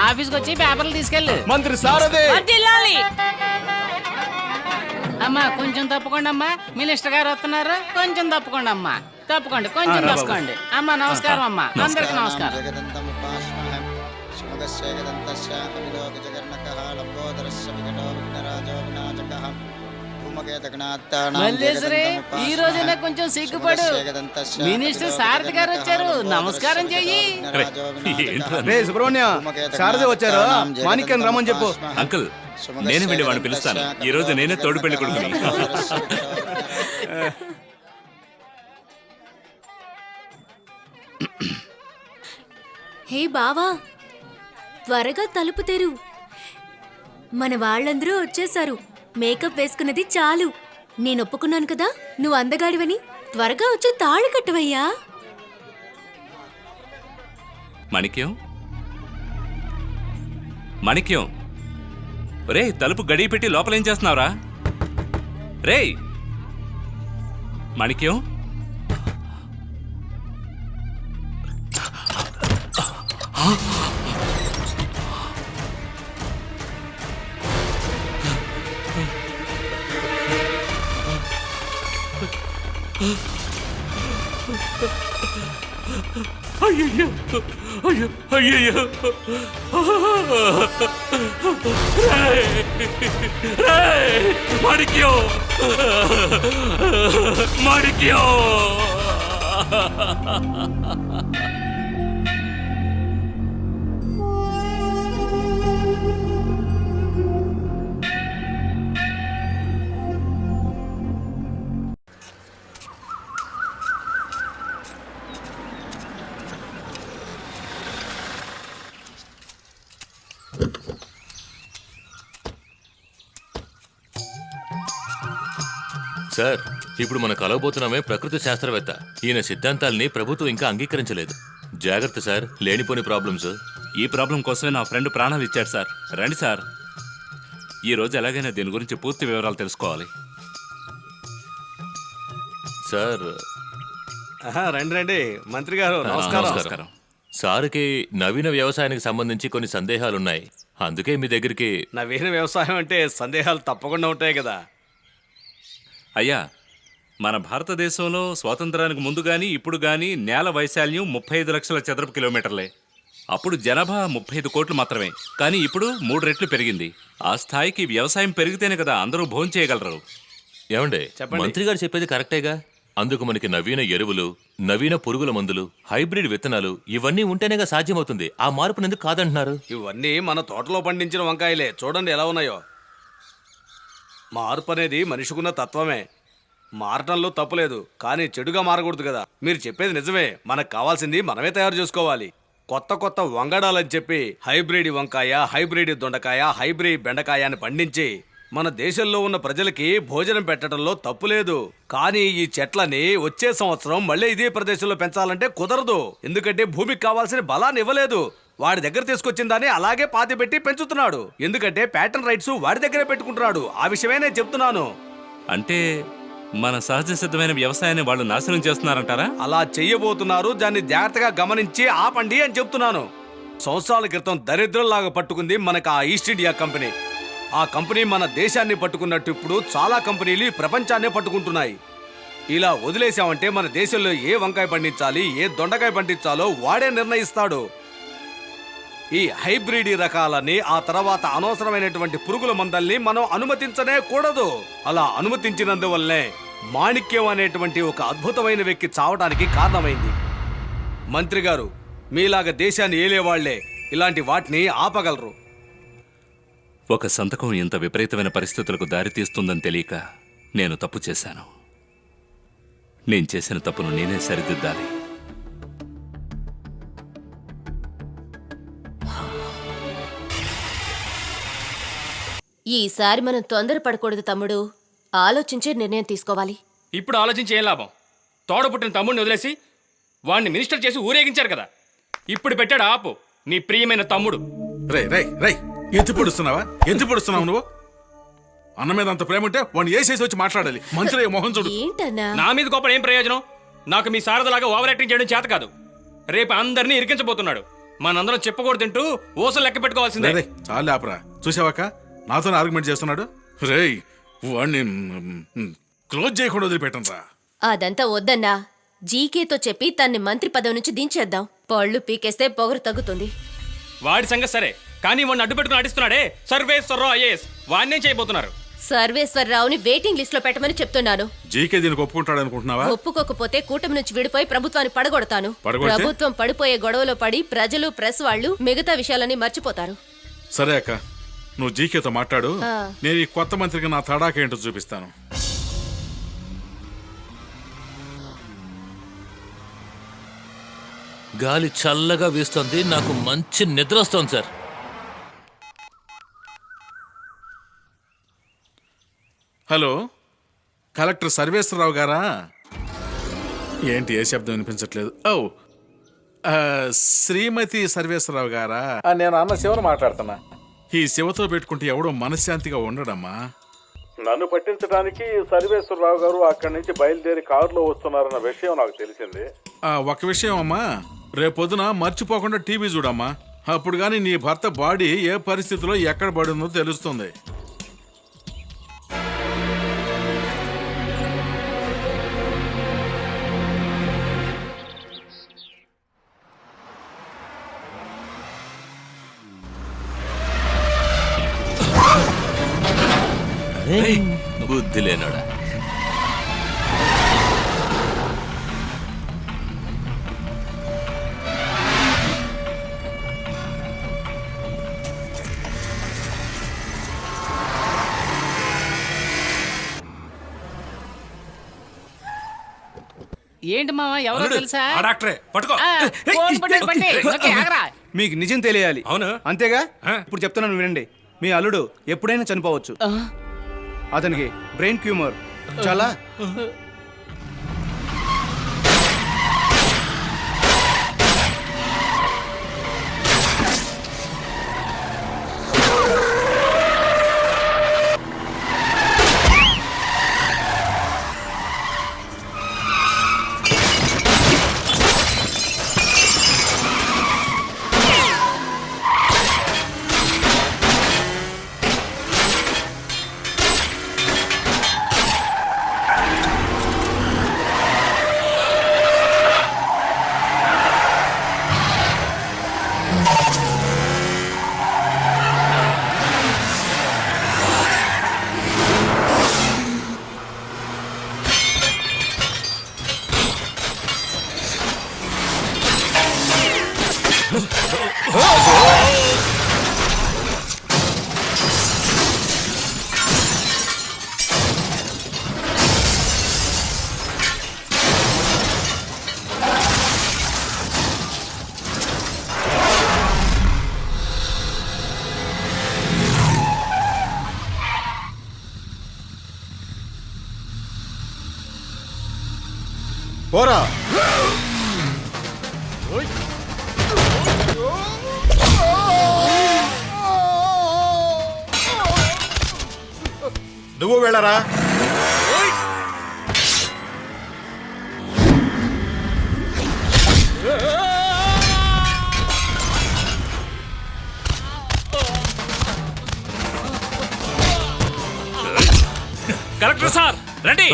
ఆఫీస్కి వచ్చి పేపర్లు తీసుకెళ్ళు. మంత్రి సారథి. వర్ధిల్లాలి. అమ్మా కొంచెం తప్పుకోండి అమ్మా, మినిస్టర్ గారు వస్తున్నారు. కొంచెం తప్పుకోండి అమ్మా, తప్పుకోండి, కొంచెం తప్పుకోండి. అమ్మా నమస్కారం అమ్మా, అందరికి నమస్కారం. మల్లేశ్వరి, ఈ రోజైనా కొంచెం సిగ్గుపడు. మినిస్టర్ సారథి గారు వచ్చారు, నమస్కారం చెయ్యి. రే సుబ్రహ్మణ్య, సారథి వచ్చారు, మాణిక్యం రమ్మని చెప్పు. అంకుల్, నేనే వెళ్ళి వాడిని పిలుస్తాను. ఈ రోజు నేనే తోడు పెళ్లి కొడుకుని. హే బావా, త్వరగా తలుపు తెరు. మన వాళ్ళందరూ వచ్చేసారు. మేకప్ వేసుకున్నది చాలు. నేను ఒప్పుకున్నాను కదా నువ్వు అందగాడివని. త్వరగా వచ్చి తాళి కట్టవయ్యా. మాణిక్యం, మాణిక్యం, రే తలుపు గడియ పెట్టి లోపలేం చేస్తున్నావురా? రే మాణిక్యం, అయ్యయ్యో అయ్యో అయ్యయ్యో మాణిక్యో మాణిక్యో సార్ ఇప్పుడు మనం కలవబోతున్నామే ప్రకృతి శాస్త్రవేత్త. ఈయన సిద్ధాంతాల్ని ప్రభుత్వం ఇంకా అంగీకరించలేదు. జాగ్రత్త సార్, లేనిపోని ప్రాబ్లమ్స్. ఈ ప్రాబ్లం కోసమే నా ఫ్రెండ్ ప్రాణాలు ఇచ్చాడు సార్. రండి సార్, ఈ రోజు ఎలాగైనా దీని గురించి పూర్తి వివరాలు తెలుసుకోవాలి. సార్ రండి రండి మంత్రి గారు, నమస్కారం. నమస్కారం. సార్కి నవీన వ్యవసాయానికి సంబంధించి కొన్ని సందేహాలున్నాయి. అందుకే మీ దగ్గరికి. నవీన వ్యవసాయం అంటే సందేహాలు తప్పకుండా ఉంటాయి కదా. అయ్యా, మన భారతదేశంలో స్వాతంత్రానికి ముందు గాని ఇప్పుడు గాని నేల వైశాల్యం 35 లక్షల చదరపు కిలోమీటర్లే. అప్పుడు జనాభా 35 కోట్లు మాత్రమే. కానీ ఇప్పుడు 3 రెట్లు పెరిగింది. ఆ స్థాయికి వ్యవసాయం పెరిగితేనే కదా అందరూ భోజనం చేయగలరు. ఏమండే, మంత్రి గారు చెప్పేది కరెక్టేగా. అందుకు మనకి నవీన ఎరువులు, నవీన పురుగుల మందులు, హైబ్రిడ్ విత్తనాలు ఇవన్నీ ఉంటేనేగా సాధ్యమవుతుంది. ఆ మార్పును ఎందుకు కాదంటున్నారు? ఇవన్నీ మన తోటలో పండించిన వంకాయలే. చూడండి ఎలా ఉన్నాయో. మార్పు అనేది మనిషికున్న తత్వమే. మారటంలో తప్పులేదు, కానీ చెడుగా మారకూడదు కదా. మీరు చెప్పేది నిజమే. మనకు కావాల్సింది మనమే తయారు చేసుకోవాలి. కొత్త కొత్త వంగడాలని చెప్పి హైబ్రిడ్ వంకాయ, హైబ్రిడ్ దొండకాయ, హైబ్రిడ్ బెండకాయ అని పండించి మన దేశంలో ఉన్న ప్రజలకి భోజనం పెట్టడంలో తప్పు లేదు. కానీ ఈ చెట్లని వచ్చే సంవత్సరం మళ్ళీ ఇదే ప్రదేశంలో పెంచాలంటే కుదరదు. ఎందుకంటే భూమికి కావాల్సిన బలాన్ని ఇవ్వలేదు. వాడి దగ్గర తీసుకొచ్చిన దాన్ని అలాగే పాతి పెట్టి పెంచుతున్నాడు. ఎందుకంటే ప్యాటర్న్ రైట్స్ వాడి దగ్గరే పెట్టుకుంటున్నాడు. ఆ విషయమే నేను చెప్తున్నాను. అంటే మన సహజ సిద్ధమైన వ్యవసాయాన్ని వాళ్ళు నాశనం చేస్తున్నారంటారా? అలా చెయ్యబోతున్నారు. దాన్ని జాగ్రత్తగా గమనించి ఆపండి అని చెప్తున్నాను. సంవత్సరాల క్రితం దరిద్రంలాగా పట్టుకుంది మనకు ఆ ఈస్ట్ ఇండియా కంపెనీ. ఆ కంపెనీ మన దేశాన్ని పట్టుకున్నట్టు ఇప్పుడు చాలా కంపెనీలు ఈ ప్రపంచాన్నే పట్టుకుంటున్నాయి. ఇలా వదిలేసామంటే మన దేశంలో ఏ వంకాయ పండించాలి, ఏ దొండకాయ పండించాలో వాడే నిర్ణయిస్తాడు. ఈ హైబ్రిడ్ రకాలని, ఆ తర్వాత అనవసరమైనటువంటి పురుగుల మందల్ని మనం అనుమతించనే కూడదు. అలా అనుమతించినందువల్లే మాణిక్యం అనేటువంటి ఒక అద్భుతమైన వ్యక్తి చావడానికి కారణమైంది. మంత్రి గారు, మీలాగా దేశాన్ని ఏలేవాళ్లే ఇలాంటి వాటిని ఆపగలరు. ఒక సంతకం ఇంత విపరీతమైన పరిస్థితులకు దారితీస్తుందని తెలియక నేను తప్పు చేశాను. నేను చేసిన తప్పును నేనే సరిదిద్దాలి. ఈసారి మనం తొందరపడకూడదు తమ్ముడు. ఆలోచించే నిర్ణయం తీసుకోవాలి. ఇప్పుడు ఆలోచించి ఏం లాభం? తోడ పుట్టిన తమ్ముడిని వదిలేసి వాడిని మినిస్టర్ చేసి ఊరేగించారు కదా. ఇప్పుడు పెట్టాడు ఆపు నీ ప్రియమైన తమ్ముడు. రై రై రై ఎందుకు పొడుస్తున్నావు నువ్వు? అన్న మీద అంత ప్రేమ ఉంటే వాడిని ఏసేసి వచ్చి మాట్లాడాలి. మంత్రి మొహం చూడు. నా మీద గొప్ప ఏం ప్రయోజనం? నాకు మీ సారథలాగా ఓవర్ యాక్టింగ్ చేయడం చేత కాదు. రేపు అందరినీ ఇరికించబోతున్నాడు. మనందరం చెప్పకూడదు తింటూ ఓసలు లెక్క పెట్టుకోవాల్సిందే. చాలు ఆపరా. చూసావాక నాతో ఆర్గ్యుమెంట్ చేస్తున్నాడు. రేయ్ వాడిని క్లోజ్ చేయకుండా వదిలిపెట్టను రా. అదంతా వద్దన్నా. జీకేతో చెప్పి తన్ని మంత్రి పదవి నుంచి దించేద్దాం. పళ్ళు పీకేస్తే పొగరు తగ్గుతుంది. వాడి సంగతి సరే, కానీ వాడిని అడ్డు పెట్టుకుని నటిస్తున్నాడే సర్వేశ్వరరావు ఐఏఎస్. వాడినేం చేయబోతున్నారు? సర్వేశ్వరరావుని వెయిటింగ్ లిస్ట్ లో పెట్టమని చెప్తున్నాను. జీకే దీనికి ఒప్పుకుంటాడు అనుకుంటున్నావా? ఒప్పుకోకపోతే కూటమి నుంచి విడిపోయి ప్రభుత్వాన్ని పడగొడతాను. పడగొడితే? ప్రభుత్వం పడిపోయే గొడవలో పడి ప్రజలు, ప్రెస్ వాళ్ళు మిగతా విషయాలని మర్చిపోతారు. సరే అక్క, నువ్వు జీకేతో మాట్లాడు. ఆ. నేను ఈ కొత్త మంత్రికి నా తడాక ఏంటో చూపిస్తాను. గాలి చల్లగా వీస్తోంది. నాకు మంచి నిద్ర వస్తోంది సార్. హలో, కలెక్టర్ సర్వేశ్వరరావు గారా? ఏంటి ఏ శబ్దం వినిపించట్లేదు? ఓ శ్రీమతి సర్వేశ్వరరావు గారా? నేను అన్న శివను మాట్లాడుతున్నా. ఈ శివతో పెట్టుకుంటే ఎవడో మనశ్శాంతిగా ఉండడమ్మా. నన్ను పట్టించడానికి సర్వేశ్వరరావు గారు అక్కడి నుంచి బయలుదేరి కారులో వస్తున్నారన్న విషయం నాకు తెలిసింది. ఒక విషయం అమ్మా, రేపొద్దున మర్చిపోకుండా టీవీ చూడమ్మా. అప్పుడు కానీ నీ భర్త బాడీ ఏ పరిస్థితిలో ఎక్కడ పడిందో తెలుస్తుంది. బుద్ధి లేనోడా. ఏంటి మావా ఎవరో తెలుసా? ఆ డాక్టరే పట్టుకో. ఫోన్ పట్టండి, పట్టి. ఓకే, ఆగరా. మీకు నిజం తెలియాలి. అవును. అంతేగా? ఆ. ఇప్పుడు చెప్తున్నాను వినండి. మీ అల్లుడు ఎప్పుడైనా చనిపోవచ్చు. అతనికి బ్రెయిన్ ట్యూమర్. చాలా పోరా. నువ్వు వెళ్ళరా. కలెక్టర్ సార్ రండి.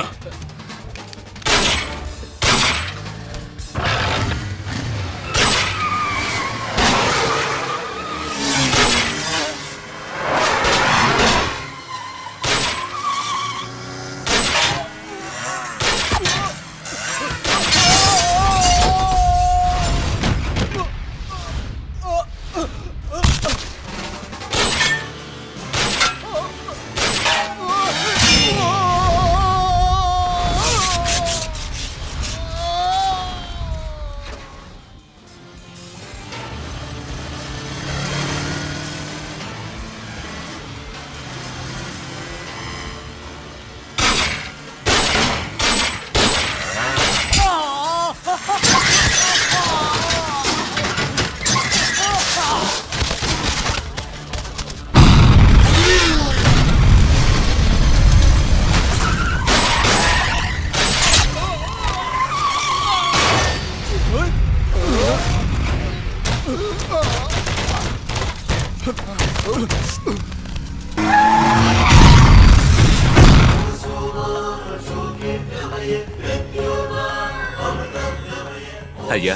అయ్యా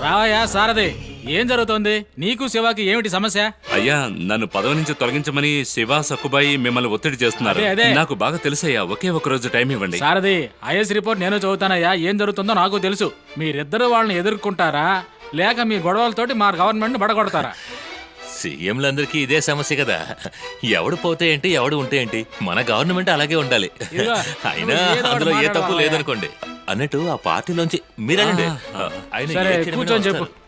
రావయ్యా సారథి. ఏం జరుగుతోంది? నీకు శివాకి ఏమిటి సమస్య? అయ్యా నన్ను పదవి నుంచి తొలగించమని శివ సక్కుబాయి మిమ్మల్ని ఒత్తిడి చేస్తున్నారు. అదే. నాకు బాగా తెలుసయ్యా, ఒకే ఒక రోజు టైం ఇవ్వండి. సారథి, ఐఎస్ రిపోర్ట్ నేను చదువుతానయ్యా. ఏం జరుగుతుందో నాకు తెలుసు. మీరిద్దరు వాళ్ళని ఎదుర్కొంటారా లేక మీ గొడవలతోటి మా గవర్నమెంట్ బడగొడతారా? సీఎంలందరికీ ఇదే సమస్య కదా. ఎవడు పోతే ఏంటి, ఎవడు ఉంటే ఏంటి, మన గవర్నమెంట్ అలాగే ఉండాలి. ఇదిగో, అయినా నువ్వు ఏదో ఒకటి అందులో ఏ తప్పు మాట్లాడవా? లేదనుకోండి. అన్నట్టు ఆ పార్టీలోంచి మీరండి. ఆయన సరే, ఏ క్షణమైనా కూర్చొని చెప్పు. వస్తారు.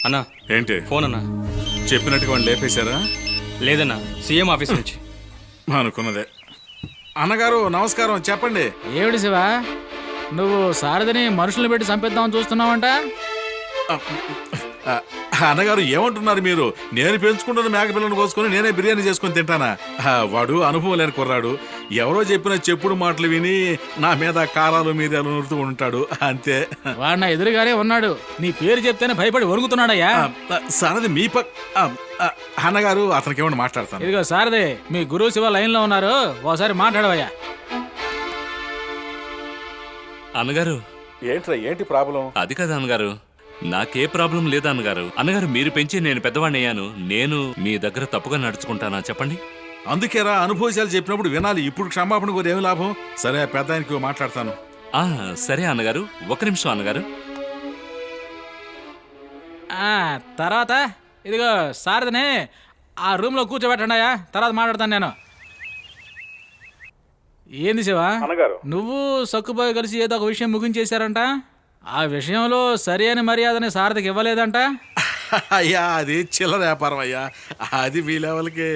అన్నా ఏంటి ఫోన్ అన్నా. చెప్పినట్టుగా వాళ్ళు లేపేశారా? లేదన్నా, సీఎం ఆఫీస్ నుంచి. అనుకున్నదే. అన్నగారు నమస్కారం, చెప్పండి. ఏమిటి శివ, నువ్వు సారథిని మనుషుల్ని పెట్టి చంపేద్దామని చూస్తున్నావంట? అన్నగారు ఏమంటున్నారు మీరు? నేను పెంచుకుంటున్న మేక పిల్లను కోసుకొని నేనే బిర్యానీ చేసుకొని తింటానా? వాడు అనుభవం లేని కుర్రాడు. ఎవరో చెప్పిన చెప్పుడు మాటలు విని నా మీద కారాలు మీద నూరుతూ ఉంటాడు అంతే. వాడు నా ఎదురుగానే ఉన్నాడు. నీ పేరు చెప్తేనే భయపడి వణుకుతున్నాడయ్యా. సారది మీ అన్నగారు అతనికి ఏమన్నా మాట్లాడతాను. ఇదిగో సారదే, మీ గురువు శివ లైన్ లో ఉన్నారు, ఒకసారి మాట్లాడవయ్యా. అన్నగారు ఏంటి ప్రాబ్లం? అది కదా అన్నగారు, నాకే ప్రాబ్లం లేదు అన్నగారు. అన్నగారు మీరు పెంచి నేను పెద్దవాడిని అయ్యాను. నేను మీ దగ్గర తప్పుగా నడుచుకుంటానా చెప్పండి? అందుకేరా అనుభవశాలు చెప్పినప్పుడు వినాలి. ఇప్పుడు క్షమాపణ కోరి ఏమి లాభం? సరే పెద్ద ఆయనకి మాట్లాడతాను. సరే అన్నగారు, ఒక నిమిషం అన్నగారు. తర్వాత ఇదిగో సారదనే ఆ రూమ్ లో కూర్చోబెట్టండి అయ్యా, తర్వాత మాట్లాడతాను నేను. ఏంది శివా, నువ్వు సక్కుబాయ్ కలిసి ఏదో ఒక విషయం ముగించేశారంట. ఆ విషయంలో సరి అని మర్యాదని సారథికి ఇవ్వలేదంట. అయ్యా అది చిల్లర వ్యాపారం అయ్యా, అది మీ లెవెల్కి.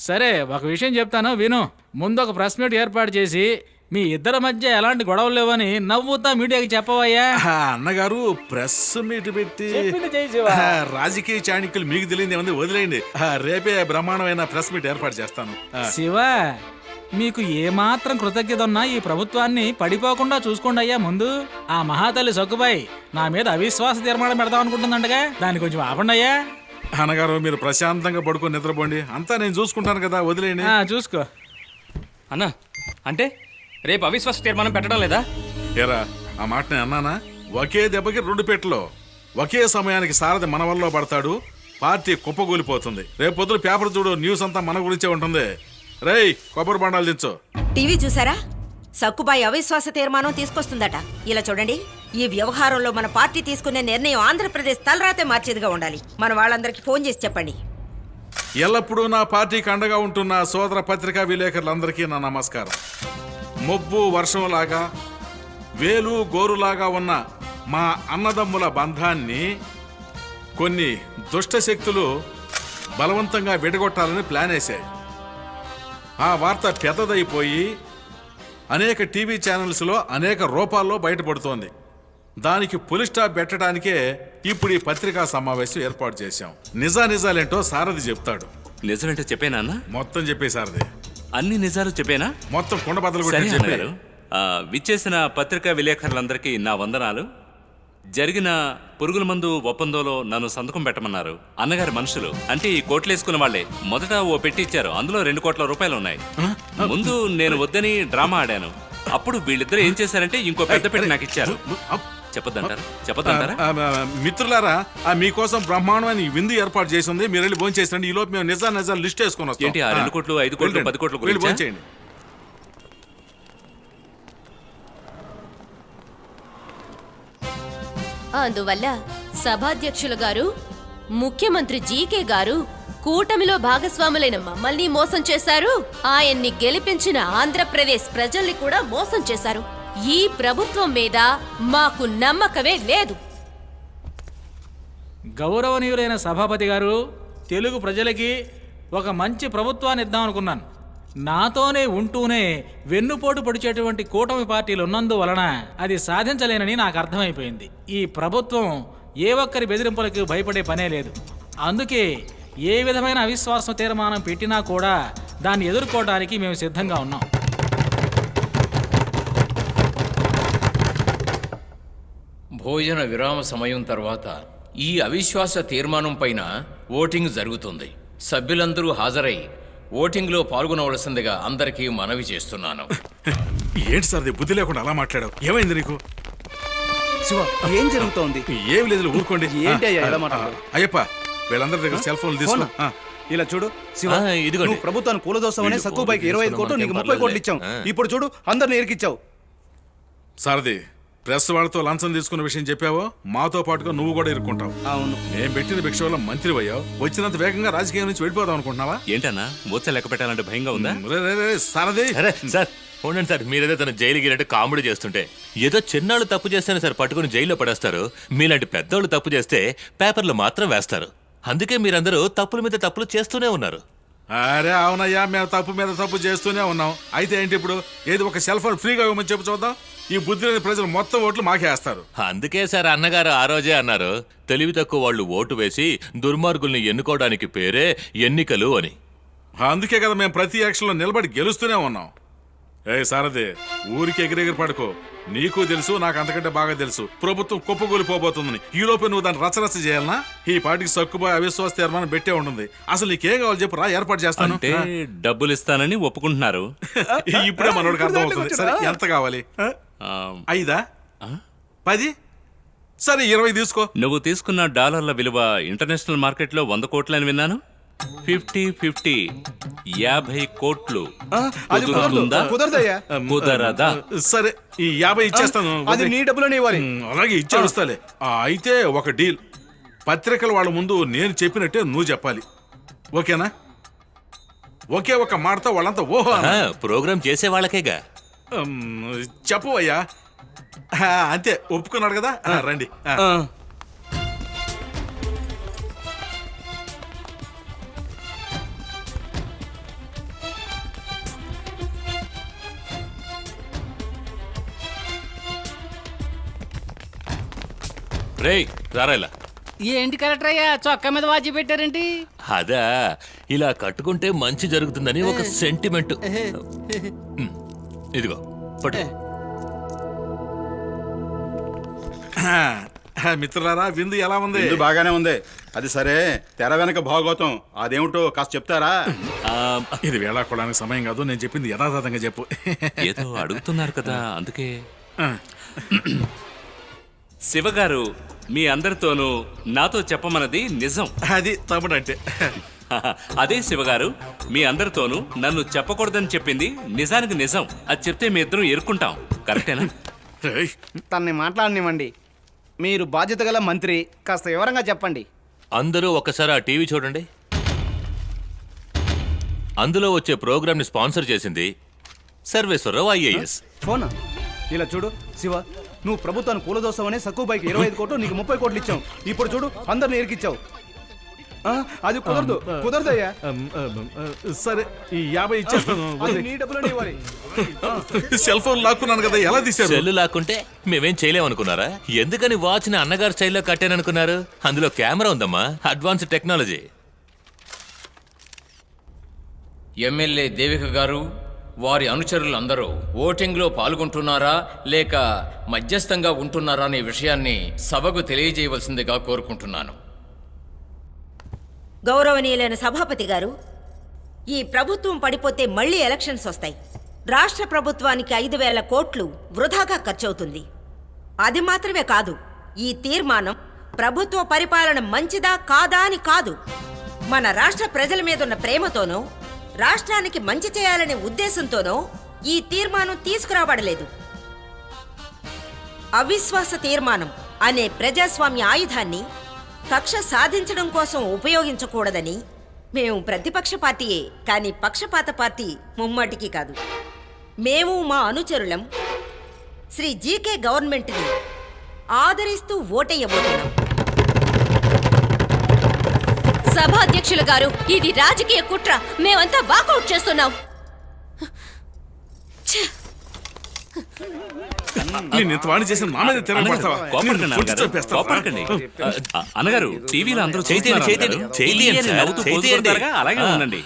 సరే ఒక విషయం చెప్తాను విను. ముందు ఒక ప్రెస్ మీట్ ఏర్పాటు చేసి మీ ఇద్దరి మధ్య ఎలాంటి గొడవలు లేవని నవ్వుతా మీడియాకి చెప్పవయ్యా. అన్నగారు ప్రెస్ మీట్ పెట్టి రాజకీయ చాణిక్యులు మీకు తెలియదు ఏముంది, వదిలేయండి. రేపే బ్రహ్మాండమైన ప్రెస్ మీట్ ఏర్పాటు చేస్తాను. శివ, మీకు ఏమాత్రం కృతజ్ఞత ఉన్నా ఈ ప్రభుత్వాన్ని పడిపోకుండా చూసుకోండి అయ్యా. ముందు ఆ మహాతల్లి సక్కుబాయి నా మీద అవిశ్వాస తీర్మానం పెడదాం అనుకుంటుందంటగా, దాన్ని కొంచెం ఆపండి అయ్యా. అన్నగారు మీరు ప్రశాంతంగా పడుకొని నిద్రపోండి, అంతా నేను చూసుకుంటాను కదా, వదిలేయండి. చూసుకో అన్నా. అంటే రేపు అవిశ్వాస తీర్మానం పెట్టడం లేదా? ఏరా ఆ మాట నేను అన్నానా? ఒకే దెబ్బకి రెండు పెట్టలు. ఒకే సమయానికి సారథి మన వల్ల పడతాడు, పార్టీ కుప్పగూలిపోతుంది. రేపు పొద్దున పేపర్ చూడు, న్యూస్ అంతా మన గురించే ఉంటుంది. రేయ్ కొబ్బరి బండాలు దించు. టీవీ చూసారా? సక్కుబాయి అవిశ్వాస తీర్మానం తీసుకొస్తుందట. ఇలా చూడండి, ఈ వ్యవహారంలో మన పార్టీ తీసుకునే నిర్ణయం ఆంధ్రప్రదేశ్ తలరాతే మార్చేదిగా ఉండాలి. మన వాళ్ళందరికీ ఫోన్ చేసి చెప్పండి. ఎల్లప్పుడూ నా పార్టీకి అండగా ఉంటున్న సోదర పత్రికా విలేకరులందరికీ నా నమస్కారం. మొబ్బు వర్షంలాగా వేలు గోరులాగా ఉన్న మా అన్నదమ్ముల బంధాన్ని కొన్ని దుష్ట శక్తులు బలవంతంగా విడగొట్టాలని ప్లాన్ వేశాయి. ఆ వార్త పెద్దదైపోయి అనేక టీవీ ఛానల్స్లో అనేక రూపాల్లో బయటపడుతోంది. దానికి పులి స్టాప్ పెట్టడానికే ఇప్పుడు ఈ పత్రికా సమావేశం ఏర్పాటు చేశాం. నిజాలేంటో సారథి చెప్తాడు. నిజమేంటో చెప్పేనా అన్న? మొత్తం చెప్పే సారథి. అన్ని నిజాలు చెప్పేనా? మొత్తం కొండ బద్దలు సరే కొట్టి చెప్పే. అన్నగారు, విచ్చేసిన పత్రికా విలేకరులందరికీ నా వందనాలు. జరిగిన పురుగుల మందు ఒప్పందంలో నన్ను సంతకం పెట్టమన్నారు. అన్నగారి మనుషులు అంటే ఈ కోట్లేసుకున్న వాళ్లే మొదట ఓ పెట్టి ఇచ్చారు. అందులో 2 కోట్ల రూపాయలు ఉన్నాయి. ముందు నేను వద్దని డ్రామా ఆడాను. అప్పుడు వీళ్ళిద్దరు ఏం చేశారంటే ఇంకో పెద్ద పెట్టి నాకు ఇచ్చారు. చెప్పొద్దంటారా? మిత్రులారా, మీకోసం బ్రహ్మాండమైన విందు ఏర్పాటు చేసింది. మీరు వెళ్ళి భోజనం చేసండి. ఈ లోపు మేము నిజాలు లిస్ట్ వేసుకొని వస్తాం. ఏంటి 2 కోట్లు 5 కోట్లు 10 కోట్ల గురించి భోజనం చేయండి. అందువల్ల సభాధ్యక్షులు గారు, ముఖ్యమంత్రి జీకే గారు కూటమిలో భాగస్వాములైన మమ్మల్ని మోసం చేశారు. ఆయన్ని గెలిపించిన ఆంధ్రప్రదేశ్ ప్రజల్ని కూడా మోసం చేశారు. ఈ ప్రభుత్వం మీద మాకు నమ్మకమే లేదు. గౌరవనీయులైన సభాపతి గారు, తెలుగు ప్రజలకి ఒక మంచి ప్రభుత్వాన్ని ఇద్దాం అనుకున్నాను. నాతోనే ఉంటూనే వెన్నుపోటు పొడిచేటువంటి కూటమి పార్టీలు ఉన్నందువలన అది సాధించలేనని నాకు అర్థమైపోయింది. ఈ ప్రభుత్వం ఏ ఒక్కరి బెదిరింపులకు భయపడే పనే లేదు. అందుకే ఏ విధమైన అవిశ్వాసం తీర్మానం పెట్టినా కూడా దాన్ని ఎదుర్కోవడానికి మేము సిద్ధంగా ఉన్నాం. భోజన విరామ సమయం తర్వాత ఈ అవిశ్వాస తీర్మానం పైన ఓటింగ్ జరుగుతుంది. సభ్యులందరూ హాజరై ఓటింగ్లో పాల్గొనవలసిందిగా అందరికీ మనవి చేస్తున్నాను. ఏంటి సార్ బుద్ధి లేకుండా అలా మాట్లాడావు? ఏమైంది నీకు? శివ, ఏం జరుగుతోంది? ఏమి లేదు, ఊరుకోండి. ఏంటి అయ్యా ఇలా మాట్లాడు? అయ్యప్ప, వీళ్ళందరి దగ్గర సెల్ ఫోన్లు తీసుకో. ఇలా చూడు శివ, ఇదిగోండి. నువ్వు ప్రభుత్వాన్ని కూలదోస్తామని సక్కుబాయికి 25 కోట్లు, నీకు 30 కోట్లు ఇచ్చాం. ఇప్పుడు చూడు అందరిని ఎరికిచ్చావు. సారథి, ప్రెస్ వాళ్ళతో లంచం తీసుకున్న విషయం చెప్పావో మాతో పాటుగా నువ్వు కూడా ఇరుక్కుంటావు. అవును, నేను పెట్టిన భిక్ష వల్ల మంత్రి అయ్యావు. వచ్చినంత వేగంగా రాజకీయం నుంచి వెళ్ళిపోదాం అనుకుంటున్నావా? ఏంటన్నా మూర్చ లెక్క పెట్టాలంటే భయంగా ఉందా? సారథి సార్ ఉండండి సార్, మీరేదో తన జైలు గిరంటే కామెడీ చేస్తుంటే ఏదో చిన్నాళ్ళు తప్పు చేస్తేనే సార్ పట్టుకుని జైల్లో పడేస్తారు. మీలాంటి పెద్దోళ్ళు తప్పు చేస్తే పేపర్లు మాత్రం వేస్తారు. అందుకే మీరందరూ తప్పుల మీద తప్పులు చేస్తూనే ఉన్నారు. అరే అవునయ్యా, మేము తప్పు మీద తప్పు చేస్తూనే ఉన్నాం. అయితే ఏంటి ఇప్పుడు? ఏది ఒక సెల్ ఫోన్ ఫ్రీగా ఇవ్వమని చెప్పు చూద్దాం. ఈ బుద్ధి లేని ప్రజలు మొత్తం ఓట్లు మాకేస్తారు. అందుకే సార్ అన్నగారు ఆ రోజే అన్నారు, తెలివి తక్కువ వాళ్ళు ఓటు వేసి దుర్మార్గుల్ని ఎన్నుకోవడానికి పేరే ఎన్నికలు అని. అందుకే కదా మేము ప్రతి ఎలక్షన్లో నిలబడి గెలుస్తూనే ఉన్నాం. ఏ సారథి, ఊరికి ఎగిరెగిరి పడుకో. నీకు తెలుసు, నాకు అంతకంటే బాగా తెలుసు ప్రభుత్వం కుప్పగూలిపోబోతుందని. ఈ లోపే నువ్వు దాన్ని రచరచ చేయాలనా? ఈ పార్టీకి సక్కుబోయే అవిశ్వాస తీర్మానం పెట్టే ఉంటుంది. అసలు నీకేం కావాలి చెప్పు రా, ఏర్పాటు చేస్తాను. అంటే డబ్బులు ఇస్తానని ఒప్పుకుంటున్నారు. ఇప్పుడే మనోడికి అర్థమవుతుంది. సరే ఎంత కావాలి? 5, 10? సరే 20 తీసుకో. నువ్వు తీసుకున్న డాలర్ల విలువ ఇంటర్నేషనల్ మార్కెట్లో 100 కోట్లని విన్నాను. 50-50 50 కోట్లు కుదురుతుందా? కుదరదయ్యా. కుదరదా? సరే ఈ 50 ఇచ్చేస్తాను. అది నీ డబ్బులోనే ఇవ్వాలి. అలాగే ఇచ్చేస్తాలే. అయితే ఒక డీల్. పత్రికల వాళ్ళ ముందు నేను చెప్పినట్టే నువ్వు చెప్పాలి. ఓకేనా? ఒకే ఒక మాటతో వాళ్ళంతా ఓహో ప్రోగ్రామ్ చేసే వాళ్ళకేగా. చెప్పు అయ్యా. అంతే, ఒప్పుకున్నాడు కదా. రండి. రేయ్ రారాయిలా. ఏంటి కరెక్టర్ అయ్యా, చొక్కా మీద వాచి పెట్టారేంటి? అదా, ఇలా కట్టుకుంటే మంచి జరుగుతుందని ఒక సెంటిమెంట్. ఇదిగో పట్టు. మిత్రులారా, విందు ఎలా ఉంది? విందు బాగానే ఉంది. అది సరే, తెర వెనక భాగోతం అదేమిటో కాస్త చెప్తారా? ఇది వేళాకోవడానికి సమయం కాదు. నేను చెప్పింది యథాతథంగా చెప్పు. ఏదో అడుగుతున్నారు కదా, అందుకే. శివగారు మీ అందరితోనూ నాతో చెప్పమన్నది నిజం. అది తమ్ముడు అంటే. అదే శివగారు, మీ అందరితోనూ నన్ను చెప్పకూడదని చెప్పింది నిజానికి నిజం. అది చెప్తే మీ ఇద్దరం ఎరుక్కుంటాం. కరెక్టేనా? తన్ని మాట్లాడనివ్వండి. మీరు బాధ్యత గల మంత్రి, కాస్త వివరంగా చెప్పండి. అందరూ ఒకసారి ఆ టీవీ చూడండి. అందులో వచ్చే ప్రోగ్రామ్ ని స్పాన్సర్ చేసింది సర్వేశ్వరరావు IAS. ఫోనా? ఇలా చూడు శివ, నువ్వు ప్రభుత్వాన్ని కూలదోస్తావని సక్కుబాయికి 25 కోట్లు, నీకు 30 కోట్లు ఇచ్చావు. ఇప్పుడు చూడు అందరిని ఎరికిచ్చావు. అది కుదరదు. కుదరదయ్యా. సరే ఈ 50 ఇచ్చేస్తాను. అది నీ డబ్బులోనే ఇవ్వాలి. సెల్ ఫోన్ లాక్కున్నాను కదా, ఎలా తీసారు? సెల్లు లాక్కుంటే మేమేం చేయలేమనుకున్నారా? ఎందుకని వాచ్ ని అన్నగారు స్టైల్లో కట్టాననుకున్నారు? అందులో కెమెరా ఉందమ్మా, అడ్వాన్స్ టెక్నాలజీ. ఎమ్మెల్యే దేవిక గారు, వారి అనుచరులందరూ ఓటింగ్లో పాల్గొంటున్నారా లేక మధ్యస్థంగా ఉంటున్నారా అనే విషయాన్ని సభకు తెలియజేయవలసిందిగా కోరుకుంటున్నాను. గౌరవనీయులైన సభాపతి గారు, ఈ ప్రభుత్వం పడిపోతే మళ్ళీ ఎలక్షన్స్ వస్తాయి. రాష్ట్ర ప్రభుత్వానికి 5,000 కోట్లు వృధాగా ఖర్చవుతుంది. అది మాత్రమే కాదు, ఈ తీర్మానం ప్రభుత్వ పరిపాలన మంచిదా కాదా అని కాదు, మన రాష్ట్ర ప్రజల మీదున్న ప్రేమతోనో రాష్ట్రానికి మంచి చేయాలనే ఉద్దేశంతోనో ఈ తీర్మానం తీసుకురాబడలేదు. అవిశ్వాస తీర్మానం అనే ప్రజాస్వామ్య ఆయుధాన్ని కక్ష సాధించడం కోసం ఉపయోగించకూడదని మేము ప్రతిపక్ష పార్టీయే, కానీ పక్షపాత పార్టీ ముమ్మాటికి కాదు. మేము మా అనుచరులం శ్రీ జీకే గవర్నమెంట్ని ఆదరిస్తూ ఓటెయ్యబోతున్నాం. సభాధ్యక్షులు గారు, ఇది రాజకీయ కుట్ర. మేమంతా వాకౌట్ చేస్తున్నాం. అన్నగారు టీవీలో అందరూ అలాగే ఉండండి.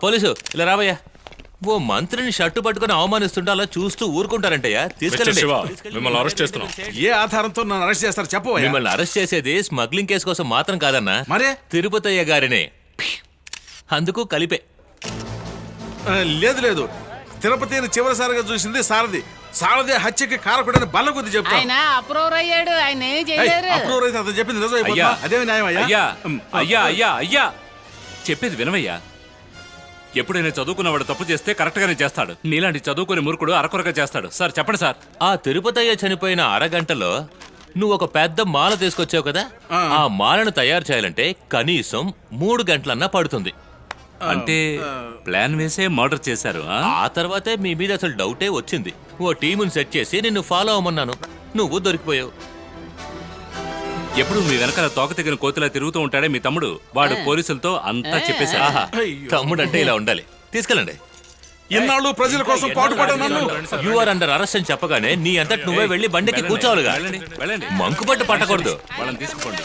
పోలీసు ఇలా రావయ్యా. ఓ మంత్రిని షర్టు పట్టుకుని అవమానిస్తుంటే అలా చూస్తూ ఊరుకుంటారంటయ్యా. తీసుకెళ్ళండి. మిమ్మల్ని అరెస్ట్ చేస్తున్నాం. ఏ ఆధారంతో నన్ను అరెస్ట్ చేస్తారు చెప్పు. మిమ్మల్ని అరెస్ట్ చేసేది స్మగ్లింగ్ కేసు కోసం మాత్రం కాదన్నా, మరే తిరుపతయ్య గారినే. అందుకు కలిపే. లేదు లేదు, తిరుపతిని చివరిసారిగా చూసింది సారథి. సారథి హత్యకి కారకుడని బల్ల కొద్ది చెప్తాను. ఆయన అప్రూవర్ అయ్యాడు, ఆయన ఏం చేయలేరు. అప్రూవర్ అయితే అతను చెప్పింది నిజం అయిపోతుందా? అదే న్యాయం అయ్యా. అయ్యా అయ్యా అయ్యా అయ్యా చెప్పేది వినవయ్యా. ఎప్పుడైనా చదువుకున్నవాడు తప్పు చేస్తే కరెక్ట్ గానే చేస్తాడు. నీలాంటి చదువుకునే మూర్ఖుడు అరకొరగా చేస్తాడు. సార్ చెప్పండి సార్. ఆ తిరుపతయ్య చనిపోయిన అరగంటలో నువ్వు ఒక పెద్ద మాల తీసుకొచ్చావు కదా, ఆ మాలను తయారు చేయాలంటే కనీసం 3 గంటలన్నా పడుతుంది. అంటే ప్లాన్ వేసే మర్డర్ చేశారు. ఆ తర్వాతే మీ మీద అసలు డౌటే వచ్చింది. ఓ టీముని సెట్ చేసి నిన్ను ఫాలో అవ్వమన్నాను, నువ్వు దొరికిపోయావు. ఎప్పుడు మీ వెనకాల తోక తెగిన కోతిలా తిరుగుతూ ఉంటాడే మీ తమ్ముడు, వాడు పోలీసులతో అంతా చెప్పేశారు. ఆహా, తమ్ముడంటే ఇలా ఉండాలి. తీసుకెళ్ళండి. ఇన్నాళ్ళు ప్రజల కోసం పాటుపడ్డా నన్ను యు ఆర్ అండర్ అరెస్ట్ అని చెప్పగానే నీ అంతటి నువ్వే వెళ్ళి బండికి కూర్చోవాలిగా. వెళ్ళండి, వెళ్ళండి. మంకుపట్టు పట్టకూడదు. వాళ్ళని తీసుకోండి.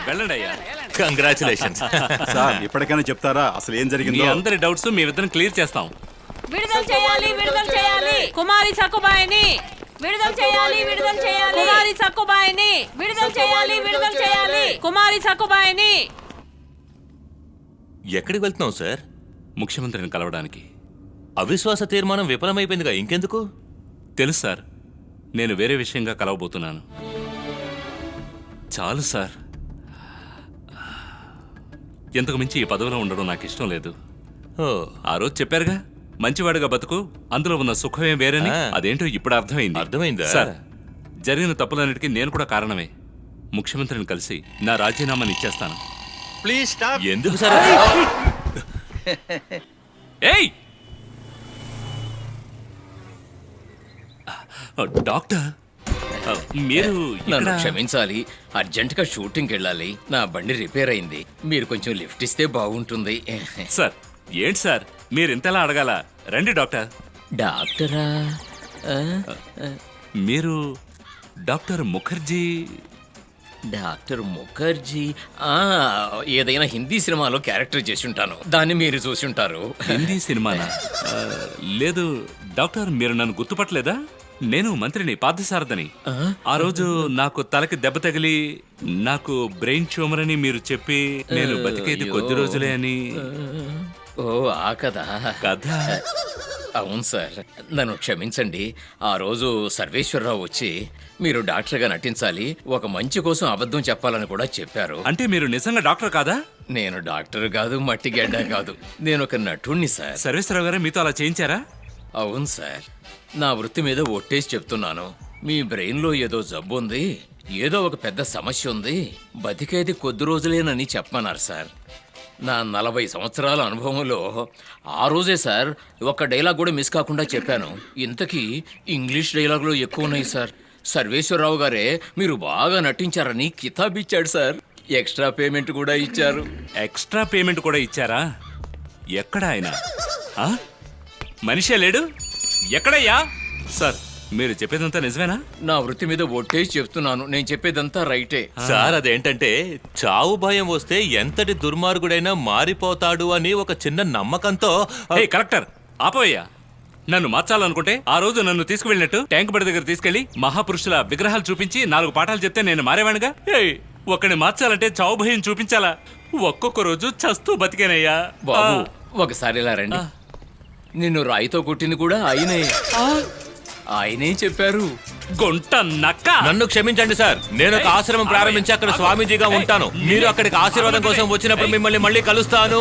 వెళ్ళండి అయ్యా. కంగ్రాచులేషన్స్. సార్ ఇప్పటికైనా చెప్తారా అసలు ఏం మీ జరిగిందో? అందరి డౌట్స్ మీ ఇద్దరిని క్లియర్ చేస్తాం. విడుదల చేయాలి, విడుదల చేయాలి కుమారి సక్కుబాయిని. విడుదల చేయాలి, విడుదల చేయాలి కుమారి సక్కుబాయిని. విడుదల చేయాలి, విడుదల చేయాలి కుమారి సక్కుబాయిని. ఎక్కడికి వెళ్తున్నావు సార్? ముఖ్యమంత్రిని కలవడానికి. అవిశ్వాస తీర్మానం విఫలమైపోయిందిగా, ఇంకెందుకు? తెలుసు సార్, నేను వేరే విషయంగా కలవబోతున్నాను. చాలు సార్, ఎంతకు మించి ఈ పదవిలో ఉండడం నాకు ఇష్టం లేదు. ఆ రోజు చెప్పారుగా, మంచివాడుగా బతుకు, అందులో ఉన్న సుఖమే వేరని. అదేంటో ఇప్పుడు అర్థమైంది. అర్థమైందా సార్? జరిగిన తప్పులన్నిటికీ నేను కూడా కారణమే. ముఖ్యమంత్రిని కలిసి నా రాజీనామాని ఇచ్చేస్తాను. Please stop. ఎందుకు సార్? ఏయ్ డాక్టర్, మీరు నన్ను క్షమించాలి, అర్జెంటుగా షూటింగ్కి వెళ్ళాలి. నా బండి రిపేర్ అయింది. మీరు కొంచెం లిఫ్ట్ ఇస్తే బాగుంటుంది. సార్, ఏంటి సార్ మీరు ఇంతలా అడగాల? రండి డాక్టర్. డాక్టరా? మీరు డాక్టర్ ముఖర్జీ? డాక్టర్ ముఖర్జీ ఏదైనా హిందీ సినిమాలో క్యారెక్టర్ చేసి ఉంటాను, దాన్ని మీరు చూసి ఉంటారు. హిందీ సినిమానా? లేదు డాక్టర్, మీరు నన్ను గుర్తుపట్టలేదా? నేను మంత్రిని, పార్థసారథని. ఆ రోజు నాకు తలకి దెబ్బ తగిలి నాకు బ్రెయిన్ ట్యూమర్ అని మీరు చెప్పి నేను బతికేది కొద్ది రోజులే అని. ఓ ఆ కథ. అవును సార్, నన్ను క్షమించండి. ఆ రోజు సర్వేశ్వరరావు వచ్చి మీరు డాక్టర్గా నటించాలి, ఒక మంచి కోసం అబద్ధం చెప్పాలని కూడా చెప్పారు. అంటే మీరు నిజంగా డాక్టర్ కాదా? నేను డాక్టర్ కాదు, మట్టి గడ్డ కాదు, నేను ఒక నటుణ్ణి సార్. సర్వేశ్వరరావు గారు మీతో అలా చేయించారా? అవును సార్, నా వృత్తి మీద ఒట్టేసి చెప్తున్నాను. మీ బ్రెయిన్లో ఏదో జబ్బు ఉంది, ఏదో ఒక పెద్ద సమస్య ఉంది, బతికేది కొద్ది రోజులేనని చెప్పమన్నారు సార్. నా 40 సంవత్సరాల అనుభవంలో ఆ రోజే సార్ ఒక్క డైలాగ్ కూడా మిస్ కాకుండా చెప్పాను. ఇంతకీ ఇంగ్లీష్ డైలాగులు ఎక్కువ ఉన్నాయి సార్. సర్వేశ్వరరావు గారే మీరు బాగా నటించారని కితాబ్ ఇచ్చాడు సార్. ఎక్స్ట్రా పేమెంట్ కూడా ఇచ్చారు. ఎక్స్ట్రా పేమెంట్ కూడా ఇచ్చారా? ఎక్కడ ఆయన? మనిషే లేడు, ఎక్కడయ్యా? సార్, మీరు చెప్పేదంతా నిజమేనా? నా వృత్తి మీద ఒట్టేసి చెప్తున్నాను, నేను చెప్పేదంతా రైటే సార్. అదేంటంటే చావు భయం వస్తే ఎంతటి దుర్మార్గుడైనా మారిపోతాడు అని ఒక చిన్న నమ్మకంతో. కలెక్టర్ ఆపవయ్యా. నన్ను మార్చాలనుకుంటే ఆ రోజు నన్ను తీసుకువెళ్ళినట్టు ట్యాంక్ బండి దగ్గర తీసుకెళ్లి మహాపురుషుల విగ్రహాలు చూపించి 4 పాఠాలు చెప్తే నేను మారేవాణిగా. ఒకడిని మార్చాలంటే చావు భయం చూపించాలా? ఒక్కొక్క రోజు చస్తూ బతికేనయ్యా. బాబు ఒకసారి ఇలా రండి. నిన్ను రాయితో కొట్టింది కూడా ఆయనే చెప్పారు. గొంట నక్క. నన్ను క్షమించండి సార్, నేను ఒక ఆశ్రమం ప్రారంభించి అక్కడ స్వామీజీగా ఉంటాను. మీరు అక్కడికి ఆశీర్వాదం కోసం వచ్చినప్పుడు మిమ్మల్ని మళ్ళీ కలుస్తాను.